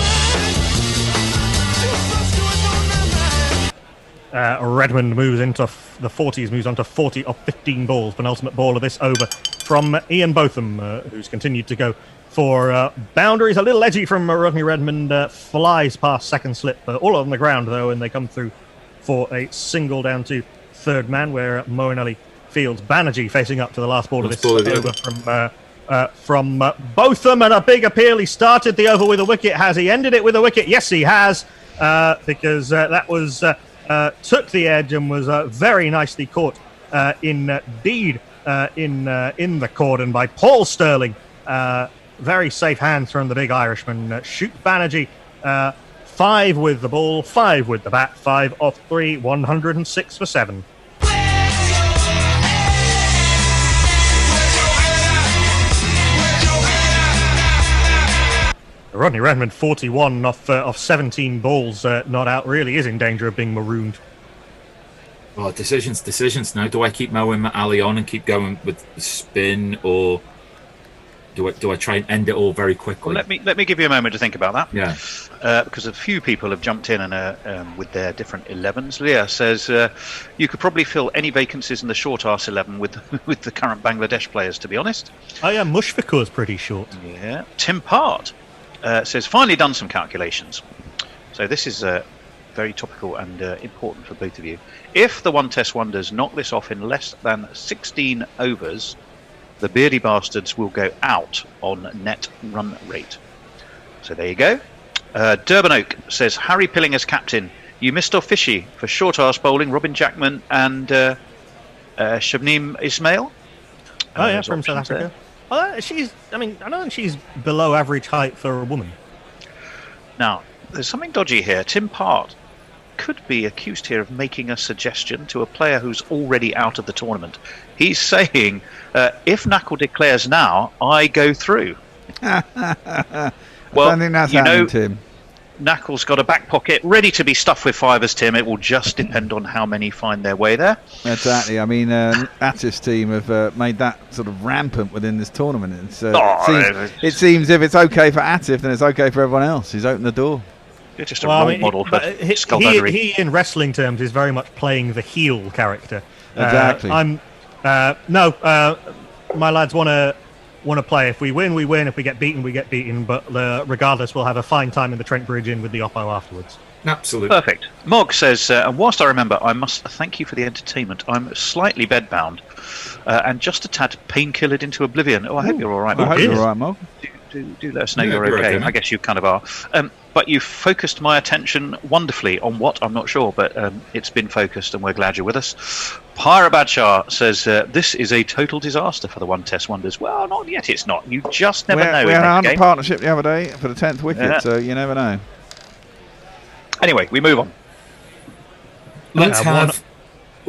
Speaker 4: Redmond moves into the 40s, moves on to 40 of 15 balls. Penultimate ball of this over from Ian Botham, who's continued to go for boundaries. A little edgy from Rodney Redmond, flies past second slip, all on the ground though, and they come through for a single down to third man, where Moeen fields Banerjee facing up to the last ball of this over from Botham, and a big appeal. He started the over with a wicket. Has he ended it with a wicket? Yes, he has, because that was took the edge and was very nicely caught indeed in the cordon by Paul Sterling. Very safe hands from the big Irishman. Shoot Banerjee, 5 with the ball, 5 with the bat, 5 off 3, 106 for 7. Rodney Redmond, 41 off 17 balls, not out, really is in danger of being marooned.
Speaker 3: Oh, decisions now. Do I keep Moeen Ali on and keep going with the spin, or do I try and end it all very quickly?
Speaker 2: Well, let me give you a moment to think about that.
Speaker 3: Yeah.
Speaker 2: Because a few people have jumped in and with their different 11s. Leah says you could probably fill any vacancies in the short arse 11 with the current Bangladesh players, to be honest.
Speaker 4: Oh yeah, Mushfiqur's pretty short.
Speaker 2: Yeah. Tim Part says, finally done some calculations. So this is very topical and important for both of you. If the One Test Wonders knock this off in less than 16 overs, the Beardy Bastards will go out on net run rate. So there you go. Durban Oak says, Harry Pilling as captain. You missed off Fishy for short arse bowling, Robin Jackman and Shabneem Ismail.
Speaker 4: Oh yeah, from South Africa. I don't think she's below average height for a woman.
Speaker 2: Now, there's something dodgy here. Tim Part could be accused here of making a suggestion to a player who's already out of the tournament. He's saying, if Knuckle declares now, I go through.
Speaker 5: Well, I don't think that's happening, Tim.
Speaker 2: Knuckle's got a back pocket ready to be stuffed with fivers, Tim. It will just depend on how many find their way there.
Speaker 5: Exactly. I mean, Atif's team have made that sort of rampant within this tournament. It seems if it's okay for Atif, then it's okay for everyone else. He's opened the door.
Speaker 2: You're just a role model for skullduggery.
Speaker 4: He, in wrestling terms, is very much playing the heel character.
Speaker 5: Exactly.
Speaker 4: My lads want to play. If we win, we win. If we get beaten, we get beaten. But regardless, we'll have a fine time in the Trent Bridge Inn with the Oppo afterwards.
Speaker 3: Absolutely.
Speaker 2: Perfect. Mog says, and whilst I remember, I must thank you for the entertainment. I'm slightly bedbound and just a tad painkillered into oblivion. Oh, I hope you're all right, Mog.
Speaker 5: I hope you're all right, Mog.
Speaker 2: Do let us know you're okay. I guess you kind of are. But you focused my attention wonderfully on what? I'm not sure, but it's been focused and we're glad you're with us. Pyra Badshah says, this is a total disaster for the One Test Wonders. Well, not yet, it's not. You just never know.
Speaker 5: We had a partnership the other day for the 10th wicket, so you never know.
Speaker 2: Anyway, we move on.
Speaker 3: Let's have...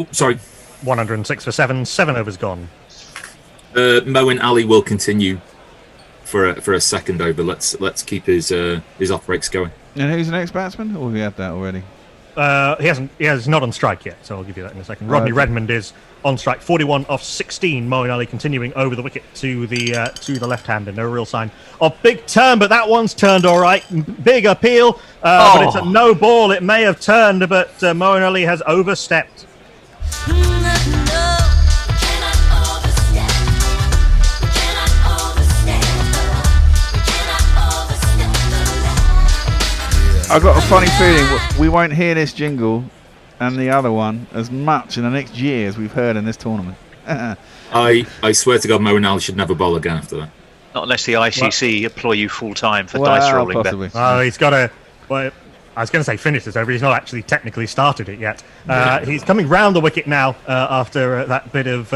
Speaker 3: sorry.
Speaker 4: 106 for 7. 7 overs gone.
Speaker 3: Moeen Ali will continue for a second over. Let's keep his off breaks going.
Speaker 5: And who's the next batsman? Or we had that already?
Speaker 4: He's not on strike yet, so I'll give you that in a second. Rodney Redmond is on strike, 41 off 16. Moeen Ali continuing over the wicket to the left hander. No real sign of big turn, but that one's turned all right. Big appeal, but it's a no ball. It may have turned, but Moeen Ali has overstepped.
Speaker 5: I've got a funny feeling we won't hear this jingle and the other one as much in the next year as we've heard in this tournament.
Speaker 3: I swear to God, Mo and Ali should never bowl again after that.
Speaker 2: Not unless the ICC employ you full time for dice rolling.
Speaker 5: Possibly.
Speaker 4: Oh, he's got a. Well, I was going to say finish this over. He's not actually technically started it yet. He's coming round the wicket now after that bit of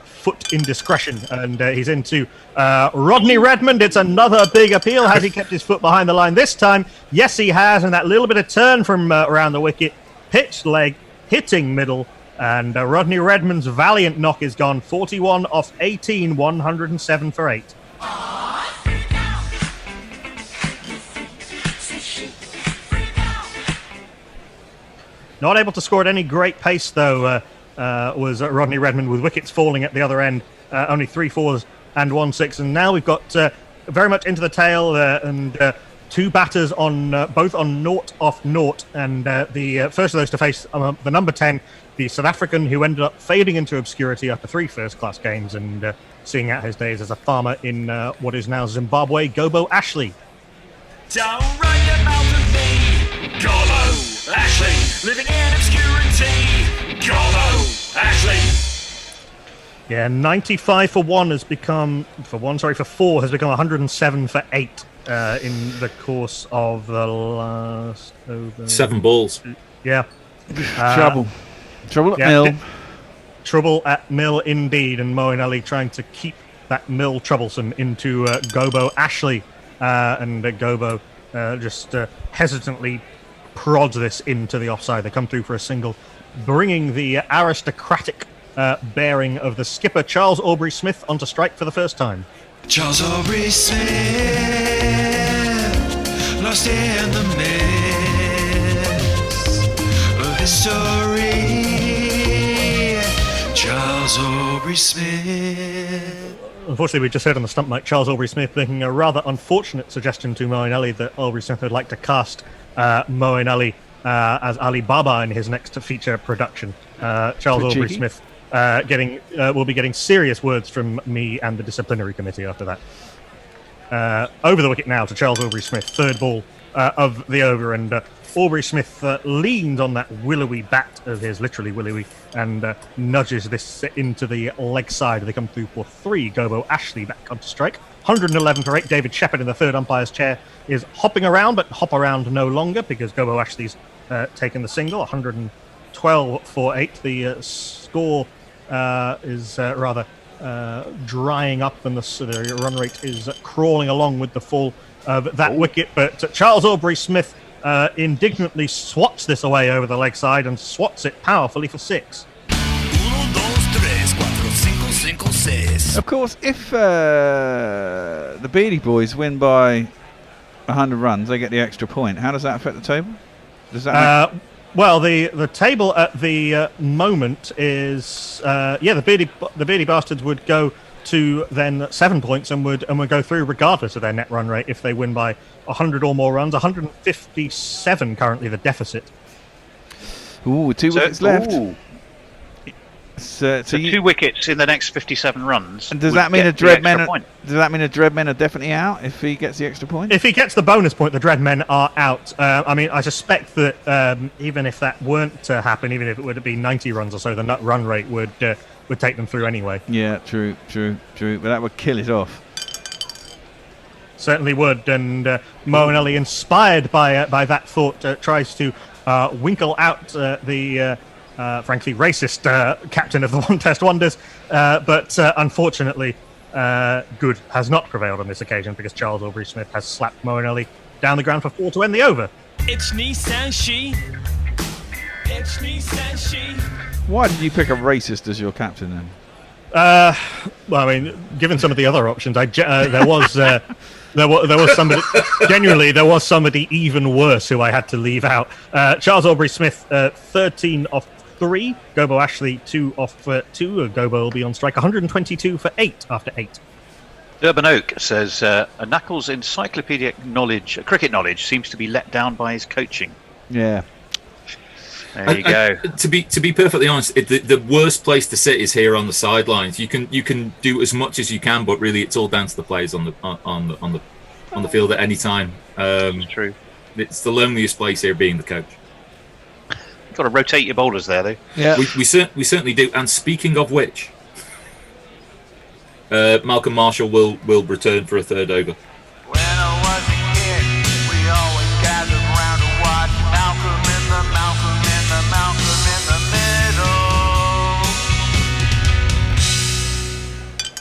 Speaker 4: foot indiscretion, and he's into Rodney Redmond. It's another big appeal. Has he kept his foot behind the line this time? Yes, he has. And that little bit of turn from around the wicket, pitched leg, hitting middle. And Rodney Redmond's valiant knock is gone. 41 off 18, 107 for 8. Not able to score at any great pace, though, was Rodney Redmond, with wickets falling at the other end. Only 3 4s and 1 6. And now we've got very much into the tail, and 2 batters on both on 0 off 0. And the first of those to face the number 10, the South African, who ended up fading into obscurity after 3 first-class games and seeing out his days as a farmer in what is now Zimbabwe, Gobo Ashley.
Speaker 14: Don't run your mouth at me, Gobo Ashley, living in obscurity, Gobo Ashley.
Speaker 4: Yeah, 95 for 1 has become, for 4 has become 107 for 8 in the course of the last...
Speaker 3: 7 balls.
Speaker 4: Yeah.
Speaker 5: Trouble at Mill.
Speaker 4: Trouble at Mill indeed, and Moeen Ali trying to keep that Mill troublesome into Gobo Ashley, and Gobo just hesitantly prods this into the offside. They come through for a single, bringing the aristocratic bearing of the skipper Charles Aubrey Smith onto strike for the first time.
Speaker 14: Charles Aubrey Smith, lost in the mist of history. Charles Aubrey Smith.
Speaker 4: Unfortunately, we just heard on the stump mic Charles Aubrey Smith making a rather unfortunate suggestion to Moeen Ali that Aubrey Smith would like to cast Moeen Ali as Ali Baba in his next feature production. Charles Aubrey Smith will be getting serious words from me and the disciplinary committee after that. Over the wicket now to Charles Aubrey Smith, third ball of the over, and Aubrey Smith leans on that willowy bat of his, literally willowy, and nudges this into the leg side. They come through for 3. Gobo Ashley back onto strike. 111 for 8. David Shepherd in the third umpire's chair is hopping around, but hop around no longer because Gobo Ashley's taken the single. 112 for 8. The score is rather drying up, and the run rate is crawling along with the fall of that wicket. But Charles Aubrey Smith indignantly swats this away over the leg side and swats it powerfully for 6.
Speaker 5: Of course, if the Beardy boys win by 100 runs, they get the extra point. How does that affect the table? Does that
Speaker 4: well, the table at the moment is the Beardy Bastards would go to then 7 points and would go through regardless of their net run rate if they win by 100 or more runs. 157 currently the deficit.
Speaker 5: Ooh, 2 wickets left.
Speaker 2: So 2 wickets in the next 57 runs.
Speaker 5: And does that mean Dreadmen are definitely out if he gets the extra point?
Speaker 4: If he gets the bonus point, the Dreadmen are out. I mean, I suspect that even if that weren't to happen, even if it would be 90 runs or so, the nut run rate would take them through anyway.
Speaker 5: Yeah, true. But that would kill it off.
Speaker 4: Certainly would. And Moeen Ali, inspired by that thought, tries to winkle out the frankly racist captain of the One Test Wonders, but unfortunately good has not prevailed on this occasion because Charles Aubrey Smith has slapped Moeen Ali down the ground for 4 to end the over.
Speaker 14: It's Nissan She. It's Nissan She.
Speaker 5: Why did you pick a racist as your captain then?
Speaker 4: Well, I mean, given some of the other options, there was somebody. Genuinely, there was somebody even worse who I had to leave out. Charles Aubrey Smith, 13 off 3. Gobo Ashley, 2 off 2. Gobo will be on strike. 122 for 8 after 8.
Speaker 2: Durban Oak says Knuckles' encyclopedic cricket knowledge seems to be let down by his coaching.
Speaker 5: Yeah.
Speaker 2: There you go.
Speaker 3: To be perfectly honest, the worst place to sit is here on the sidelines. You can do as much as you can, but really it's all down to the players on the field at any time.
Speaker 2: True.
Speaker 3: It's the loneliest place here, being the coach.
Speaker 2: Got to rotate your boulders there, though.
Speaker 5: Yeah,
Speaker 3: we certainly do. And speaking of which, Malcolm Marshall will return for a third over.
Speaker 9: When I was a kid, we always gathered round to watch Malcolm in the Malcolm in the Malcolm in the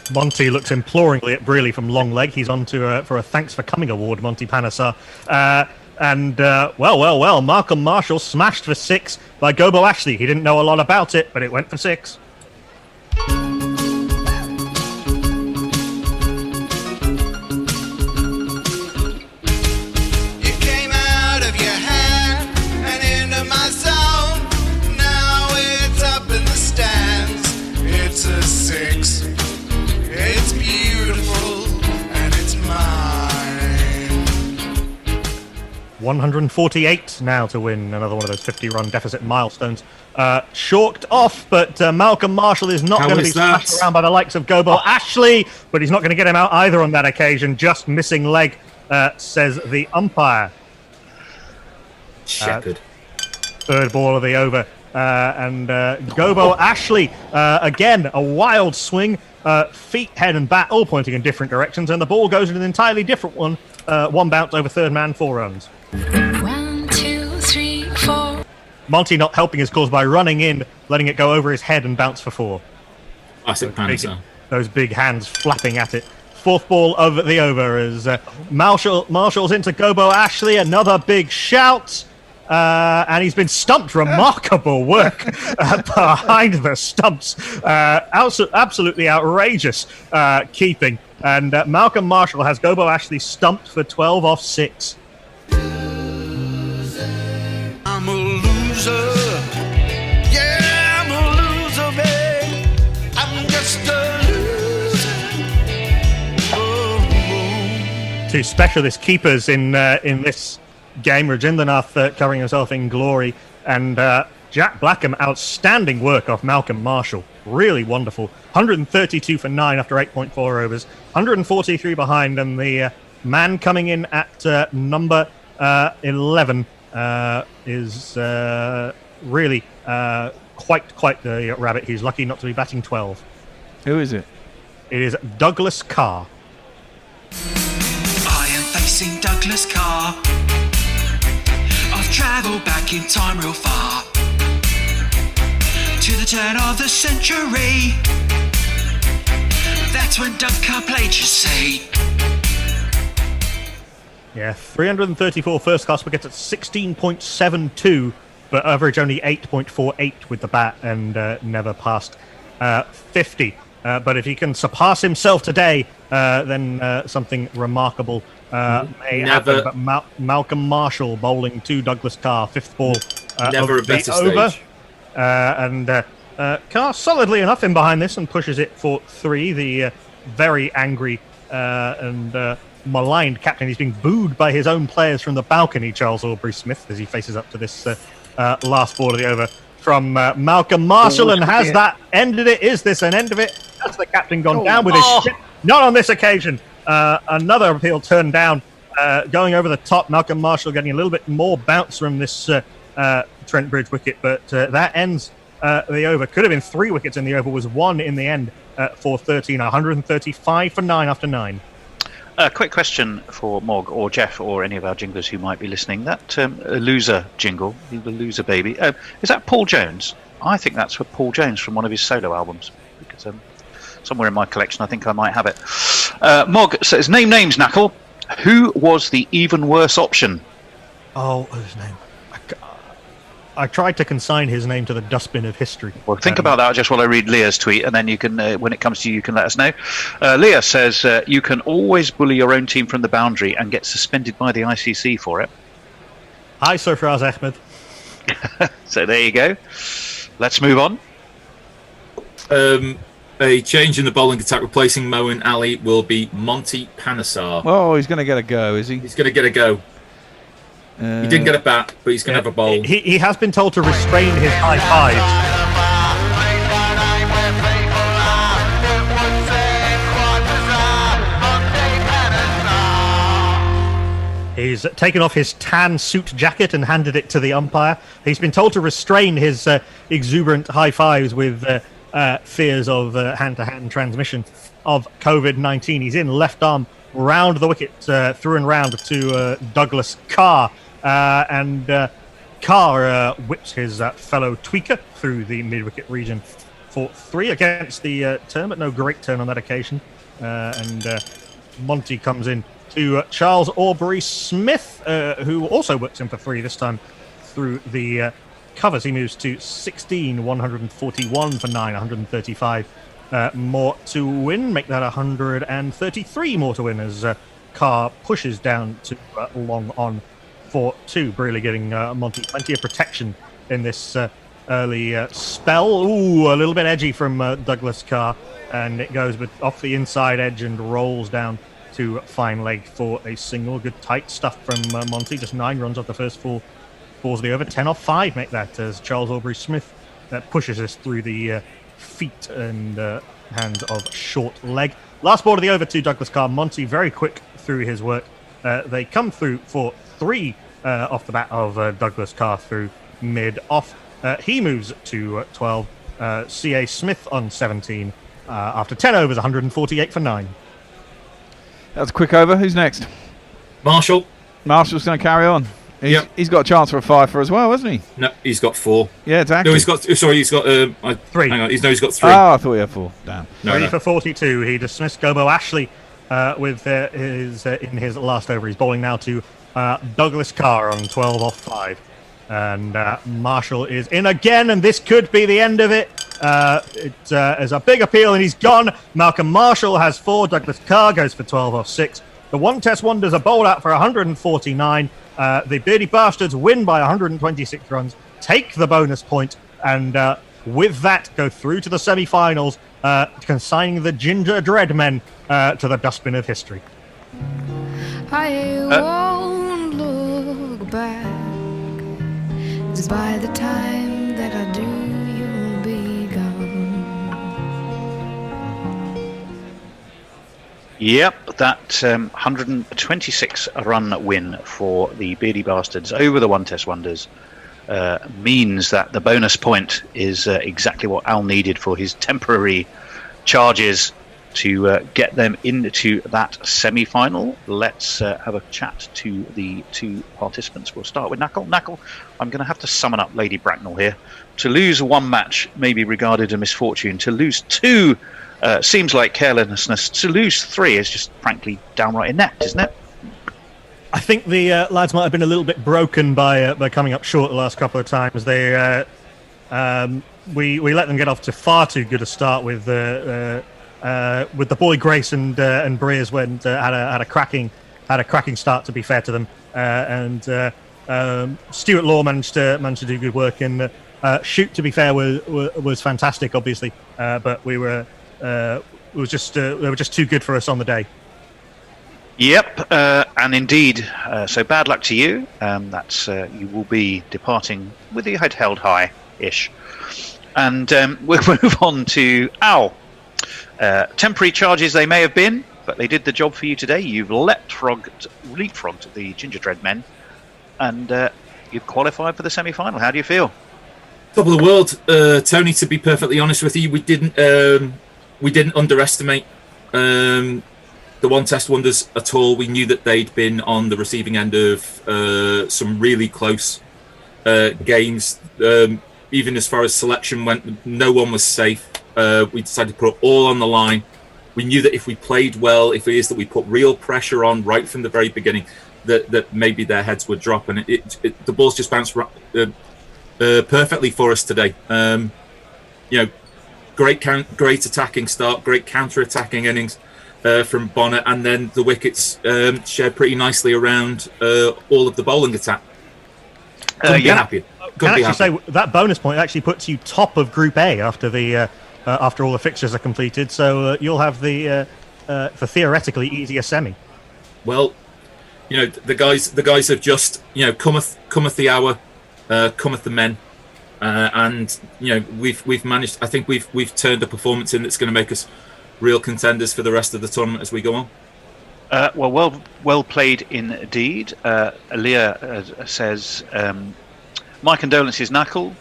Speaker 9: middle.
Speaker 4: Monty looks imploringly at Brearley from long leg. He's on to for a thanks for coming award, Monty Panesar. Well, Malcolm Marshall smashed for 6 by Gobo Ashley. He didn't know a lot about it, but it went for 6.
Speaker 9: You came out of your hand and into my zone. Now it's up in the stands. It's a 6. It's beautiful and it's mine.
Speaker 4: 148 now to win another one of those 50-run deficit milestones. Chalked off, but Malcolm Marshall is not going to be smashed around by the likes of Gobo Ashley, but he's not going to get him out either on that occasion. Just missing leg, says the umpire.
Speaker 3: Shepherd.
Speaker 4: Third ball of the over. And Gobo Ashley, again, a wild swing. Feet, head and bat all pointing in different directions, and the ball goes in an entirely different one. One bounce over third man, 4 runs.
Speaker 11: 1, 2, 3, 4.
Speaker 4: Monty not helping his cause by running in, letting it go over his head and bounce for 4.
Speaker 3: Classic Panesar.
Speaker 4: Those big hands flapping at it. Fourth ball of the over as Marshall's into Gobo Ashley. Another big shout. And he's been stumped. Remarkable work behind the stumps. Absolutely outrageous keeping. And Malcolm Marshall has Gobo Ashley stumped for 12 off 6.
Speaker 9: I'm a loser. Yeah, I'm a loser, babe. I'm just a loser. Oh.
Speaker 4: Two specialist keepers in this game. Rajendranath covering himself in glory, and Jack Blackham, outstanding work off Malcolm Marshall. Really wonderful. 132 for 9 after 8.4 overs. 143 behind, and the man coming in at number 11 is really quite the rabbit. He's lucky not to be batting 12.
Speaker 5: Who is it?
Speaker 4: It is Douglas Carr.
Speaker 14: I am facing Douglas Carr. I've travelled back in time real far to the turn of the century. That's when Doug Carr played, you see.
Speaker 4: Yeah, 334 first class wickets at 16.72, but average only 8.48 with the bat, and never past 50. But if he can surpass himself today, then something remarkable may happen. But Malcolm Marshall bowling to Douglas Carr, 5th ball
Speaker 3: never
Speaker 4: of
Speaker 3: a better
Speaker 4: the over.
Speaker 3: stage.
Speaker 4: And Carr solidly enough in behind this and pushes it for 3. The very angry and maligned captain. He's being booed by his own players from the balcony, Charles Aubrey-Smith, as he faces up to this last ball of the over from Malcolm Marshall. And has that ended it? Is this an end of it? Has the captain gone down with his ship? Not on this occasion. Another appeal turned down, going over the top. Malcolm Marshall getting a little bit more bounce from this Trent Bridge wicket, but that ends the over. Could have been 3 wickets in the over, was 1 in the end for 13. 135 for 9 after 9.
Speaker 2: Quick question for Mog or Jeff or any of our jinglers who might be listening. That loser jingle, the loser baby, is that Paul Jones? I think that's for Paul Jones from one of his solo albums. Because somewhere in my collection, I think I might have it. Mog says, name names, Knuckle. Who was the even worse option?
Speaker 4: Oh, his name. I tried to consign his name to the dustbin of history.
Speaker 2: Well, think about that just while I read Leah's tweet, and then you can, when it comes to you can let us know. Leah says, you can always bully your own team from the boundary and get suspended by the ICC for it.
Speaker 4: Hi, Surfraz Ahmed.
Speaker 2: So there you go. Let's move on.
Speaker 3: A change in the bowling attack, replacing Moeen Ali, will be Monty Panesar.
Speaker 5: Oh, he's going to get a go, is he?
Speaker 3: He's going to get a go. He didn't get a bat, but he's going to have a bowl.
Speaker 4: He has been told to restrain his high fives. He's taken off his tan suit jacket and handed it to the umpire. He's been told to restrain his exuberant high fives with fears of hand-to-hand transmission of COVID-19. He's in left arm round the wicket, through and round to Douglas Carr. And Carr whips his fellow tweaker through the mid-wicket region for 3 against the turn, but no great turn on that occasion. And Monty comes in to Charles Aubrey Smith, who also works in for 3 this time through the covers. He moves to 16, 141 for 9, 135 more to win. Make that 133 more to win as Carr pushes down to long on for 2. Really getting Monty plenty of protection in this early spell. Ooh, a little bit edgy from Douglas Carr, and it goes but off the inside edge and rolls down to fine leg for a single. Good tight stuff from Monty. Just 9 runs off the first 4 balls of the over. 10 off 5 make that as Charles Aubrey Smith pushes us through the feet and hands of short leg. Last ball of the over to Douglas Carr. Monty very quick through his work. They come through for 3 off the bat of Douglas Carr through mid off. He moves to 12. C.A. Smith on 17 after 10 overs, 148 for 9.
Speaker 5: That's a quick over. Who's next?
Speaker 3: Marshall.
Speaker 5: Marshall's going to carry on. He's got a chance for a 5 as well, hasn't he?
Speaker 3: No, he's got 4.
Speaker 5: Yeah, exactly.
Speaker 3: No, he's got
Speaker 4: 3.
Speaker 3: Hang on, he's got 3.
Speaker 5: Oh, I thought he had 4. Damn.
Speaker 4: 3 for 42. He dismissed Gobo Ashley with his in his last over. He's bowling now to Douglas Carr on 12 off 5. And Marshall is in again, and this could be the end of it. It is a big appeal, and he's gone. Malcolm Marshall has 4. Douglas Carr goes for 12 off 6. The One Test Wonders are bowled out for 149. The Beardy Bastards win by 126 runs, take the bonus point, and with that go through to the semi-finals, consigning the Ginger Dread Men to the dustbin of history.
Speaker 11: I won't look back, 'cause by the time that I do, you'll be gone.
Speaker 2: Yep, that 126 run win for the Beardy Bastards over the One Test Wonders means that the bonus point is exactly what Al needed for his temporary charges to get them into that semi-final. Let's have a chat to the 2 participants. We'll start with Knuckle. Knuckle, I'm going to have to summon up Lady Bracknell here. To lose 1 match may be regarded a misfortune. To lose 2 seems like carelessness. To lose 3 is just frankly downright inept, isn't it?
Speaker 4: I think the lads might have been a little bit broken by coming up short the last couple of times. They we let them get off to far too good a start with the boy Grace and Breers went had a cracking start, to be fair to them, and Stuart Law managed to do good work, and Shoot, to be fair, was fantastic, obviously, but they were just too good for us on the day.
Speaker 2: Yep, and indeed, so bad luck to you. That's you will be departing with your head held high-ish. And we'll move on to Al. Temporary charges they may have been, but they did the job for you today. You've leapfrogged the Ginger Dread Men, and you've qualified for the semi-final. How do you feel?
Speaker 3: Top of the world, Tony. To be perfectly honest with you, we didn't underestimate the One Test Wonders at all. We knew that they'd been on the receiving end of some really close games. Even as far as selection went, no one was safe. We decided to put it all on the line. We knew that if we played well, if it is that we put real pressure on right from the very beginning, that maybe their heads would drop, and the balls just bounced perfectly for us today. Great attacking start, great counter-attacking innings from Bonner, and then the wickets shared pretty nicely around all of the bowling attack. Couldn't be happier.
Speaker 4: Can I actually say that bonus point actually puts you top of Group A after all the fixtures are completed. So you'll have the theoretically easier semi.
Speaker 3: Well, the guys have just cometh the hour, cometh the men, and we've managed. I think we've turned a performance in that's going to make us real contenders for the rest of the tournament as we go on.
Speaker 2: Well played indeed. Leah says, my condolences, Knuckle,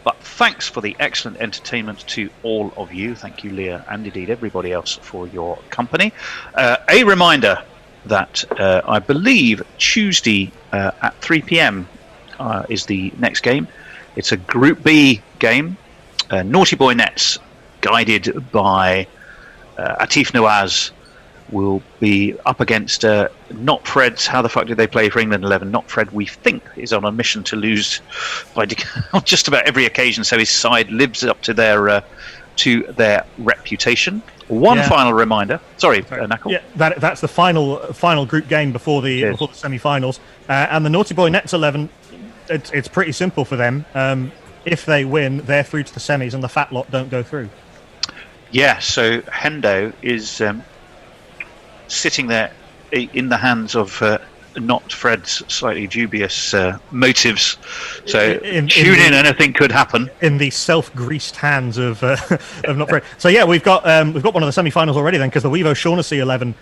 Speaker 2: but thanks for the excellent entertainment to all of you. Thank you, Leah, and indeed everybody else for your company. A reminder that I believe Tuesday at 3 p.m. Is the next game. It's a Group B game. Naughty Boy Nets, guided by Atif Nawaz, will be up against Not Fred's. How the fuck did they play for England 11? Not Fred, we think, is on a mission to lose by on just about every occasion, so his side lives up to their reputation. One final reminder. Sorry. Knuckle.
Speaker 4: Yeah, that's the final group game before the semi-finals. And the Naughty Boy Nets 11, it's pretty simple for them. If they win, they're through to the semis, and the fat lot don't go through.
Speaker 2: Yeah, so Hendo is sitting there in the hands of Not Fred's slightly dubious motives. So tune in, anything could happen.
Speaker 4: In the self-greased hands of Not Fred. So yeah, we've got one of the semi-finals already then, because the Wevo Shaughnessy 11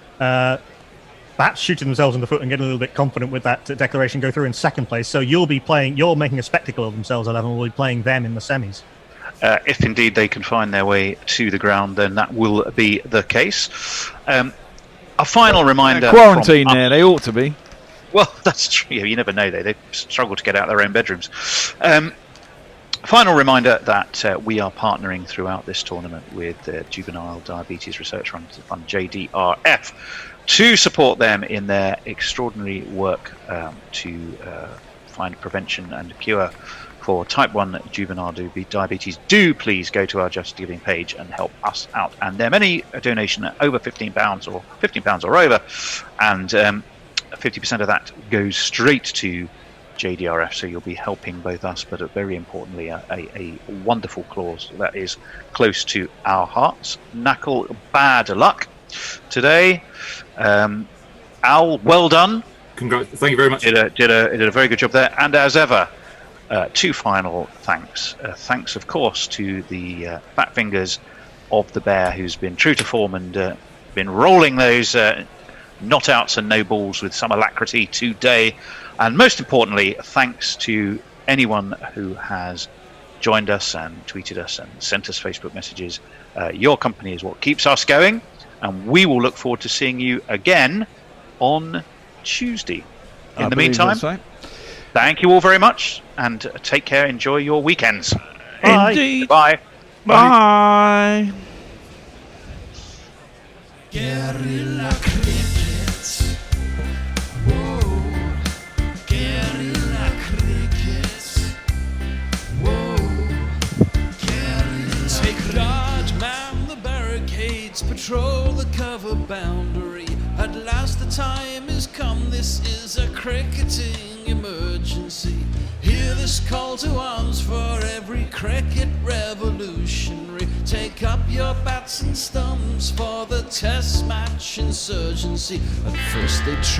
Speaker 4: perhaps shooting themselves in the foot and getting a little bit confident with that declaration, go through in second place. So you're making a spectacle of themselves 11, will be playing them in the semis.
Speaker 2: If indeed they can find their way to the ground, then that will be the case. A final reminder.
Speaker 5: Quarantine there, they ought to be.
Speaker 2: Well, that's true. You never know, they struggle to get out of their own bedrooms. Final reminder that we are partnering throughout this tournament with the Juvenile Diabetes Research Fund, JDRF, to support them in their extraordinary work to find prevention and cure for type 1 juvenile diabetes. Do please go to our Just Giving page and help us out. And there are many donation over £15 or £15 or over, and 50% of that goes straight to JDRF, so you'll be helping both us, but very importantly a wonderful cause that is close to our hearts. Knuckle, bad luck today. Al, well done.
Speaker 3: Congrats. Thank you very much.
Speaker 2: Did a very good job there. And as ever, two final thanks. Thanks, of course, to the fat fingers of the bear, who's been true to form and been rolling those not outs and no balls with some alacrity today. And most importantly, thanks to anyone who has joined us and tweeted us and sent us Facebook messages. Your company is what keeps us going, and we will look forward to seeing you again on Tuesday. In the meantime, thank you all very much, and take care. Enjoy your weekends.
Speaker 5: Bye. Indeed.
Speaker 2: Bye.
Speaker 5: Bye.
Speaker 1: Guerilla Cricket. Whoa. Guerilla Cricket. Whoa. Guerilla. Take guard, man the barricades, patrol the cover boundary. At last the time is come, this is a cricketing emergency. Hear this call to arms for every cricket revolutionary. Take up your bats and stumps for the test match insurgency. At first they